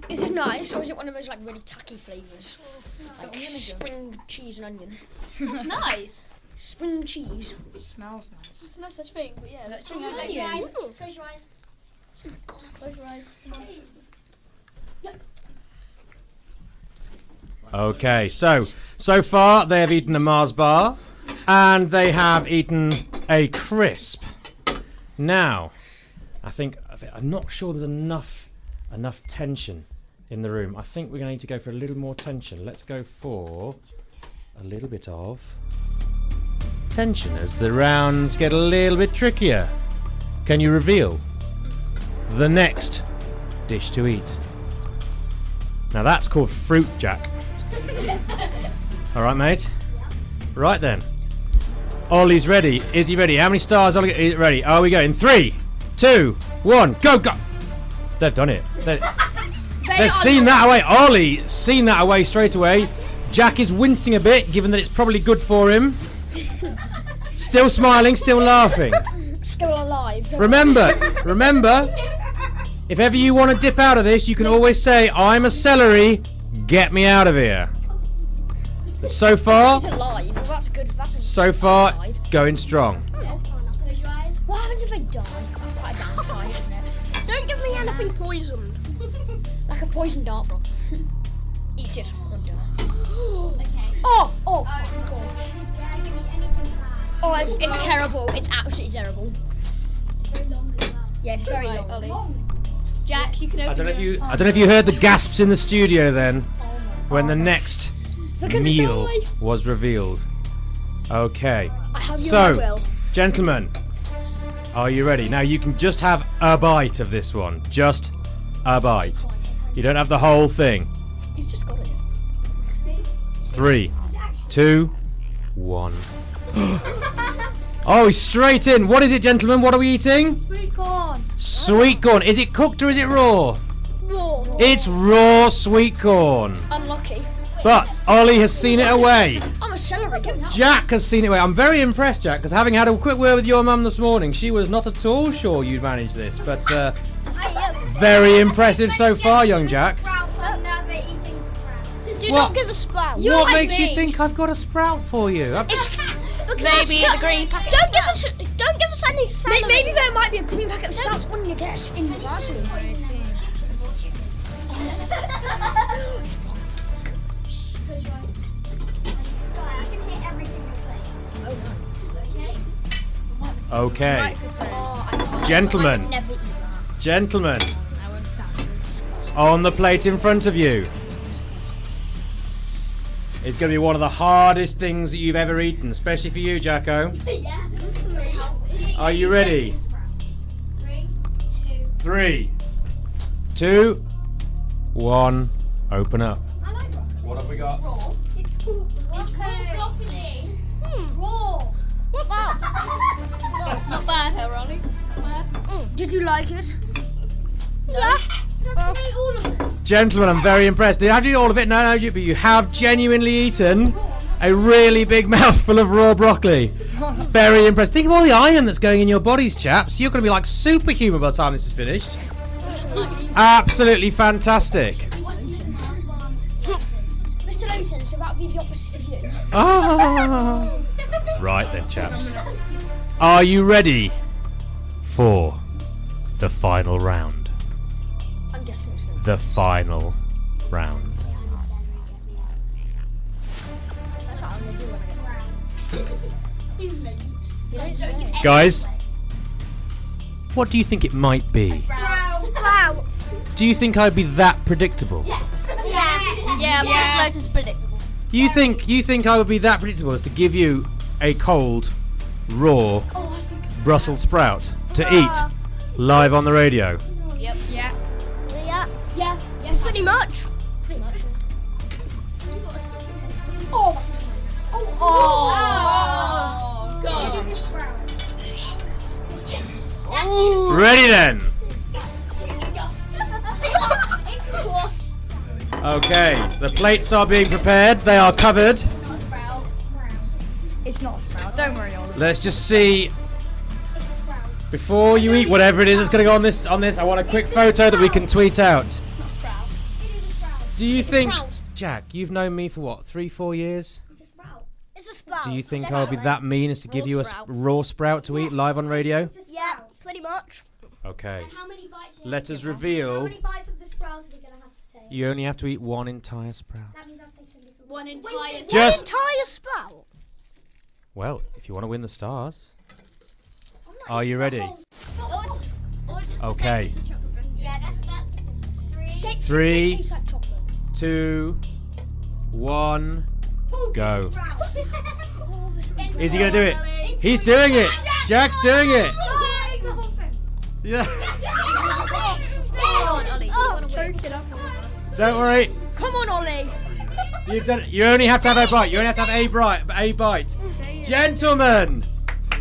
Is it nice, or is it one of those like really tacky flavours? Like spring cheese and onion. It's nice. Spring cheese. Smells nice. It's no such thing, but yeah. Close your eyes. Close your eyes. Close your eyes. Come on. Okay, so far they have eaten a Mars bar and they have eaten a crisp. Now, I'm not sure there's enough tension in the room. I think we're going to need to go for a little more tension. Let's go for a little bit of tension as the rounds get a little bit trickier. Can you reveal the next dish to eat? Now that's called fruit, Jack. All right, mate. Right then. Ollie's ready. Is he ready? How many stars? Ollie, is it ready? Are we going? 3, 2, 1, go, go! They've done it. They've seen that away. Ollie seen that away straight away. Jack is wincing a bit, given that it's probably good for him. Still smiling, still laughing. Still alive. Remember, if ever you want to dip out of this, you can always say, I'm a celery, get me out of here. But so far, He's alive. Well, that's good. so far, going strong. What happens if they die? That's quite a downside, isn't it? Don't give me anything poisoned. Like a poison dart, bro. Eat it. Okay. Oh! Oh my gosh. Yeah, give me anything bad. Oh, it's terrible. It's absolutely terrible. It's very long as well. Yeah, it's very long. Jack, you can open I don't know if you heard the gasps in the studio then, when the next meal was revealed. Okay. So, gentlemen, are you ready? Now you can just have a bite of this one. Just a bite. You don't have the whole thing. He's just got it. 3, 2, 1. Oh, he's straight in. What is it, gentlemen? What are we eating? Sweet corn. Sweet corn. Is it cooked or is it raw? Raw. It's raw sweet corn. Unlucky. But Ollie has seen it away. I'm a celery. Give me that. Jack has seen it away. I'm very impressed, Jack, because having had a quick word with your mum this morning, she was not at all sure you'd manage this. But very impressive so far, young Jack. Do What? not give a sprout. What makes you think I've got a sprout for you? Maybe the green packet. Don't give us any celery. Maybe there might be a green packet of sprouts on your desk in the classroom. Okay. Gentlemen. Gentlemen. On the plate in front of you. It's going to be one of the hardest things that you've ever eaten, especially for you, Jacko. Are you ready? 3, 2, 1. Open up. What have we got? It's called broccoli. Raw. Not bad. Not bad, huh, Ronnie? Not bad. Did you like it? Yeah. That's me, all of it. Gentlemen, I'm very impressed. Did you have to eat all of it? No, but you have genuinely eaten a really big mouthful of raw broccoli. Very impressed. Think of all the iron that's going in your bodies, chaps. You're going to be like superhuman by the time this is finished. Absolutely fantastic. Mr. Loughton, so that would be the opposite of you. Ah. Right then, chaps. Are you ready for the final round? I'm guessing so. The final round. That's what I'm going to do when I get round. Guys, what do you think it might be? Sprout. Do you think I'd be that predictable? Yes. Yeah, It's predictable. You think I would be that predictable as to give you a cold, raw Brussels sprout to eat live on the radio? Yep. Yeah. Yeah. Yes. Pretty much. Pretty much. Oh. God. Ready then? It's Okay, the plates are being prepared. They are covered. It's not a sprout. Don't worry, Ollie. Let's just see. Before you eat whatever it is that's going to go on this, I want a quick photo that we can tweet out. It's not a sprout. Do you It's a think, sprout. Jack, you've known me for what, 3-4 years? It's a sprout. It's a sprout. Do you think I'll be that mean as to give you a raw sprout to eat live on radio? Yeah, pretty much. Okay. And how many bites? Let us How reveal. many bites of the sprout are we gonna have to take? You only have to eat one entire sprout. That means I'll take a little. One entire. Just- One entire sprout. Well, if you want to win the stars. Are you ready? Okay. Yeah, that's 3, 2, 1, go. Is he going to do it? He's doing it. Jack's doing it. Yeah. Don't worry. Come on, Ollie. You've done it. You only have to have a bite. You only have to have a bite. Gentlemen,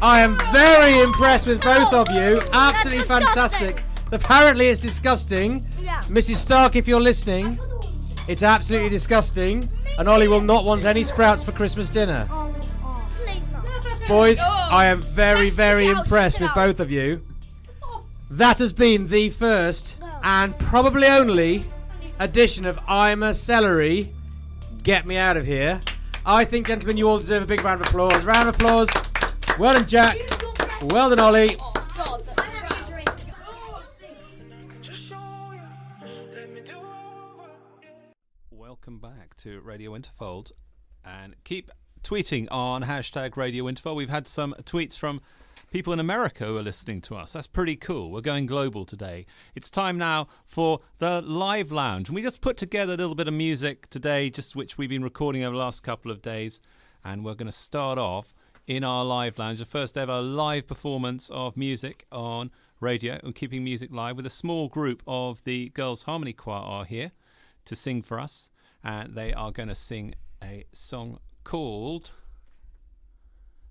I am very impressed with both of you. Absolutely fantastic. Apparently it's disgusting. Yeah. Mrs. Stark, if you're listening, it's absolutely disgusting. And Ollie will not want any sprouts for Christmas dinner. Boys, I am very, very impressed with both of you. That has been the first and probably only edition of I'm a Celery. Get me out of here. I think, gentlemen, you all deserve a big round of applause. Round of applause. Well done, Jack. Well done, Ollie. Welcome back to Radio Winterfold, and keep tweeting on hashtag Radio Winterfold. We've had some tweets from people in America who are listening to us. That's pretty cool. We're going global today. It's time now for the live lounge. And we just put together a little bit of music today, just which we've been recording over the last couple of days. And we're going to start off in our live lounge, the first ever live performance of music on radio and keeping music live, with a small group of the Girls Harmony Choir are here to sing for us. And they are going to sing a song called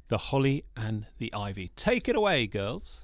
The Holly and the Ivy. Take it away, girls.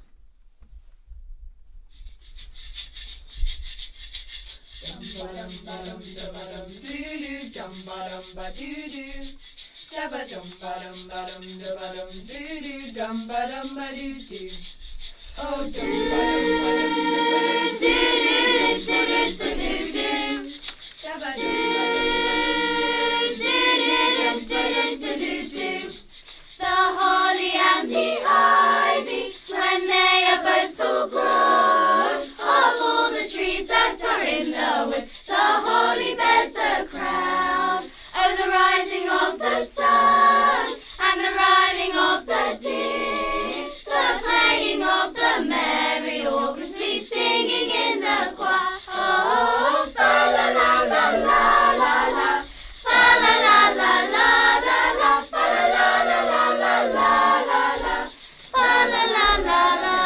The holly and the ivy, when they are both full grown, of all the trees that are in the wood, the holly bears the crown. Oh, the rising of the sun, and the riding of the deer, the playing of the merry organ, sweet singing in the choir. Oh, fa la la la la la la, fa la la la la la la, fa la la la la la la la la, fa la la la la.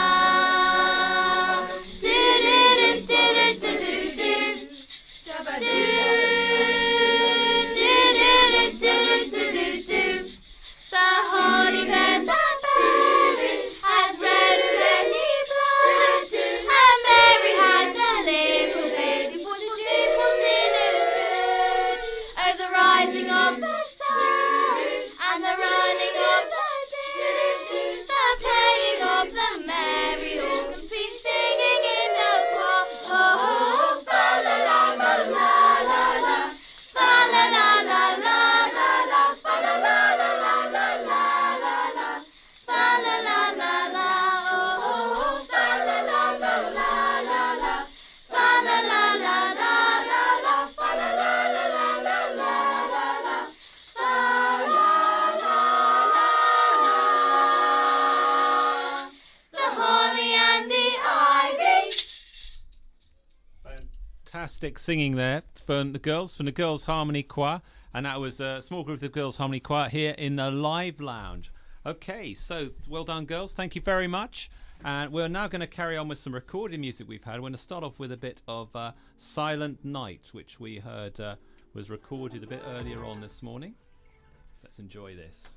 Do do do do do do do do do do do do. The holly bears are bearing as red as any blood, and Mary had a little baby for to do for sinners good. Oh, the rising of the sun and the running of the deer, the playing of the merry organ, sweet singing in the choir. Oh, fa la la la la la la, fa la la la la la la, fa la la la la la la la la, fa la la la la. Oh, fa la la la la la la, fa la la la la la la, fa la la la la la la la la, fa la la la la. The holly and the ivy. Fantastic singing there from the Girls Harmony Choir, and that was a small group of the Girls Harmony Choir here in the live lounge. Okay, so well done, girls. Thank you very much. And we're now going to carry on with some recorded music we've had. We're going to start off with a bit of Silent Night, which we heard was recorded a bit earlier on this morning. So let's enjoy this.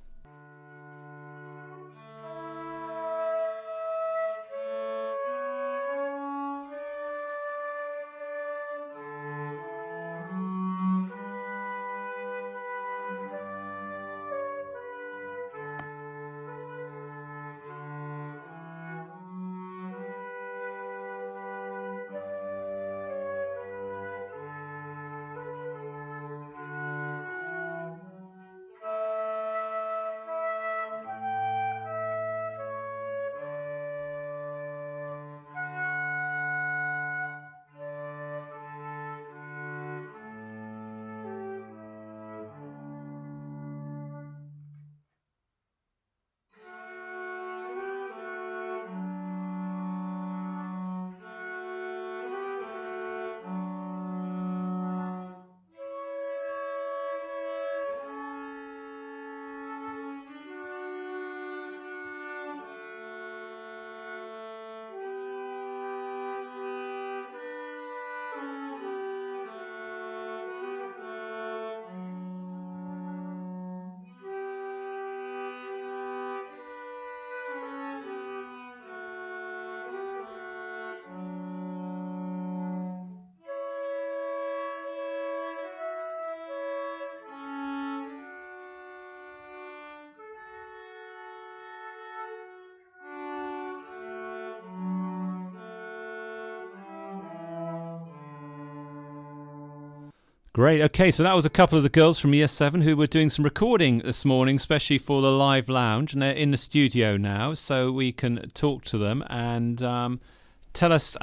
Great. Okay, so that was a couple of the girls from Year 7 who were doing some recording this morning, especially for the live lounge, and they're in the studio now, so we can talk to them. And tell us,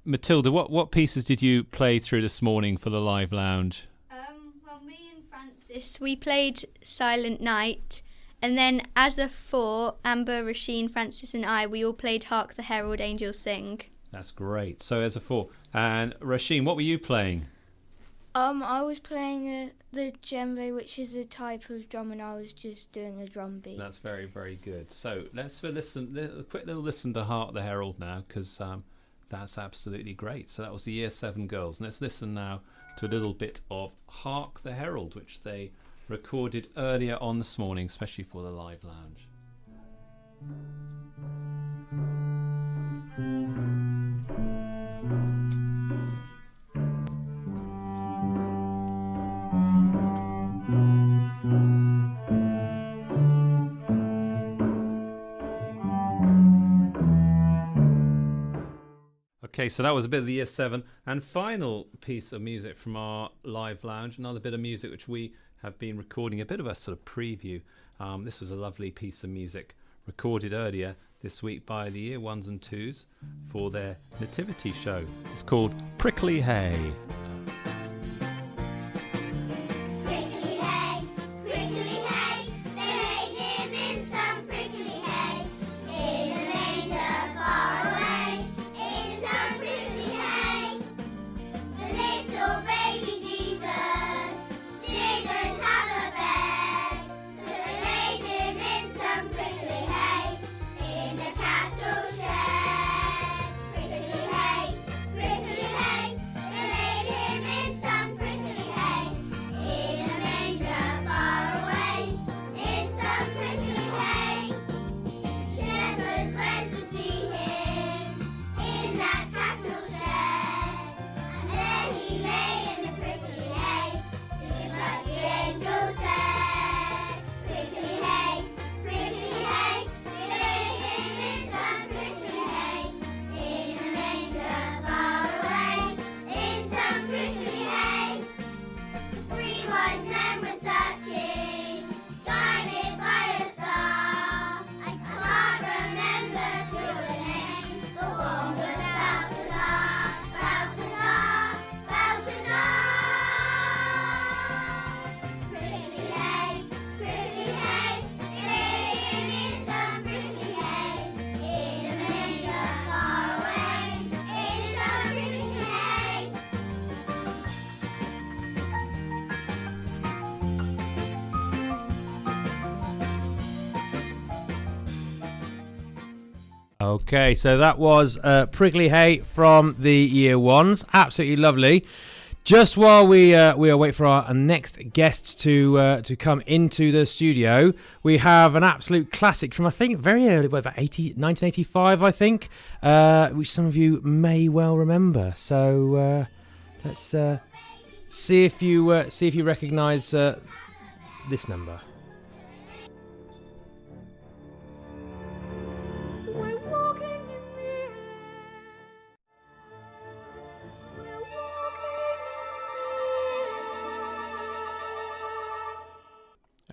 Matilda, what pieces did you play through this morning for the live lounge? Well, me and Francis, we played Silent Night, and then as a four, Amber, Rasheen, Francis and I, we all played Hark the Herald Angels Sing. That's great. So as a four. And Rasheen, what were you playing? I was playing the djembe, which is a type of drum, and I was just doing a drum beat. That's very, very good. So let's a quick little listen to Hark the Herald now, because that's absolutely great. So that was the Year 7 girls. And let's listen now to a little bit of Hark the Herald, which they recorded earlier on this morning, especially for the live lounge. Okay, so that was a bit of the Year 7 and final piece of music from our live lounge. Another bit of music which we have been recording, a bit of a sort of preview. This was a lovely piece of music recorded earlier this week by the Year 1s and 2s for their Nativity show. It's called Prickly Hay. Okay, so that was Prickly Hay from the Year 1s. Absolutely lovely. Just while we wait for our next guests to come into the studio, we have an absolute classic from, I think, very early, about 1985, I think, which some of you may well remember. So let's see if you recognise this number.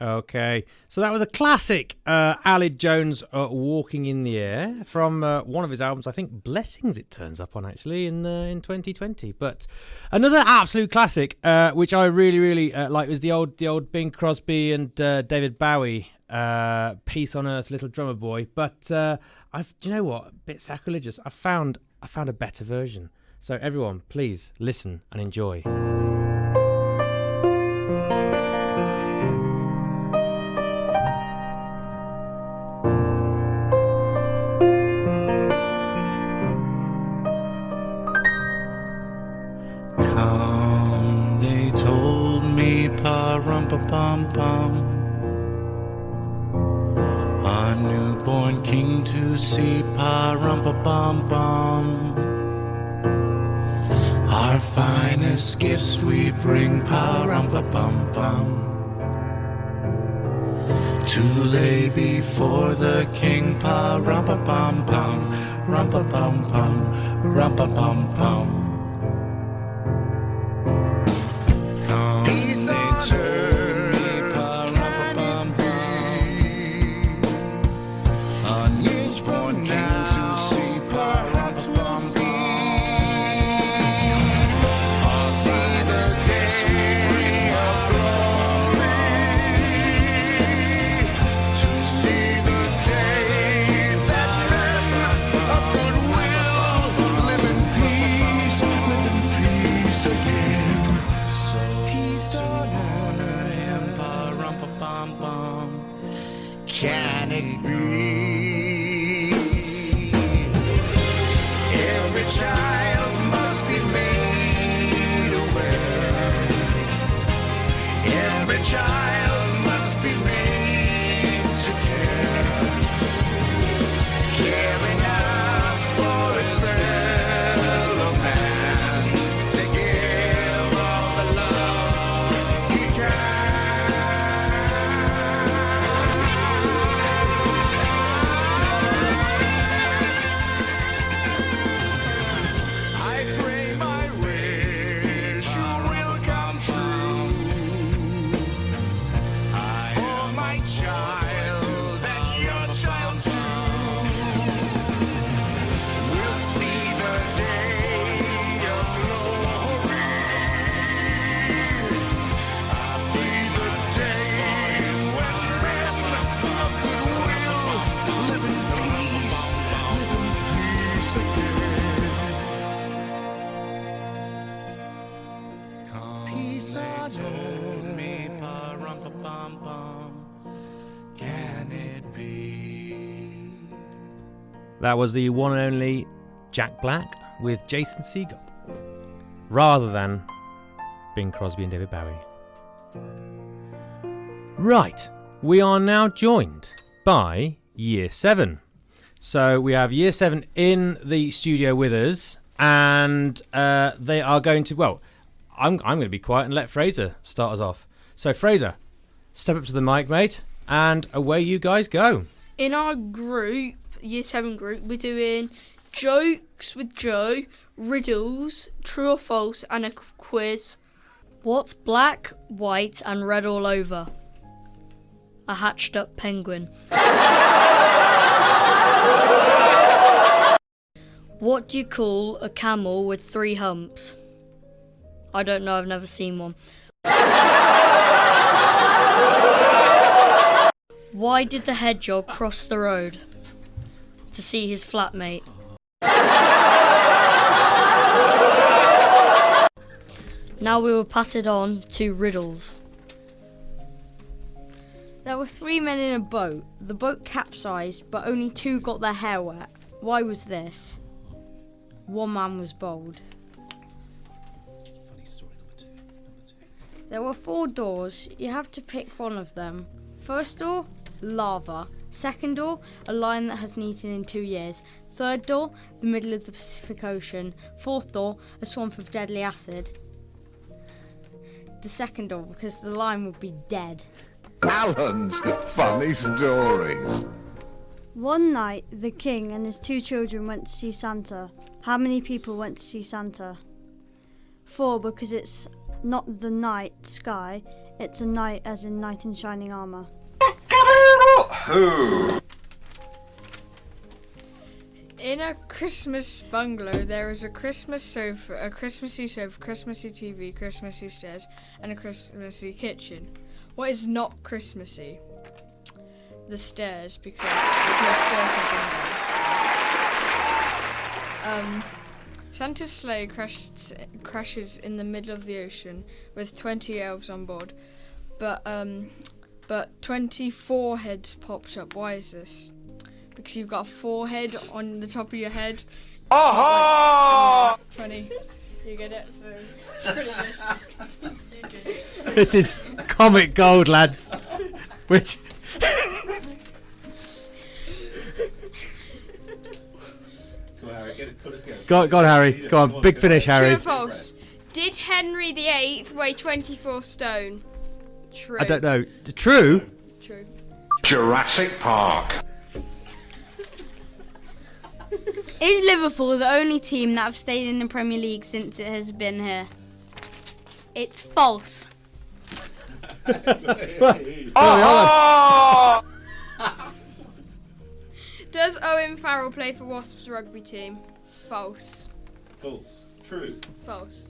Okay, so that was a classic Aled Jones Walking in the Air from one of his albums, I think Blessings it turns up on actually in 2020. But another absolute classic which I really like was the old Bing Crosby and David Bowie Peace on Earth Little Drummer Boy. But do you know what, a bit sacrilegious, I found a better version. So everyone, please listen and enjoy. Pum-pum-pum, a newborn king to see, pa-rum-pa-bum-bum. Our finest gifts we bring, pa-rum-pa-bum-bum, to lay before the king, pa-rum-pa-bum-bum, rum-pa-bum-bum, rum-pa-bum-bum. That was the one and only Jack Black with Jason Segel, rather than Bing Crosby and David Bowie. Right, we are now joined by Year 7. So we have Year 7 in the studio with us, and they are going to, well, I'm going to be quiet and let Fraser start us off. So Fraser, step up to the mic, mate, and away you guys go. In our group, Year 7 group, we're doing jokes with Joe, riddles, true or false, and a quiz. What's black, white, and red all over? A hatched up penguin. What do you call a camel with 3 humps? I don't know, I've never seen one. Why did the hedgehog cross the road? To see his flatmate. Now we will pass it on to riddles. There were 3 men in a boat. The boat capsized, but only 2 got their hair wet. Why was this? 1 man was bold. There were 4 doors. You have to pick one of them. First door, lava. Second door, a lion that hasn't eaten in 2 years. Third door, the middle of the Pacific Ocean. Fourth door, a swamp of deadly acid. The second door, because the lion would be dead. Alan's funny stories. One night, the king and his 2 children went to see Santa. How many people went to see Santa? 4, because it's not the night sky, it's a knight as in knight in shining armour. Who? In a Christmas bungalow, there is a Christmas sofa, a Christmassy sofa, Christmassy TV, Christmassy stairs, and a Christmassy kitchen. What is not Christmassy? The stairs, because there's no stairs in the bungalow. Santa's sleigh crashes in the middle of the ocean with 20 elves on board, but 24 heads popped up. Why is this? Because you've got a 4 head on the top of your head. Aha! 20. You get it? So it's pretty good. This is comic gold, lads. Which... Go on, Harry. Go on, big finish, Harry. True or false? Did Henry VIII weigh 24 stone? True. I don't know. True? True. Jurassic Park. Is Liverpool the only team that have stayed in the Premier League since it has been here? It's false. Does Owen Farrell play for Wasps rugby team? It's false. False. True. False.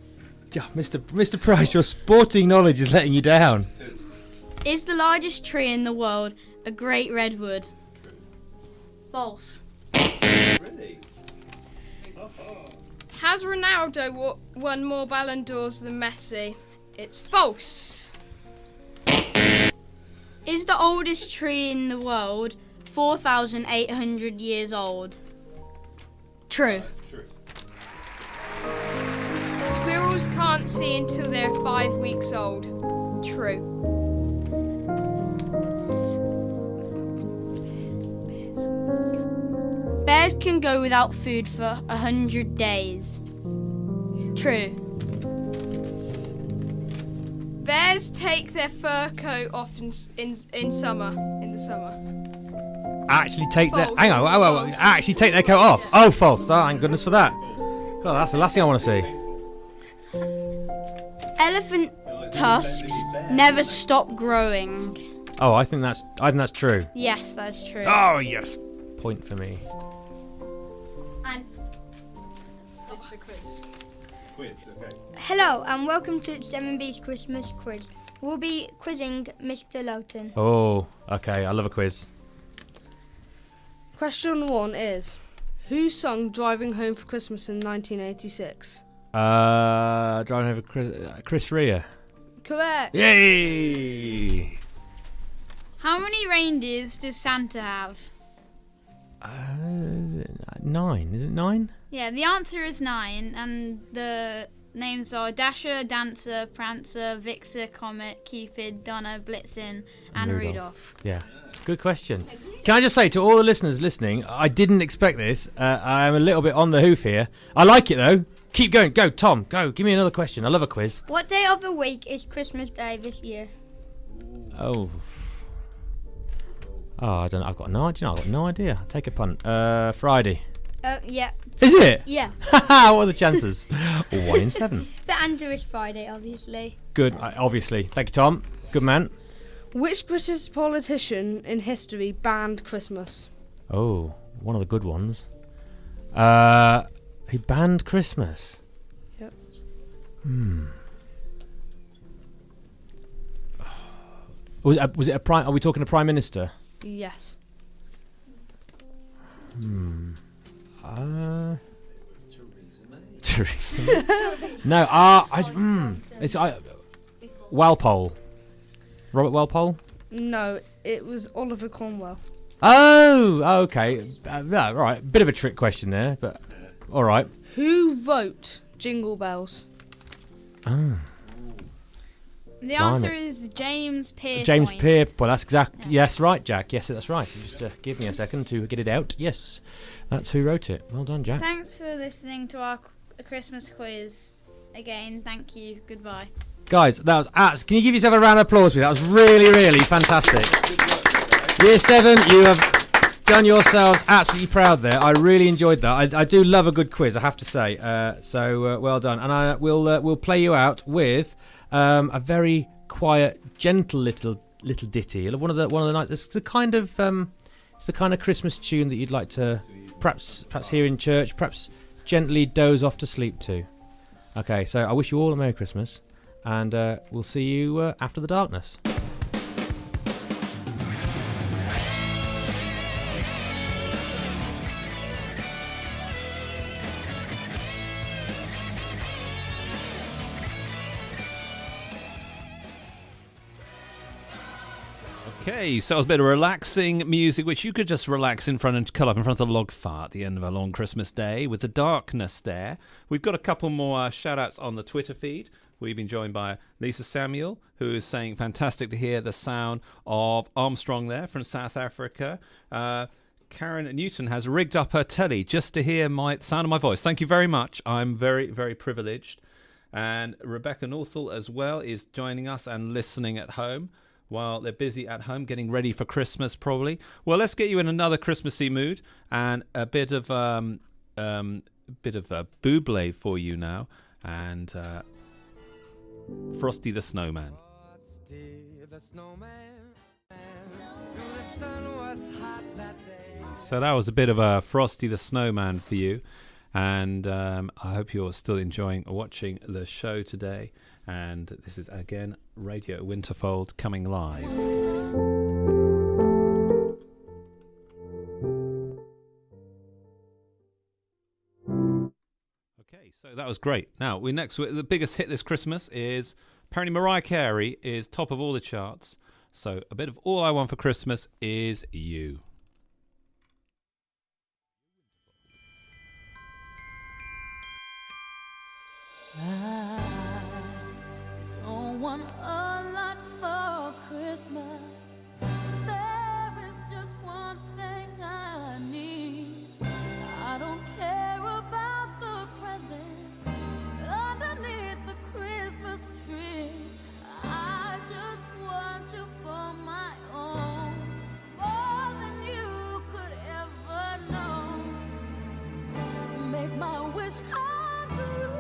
Yeah, Mr. Price, your sporting knowledge is letting you down. Is the largest tree in the world a great redwood? False. Really? Has Ronaldo won more Ballon d'Ors than Messi? It's false. Is the oldest tree in the world 4,800 years old? True. True. Squirrels can't see until they're 5 weeks old. True. Bears can go without food for 100 days. True. Bears take their fur coat off in summer. In the summer. Actually take their... False. Hang on. False. Actually take their coat off. Oh, false. Oh, thank goodness for that. God, that's the last thing I want to see. Elephant tusks never stop growing. Oh, I think that's true. Yes, that's true. Oh, yes. Point for me. And it's the quiz. Quiz, okay. hello and welcome to 7B's Christmas quiz. We'll be quizzing Mr. Loughton. Oh, okay. I love a quiz. Question 1 is, who sung Driving Home for Christmas in 1986? Driving over Chris Rea. Correct. Yay! How many reindeers does Santa have? Is it 9? Is it 9? Yeah, the answer is 9, and the names are Dasher, Dancer, Prancer, Vixer, Comet, Cupid, Donner, Blitzen, and Rudolph. Yeah, good question. Can I just say to all the listeners listening, I didn't expect this. I am a little bit on the hoof here. I like it though. Keep going. Go, Tom. Go. Give me another question. I love a quiz. What day of the week is Christmas Day this year? Oh, I don't know. I've got no idea. I've got no idea. Take a punt. Friday. Yeah. Is it? Yeah. What are the chances? 1 in 7. The answer is Friday, obviously. Good. Obviously. Thank you, Tom. Good man. Which British politician in history banned Christmas? Oh, one of the good ones. He banned Christmas. Yep. Was it a prime? Are we talking a prime minister? Yes. Theresa May? No. It's Walpole. Robert Walpole? No, it was Oliver Cromwell. Oh, okay. Right. Bit of a trick question there, but all right. Who wrote Jingle Bells? Oh. The answer is James Pierpont. James Pierpont. Well, that's exact. Yes, right, Jack. Yes, that's right. Just give me a second to get it out. Yes, that's who wrote it. Well done, Jack. Thanks for listening to our Christmas quiz. Again, thank you. Goodbye. Guys, that was can you give yourself a round of applause for that? That was really, really fantastic. Year 7, you have done yourselves absolutely proud there. I really enjoyed that. I do love a good quiz, I have to say. So well done. And we'll play you out with a very quiet, gentle little ditty. One of the nights. It's the kind of Christmas tune that you'd like to perhaps hear in church, perhaps gently doze off to sleep to. Okay, so I wish you all a Merry Christmas, and we'll see you after the darkness. Okay, so it was a bit of relaxing music, which you could just relax in front and curl up in front of the log fire at the end of a long Christmas day with the darkness there. We've got a couple more shout-outs on the Twitter feed. We've been joined by Lisa Samuel, who is saying, fantastic to hear the sound of Armstrong there from South Africa. Karen Newton has rigged up her telly just to hear the sound of my voice. Thank you very much. I'm very, very privileged. And Rebecca Northall as well is joining us and listening at home while they're busy at home getting ready for Christmas probably. Well, let's get you in another Christmassy mood and a bit of a Bublé for you now, and Frosty the Snowman. So that was a bit of a Frosty the Snowman for you, and I hope you're still enjoying watching the show today. And this is again Radio Winterfold coming live. Okay, so that was great. Now the biggest hit this Christmas is apparently Mariah Carey is top of all the charts. So a bit of All I Want for Christmas Is You. Don't want a lot for Christmas. There is just one thing I need. I don't care about the presents underneath the Christmas tree. I just want you for my own, more than you could ever know. Make my wish come true.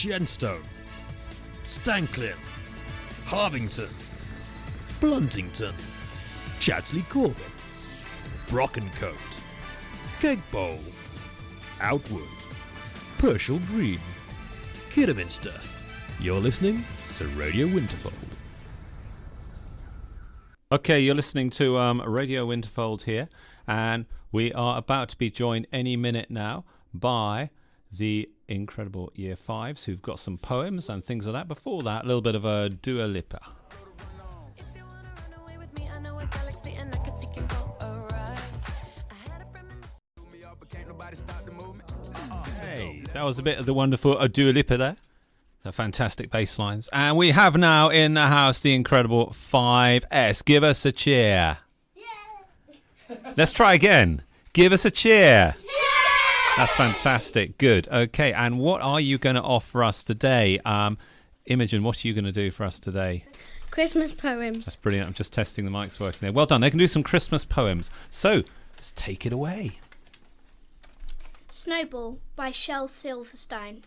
Shenstone, Stancliffe, Harvington, Bluntington, Chadsley Corbin, Brockencote, Kegbowl, Outwood, Pershall Green, Kidderminster. You're listening to Radio Winterfold. Okay, you're listening to Radio Winterfold here, and we are about to be joined any minute now by the incredible Year 5s who've got some poems and things like that. Before that, a little bit of a Dua Lipa. Hey, that was a bit of the wonderful Dua Lipa there. The fantastic bass lines. And we have now in the house the incredible 5S. Give us a cheer. Yeah. Let's try again. Give us a cheer. Yeah. That's fantastic. Good. Okay, and what are you going to offer us today? Imogen, what are you going to do for us today? Christmas poems. That's brilliant. I'm just testing the mics working there. Well done. They can do some Christmas poems. So, let's take it away. Snowball by Shel Silverstein.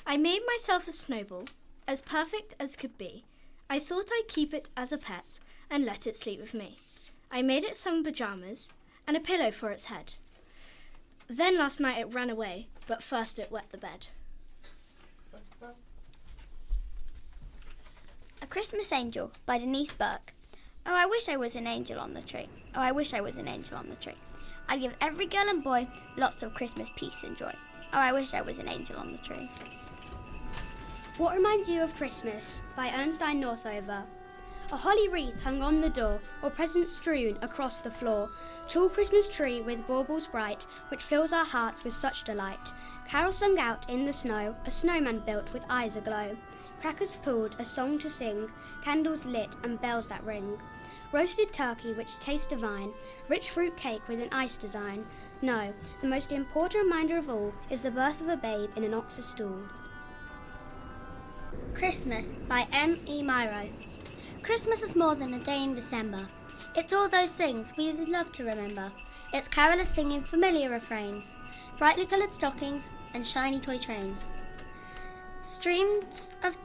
I made myself a snowball, as perfect as could be. I thought I'd keep it as a pet and let it sleep with me. I made it some pyjamas and a pillow for its head. Then last night it ran away, but first it wet the bed. A Christmas Angel by Denise Burke. Oh, I wish I was an angel on the tree. Oh, I wish I was an angel on the tree. I'd give every girl and boy lots of Christmas peace and joy. Oh, I wish I was an angel on the tree. What Reminds You of Christmas by Ernestine Northover. A holly wreath hung on the door, or presents strewn across the floor. Tall Christmas tree with baubles bright, which fills our hearts with such delight. Carols sung out in the snow, a snowman built with eyes aglow. Crackers pulled, a song to sing, candles lit and bells that ring. Roasted turkey which tastes divine, rich fruit cake with an ice design. No, the most important reminder of all is the birth of a babe in an ox's stall. Christmas by M.E. Myro. Christmas is more than a day in December. It's all those things we would love to remember. It's carolers singing familiar refrains, brightly coloured stockings and shiny toy trains. Streams of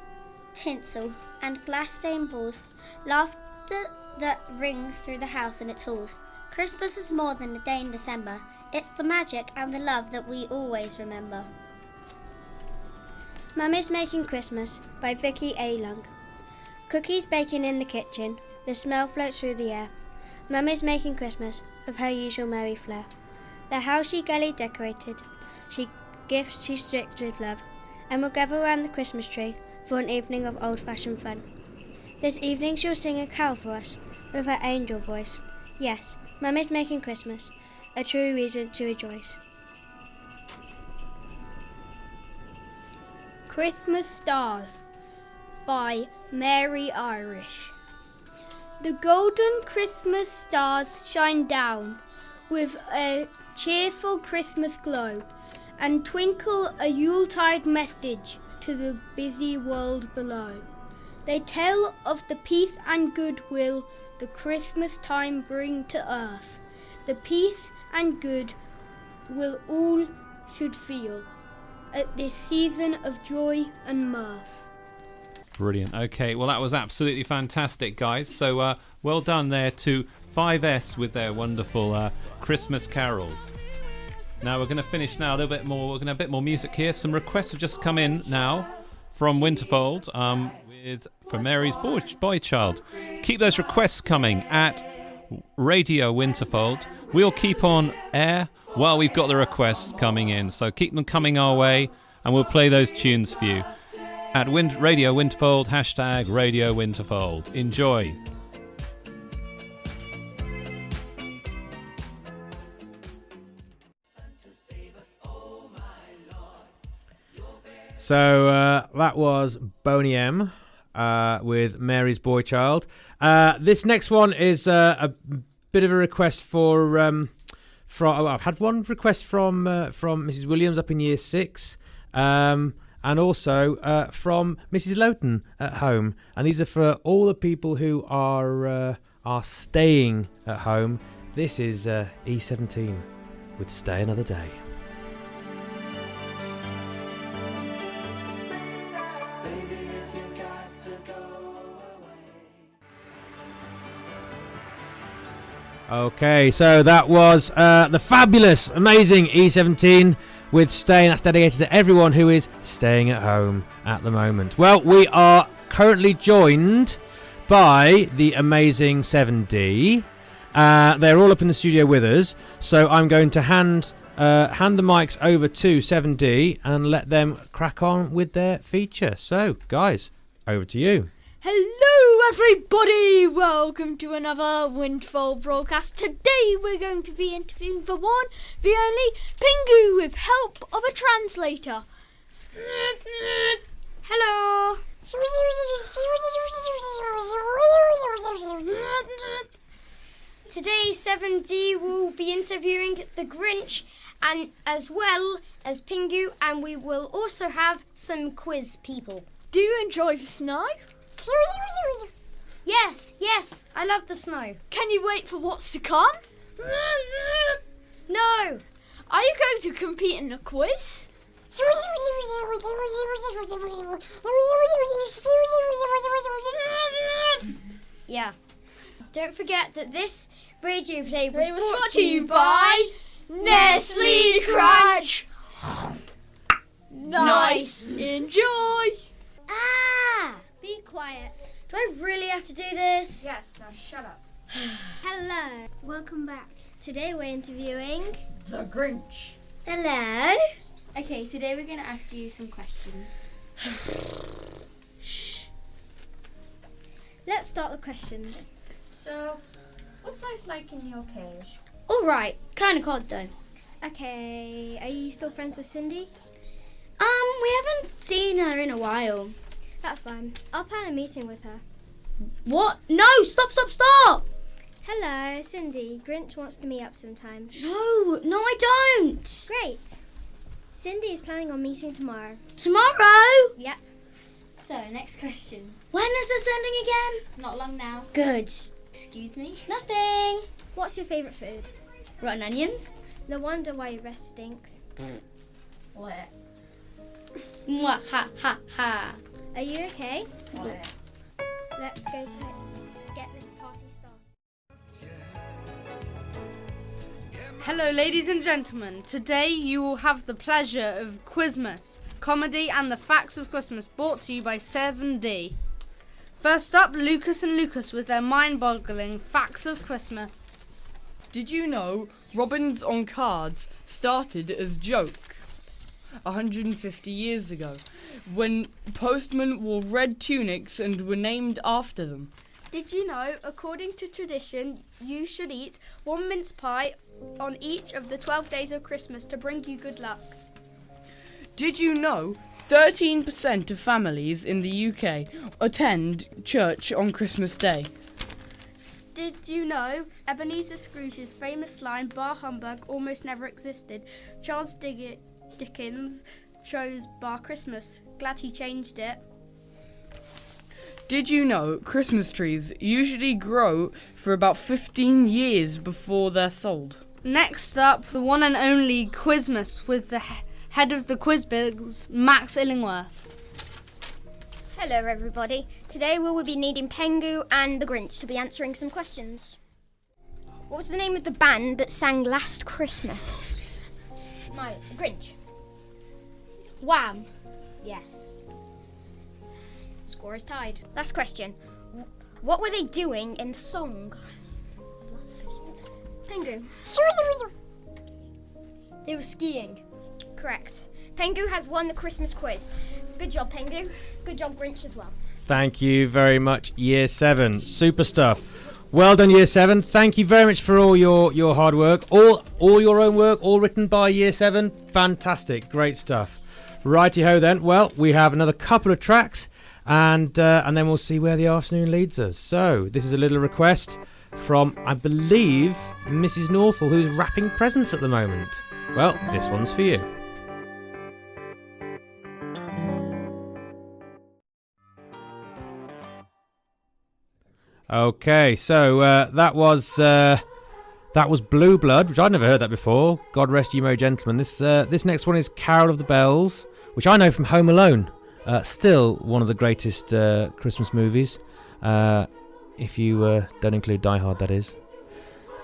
tinsel and glass-stained balls, laughter that rings through the house and its halls. Christmas is more than a day in December. It's the magic and the love that we always remember. Mummy's Making Christmas by Vicky A. Lung. Cookies baking in the kitchen, the smell floats through the air. Mummy's making Christmas with her usual merry flair. The house she gaily decorated, gifts she stripped with love, and we'll gather around the Christmas tree for an evening of old-fashioned fun. This evening she'll sing a carol for us with her angel voice. Yes, Mummy's Making Christmas, a true reason to rejoice. Christmas Stars by Mary Irish. The golden Christmas stars shine down with a cheerful Christmas glow and twinkle a Yuletide message to the busy world below. They tell of the peace and goodwill the Christmas time bring to earth. The peace and good will all should feel at this season of joy and mirth. Brilliant. Okay, well that was absolutely fantastic, guys. So well done there to 5S with their wonderful Christmas carols. Now we're going to finish now a little bit more. We're going to have a bit more music here. Some requests have just come in now from Winterfold for Mary's boy child. Keep those requests coming at Radio Winterfold. We'll keep on air while we've got the requests coming in. So keep them coming our way and we'll play those tunes for you. At Radio Winterfold, # Radio Winterfold. Enjoy. So that was Boney M with Mary's Boy Child. This next one is a bit of a request I've had one request from Mrs. Williams up in Year 6. And also from Mrs. Loughton at home. And these are for all the people who are staying at home. This is E17 with Stay Another Day. Stay Okay, so that was the fabulous, amazing E17 with Staying. That's dedicated to everyone who is staying at home at the moment. Well, we are currently joined by the amazing 7D. They're all up in the studio with us, so I'm going to hand the mics over to 7D and let them crack on with their feature. So, guys, over to you. Hello everybody, welcome to another Winterfold broadcast. Today we're going to be interviewing the one, the only Pingu with help of a translator. Hello. Today 7D will be interviewing the Grinch and as well as Pingu, and we will also have some quiz people. Do you enjoy the snow? Yes, I love the snow. Can you wait for what's to come? No. Are you going to compete in a quiz? Yeah. Don't forget that this radio play was brought to you by Nestle Crunch. Nice. Enjoy. Be quiet. Do I really have to do this? Yes, now shut up. Hello. Welcome back. Today we're interviewing The Grinch. Hello. Okay, today we're going to ask you some questions. Shh. Let's start the questions. So, what's life like in your cage? All right. Kind of cold though. Okay. Are you still friends with Cindy? We haven't seen her in a while. That's fine. I'll plan a meeting with her. What? No! Stop! Hello, Cindy. Grinch wants to meet up sometime. No, I don't. Great. Cindy is planning on meeting tomorrow. Tomorrow? Yep. So, next question. When is the sending again? Not long now. Good. Excuse me? Nothing. What's your favourite food? Rotten onions? No wonder why your breath stinks. What? Mwah, ha, ha, ha. Are you okay? What? Let's go get this party started. Hello, ladies and gentlemen. Today you will have the pleasure of Quizmas, comedy and the facts of Christmas, brought to you by 7D. First up, Lucas and Lucas with their mind-boggling facts of Christmas. Did you know robins on cards started as joke 150 years ago, when postmen wore red tunics and were named after them? Did you know, according to tradition, you should eat one mince pie on each of the 12 days of Christmas to bring you good luck? Did you know 13% of families in the UK attend church on Christmas Day? Did you know Ebenezer Scrooge's famous line, "Bar humbug almost never existed"? Charles Dickens chose Bar Christmas. Glad he changed it. Did you know Christmas trees usually grow for about 15 years before they're sold? Next up, the one and only Quizmas with the head of the Quizbigs, Max Illingworth. Hello everybody. Today we will be needing Pingu and the Grinch to be answering some questions. What was the name of the band that sang Last Christmas? The Grinch. Wham! Yes. Score is tied. Last question. What were they doing in the song? Pingu. They were skiing. Correct. Pingu has won the Christmas quiz. Good job, Pingu. Good job, Grinch, as well. Thank you very much, Year 7. Super stuff. Well done, Year 7. Thank you very much for all your hard work. All your own work, all written by Year 7. Fantastic. Great stuff. Righty-ho then. Well, we have another couple of tracks, and then we'll see where the afternoon leads us. So, this is a little request from, I believe, Mrs. Northall, who's wrapping presents at the moment. Well, this one's for you. Okay, so that was Blue Blood, which I'd never heard that before. God rest you, merry gentlemen. This next one is Carol of the Bells, which I know from Home Alone. Still one of the greatest Christmas movies, if you don't include Die Hard, that is.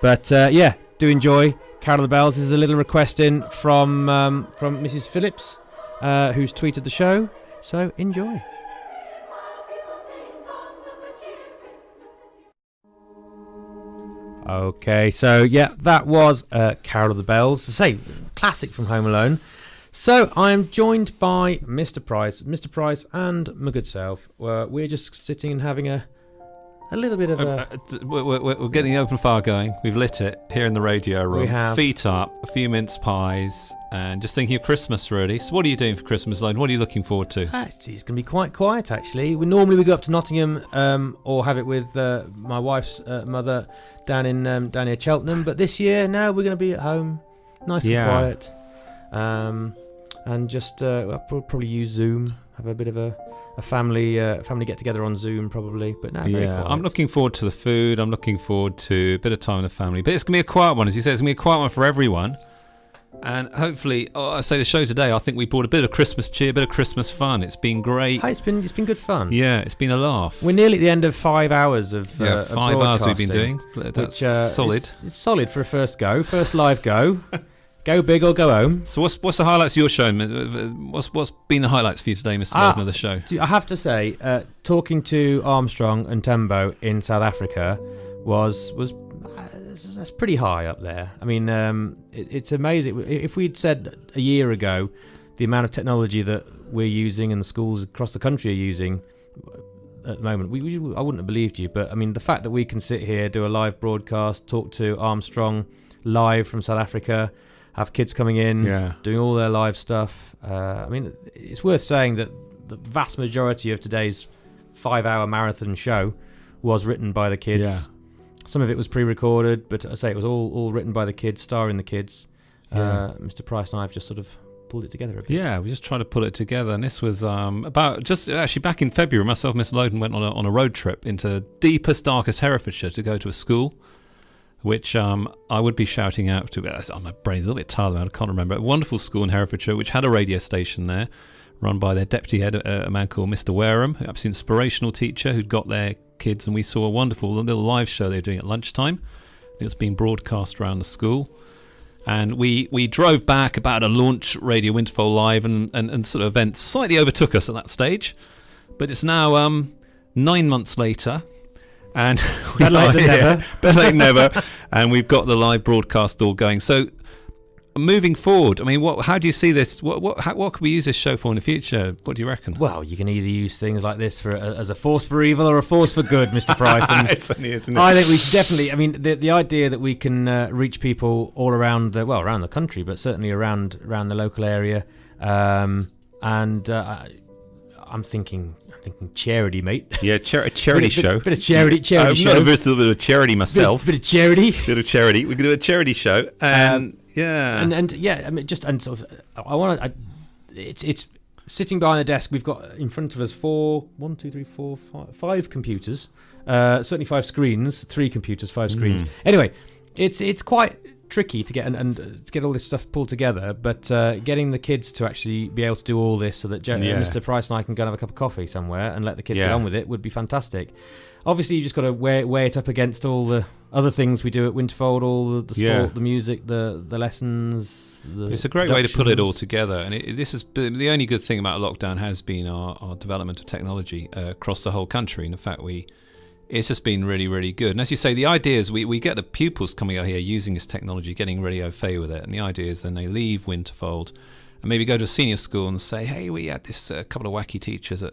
But yeah, do enjoy Carol of the Bells. This is a little request in from Mrs. Phillips, who's tweeted the show. So enjoy. Okay, so yeah, that was Carol of the Bells. To say, classic from Home Alone. So I'm joined by Mr. Price and my good self. We're just sitting and having a little bit of a... We're getting the open fire going. We've lit it here in the radio room. We have. Feet up, a few mince pies, and just thinking of Christmas, really. So what are you doing for Christmas, Loughton? What are you looking forward to? It's going to be quite quiet, actually. We go up to Nottingham or have it with my wife's mother down near Cheltenham. But this year, no, we're going to be at home, nice and quiet. And just we'll probably use Zoom, have a bit of a family get together on Zoom probably, but no, very quiet. I'm looking forward to the food. I'm looking forward to a bit of time with the family. But it's gonna be a quiet one, as you said. It's gonna be a quiet one for everyone. And hopefully, I say the show today. I think we brought a bit of Christmas cheer, a bit of Christmas fun. It's been great. Hey, it's been good fun. Yeah, it's been a laugh. We're nearly at the end of 5 hours of 5 hours we've been doing. That's solid. It's solid for a first live go. Go big or go home. So what's the highlights of your show? What's been the highlights for you today, Mr. Loughton, of the show? I have to say, talking to Armstrong and Tembo in South Africa was that's pretty high up there. I mean, it's amazing. If we'd said a year ago the amount of technology that we're using and the schools across the country are using at the moment, I wouldn't have believed you. But I mean, the fact that we can sit here, do a live broadcast, talk to Armstrong live from South Africa, have kids coming in, doing all their live stuff. I mean, it's worth saying that the vast majority of today's 5-hour marathon show was written by the kids. Yeah. Some of it was pre-recorded, but I say it was all written by the kids, starring the kids. Mr. Price and I have just sort of pulled it together a bit. Yeah, we just tried to pull it together, and this was about just actually back in February. Myself and Mr. Loughton went on a road trip into deepest, darkest Herefordshire to go to a school, which I would be shouting out to. My brain's a little bit tired about it, I can't remember. A wonderful school in Herefordshire, which had a radio station there, run by their deputy head, a man called Mr. Wareham, an absolutely inspirational teacher who'd got their kids, and we saw a wonderful little live show they were doing at lunchtime. It was being broadcast around the school. And we drove back about a launch Radio Winterfold Live and sort of events slightly overtook us at that stage. But it's now 9 months later. And better late than never. Better late than never. And we've got the live broadcast all going. So moving forward, I mean, how do you see this? What can we use this show for in the future? What do you reckon? Well, you can either use things like this as a force for evil or a force for good, Mr. Price. And isn't it? I think we should definitely. I mean, the idea that we can reach people all around the country, but certainly around the local area, and I'm thinking charity, mate. Yeah, charity show. Bit of charity show. I'm not averse to a bit of charity myself. Bit of charity. Bit of charity. We can do a charity show, and I mean, I want to. It's sitting behind the desk. We've got in front of us 5 computers. Certainly 5 screens. 3 computers, 5 screens. Anyway, it's quite tricky to get and to get all this stuff pulled together, but getting the kids to actually be able to do all this so that Mr. Price and I can go and have a cup of coffee somewhere and let the kids get on with it would be fantastic. Obviously, you just got to weigh it up against all the other things we do at Winterfold, all the sport, the music, the lessons. It's a great way to put it all together, and this is the only good thing about lockdown has been our development of technology across the whole country. And in fact, it's just been really, really good. And as you say, the idea is we get the pupils coming out here using this technology, getting really au fait with it. And the idea is then they leave Winterfold and maybe go to a senior school and say, hey, we had this couple of wacky teachers at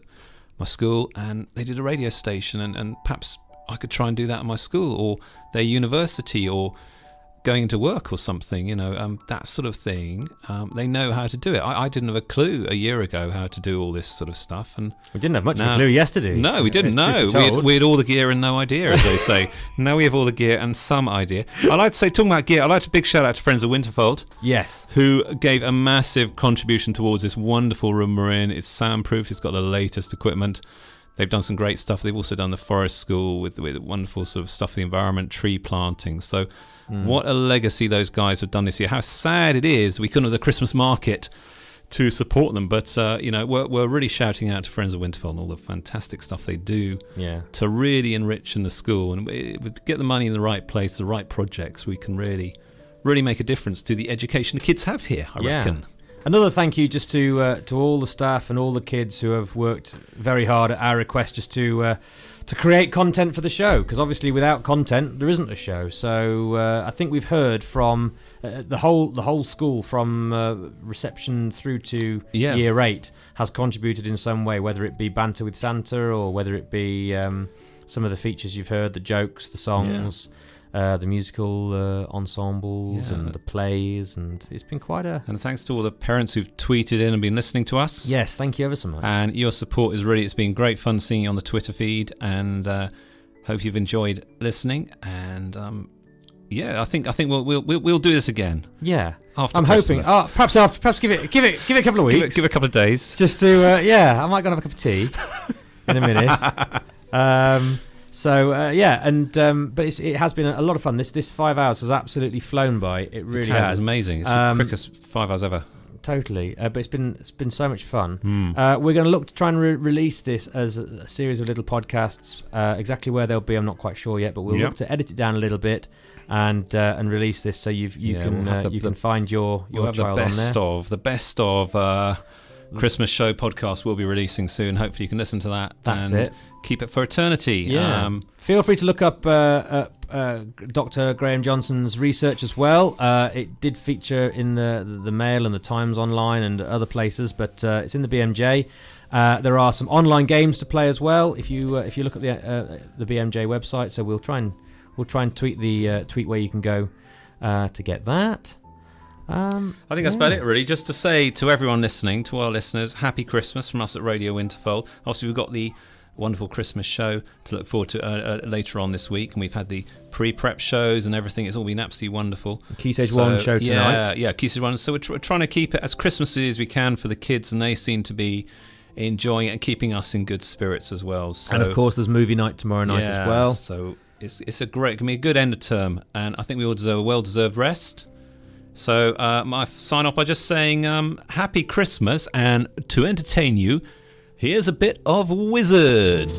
my school and they did a radio station and perhaps I could try and do that at my school or their university or going into work or something, that sort of thing. They know how to do it. I didn't have a clue a year ago how to do all this sort of stuff, and we didn't have much of a clue yesterday. No, we didn't know. We had all the gear and no idea, as they say. Now we have all the gear and some idea. I'd like to say, talking about gear, I'd like to big shout out to Friends of Winterfold. Yes. Who gave a massive contribution towards this wonderful room we're in. It's soundproof. It's got the latest equipment. They've done some great stuff. They've also done the forest school with wonderful sort of stuff for the environment, tree planting. So what a legacy those guys have done this year. How sad it is we couldn't have the Christmas market to support them. But we're really shouting out to Friends of Winterfold and all the fantastic stuff they do to really enrich in the school, and we get the money in the right place, the right projects. We can really make a difference to the education the kids have here, I reckon. Another thank you just to all the staff and all the kids who have worked very hard at our request just to create content for the show, because obviously without content there isn't a show. So I think we've heard from the whole school, from reception through to year 8 has contributed in some way, whether it be Banter with Santa or whether it be some of the features you've heard, the jokes, the songs. The musical ensembles and the plays, and it's been quite a... And thanks to all the parents who've tweeted in and been listening to us. Yes, thank you ever so much. And your support it's been great fun seeing you on the Twitter feed, and hope you've enjoyed listening. And I think we'll do this again. Yeah, after I'm Christmas. hoping. Perhaps give it a couple of weeks. Give it a couple of days. Just to I might go and have a cup of tea in a minute. But it has been a lot of fun. This 5 hours has absolutely flown by. It really has. It's amazing. It's the quickest 5 hours ever. Totally, but it's been so much fun. We're going to look to try and release this as a series of little podcasts. Exactly where they'll be, I'm not quite sure yet, but we'll look to edit it down a little bit and release this so you can find your child on there. The best of Christmas show podcast we'll be releasing soon. Hopefully you can listen to that. That's and it. Keep it for eternity. Yeah. Feel free to look up Dr. Graham Johnson's research as well. It did feature in the Mail and the Times Online and other places, but it's in the BMJ. There are some online games to play as well if you look at the BMJ website. So we'll try and tweet where you can go to get that. I think that's about it, really. Just to say to everyone listening, to our listeners, happy Christmas from us at Radio Winterfold. Obviously, we've got the wonderful Christmas show to look forward to later on this week, and we've had the pre-prep shows and everything. It's all been absolutely wonderful. Key Stage 1 show tonight. Yeah, Key Stage 1. So we're trying to keep it as Christmassy as we can for the kids, and they seem to be enjoying it and keeping us in good spirits as well. So, and of course, there's movie night tomorrow night as well. So it's going to be a good end of term, and I think we all deserve a well-deserved rest. So I sign off by just saying happy Christmas, and to entertain you, here's a bit of Wizard.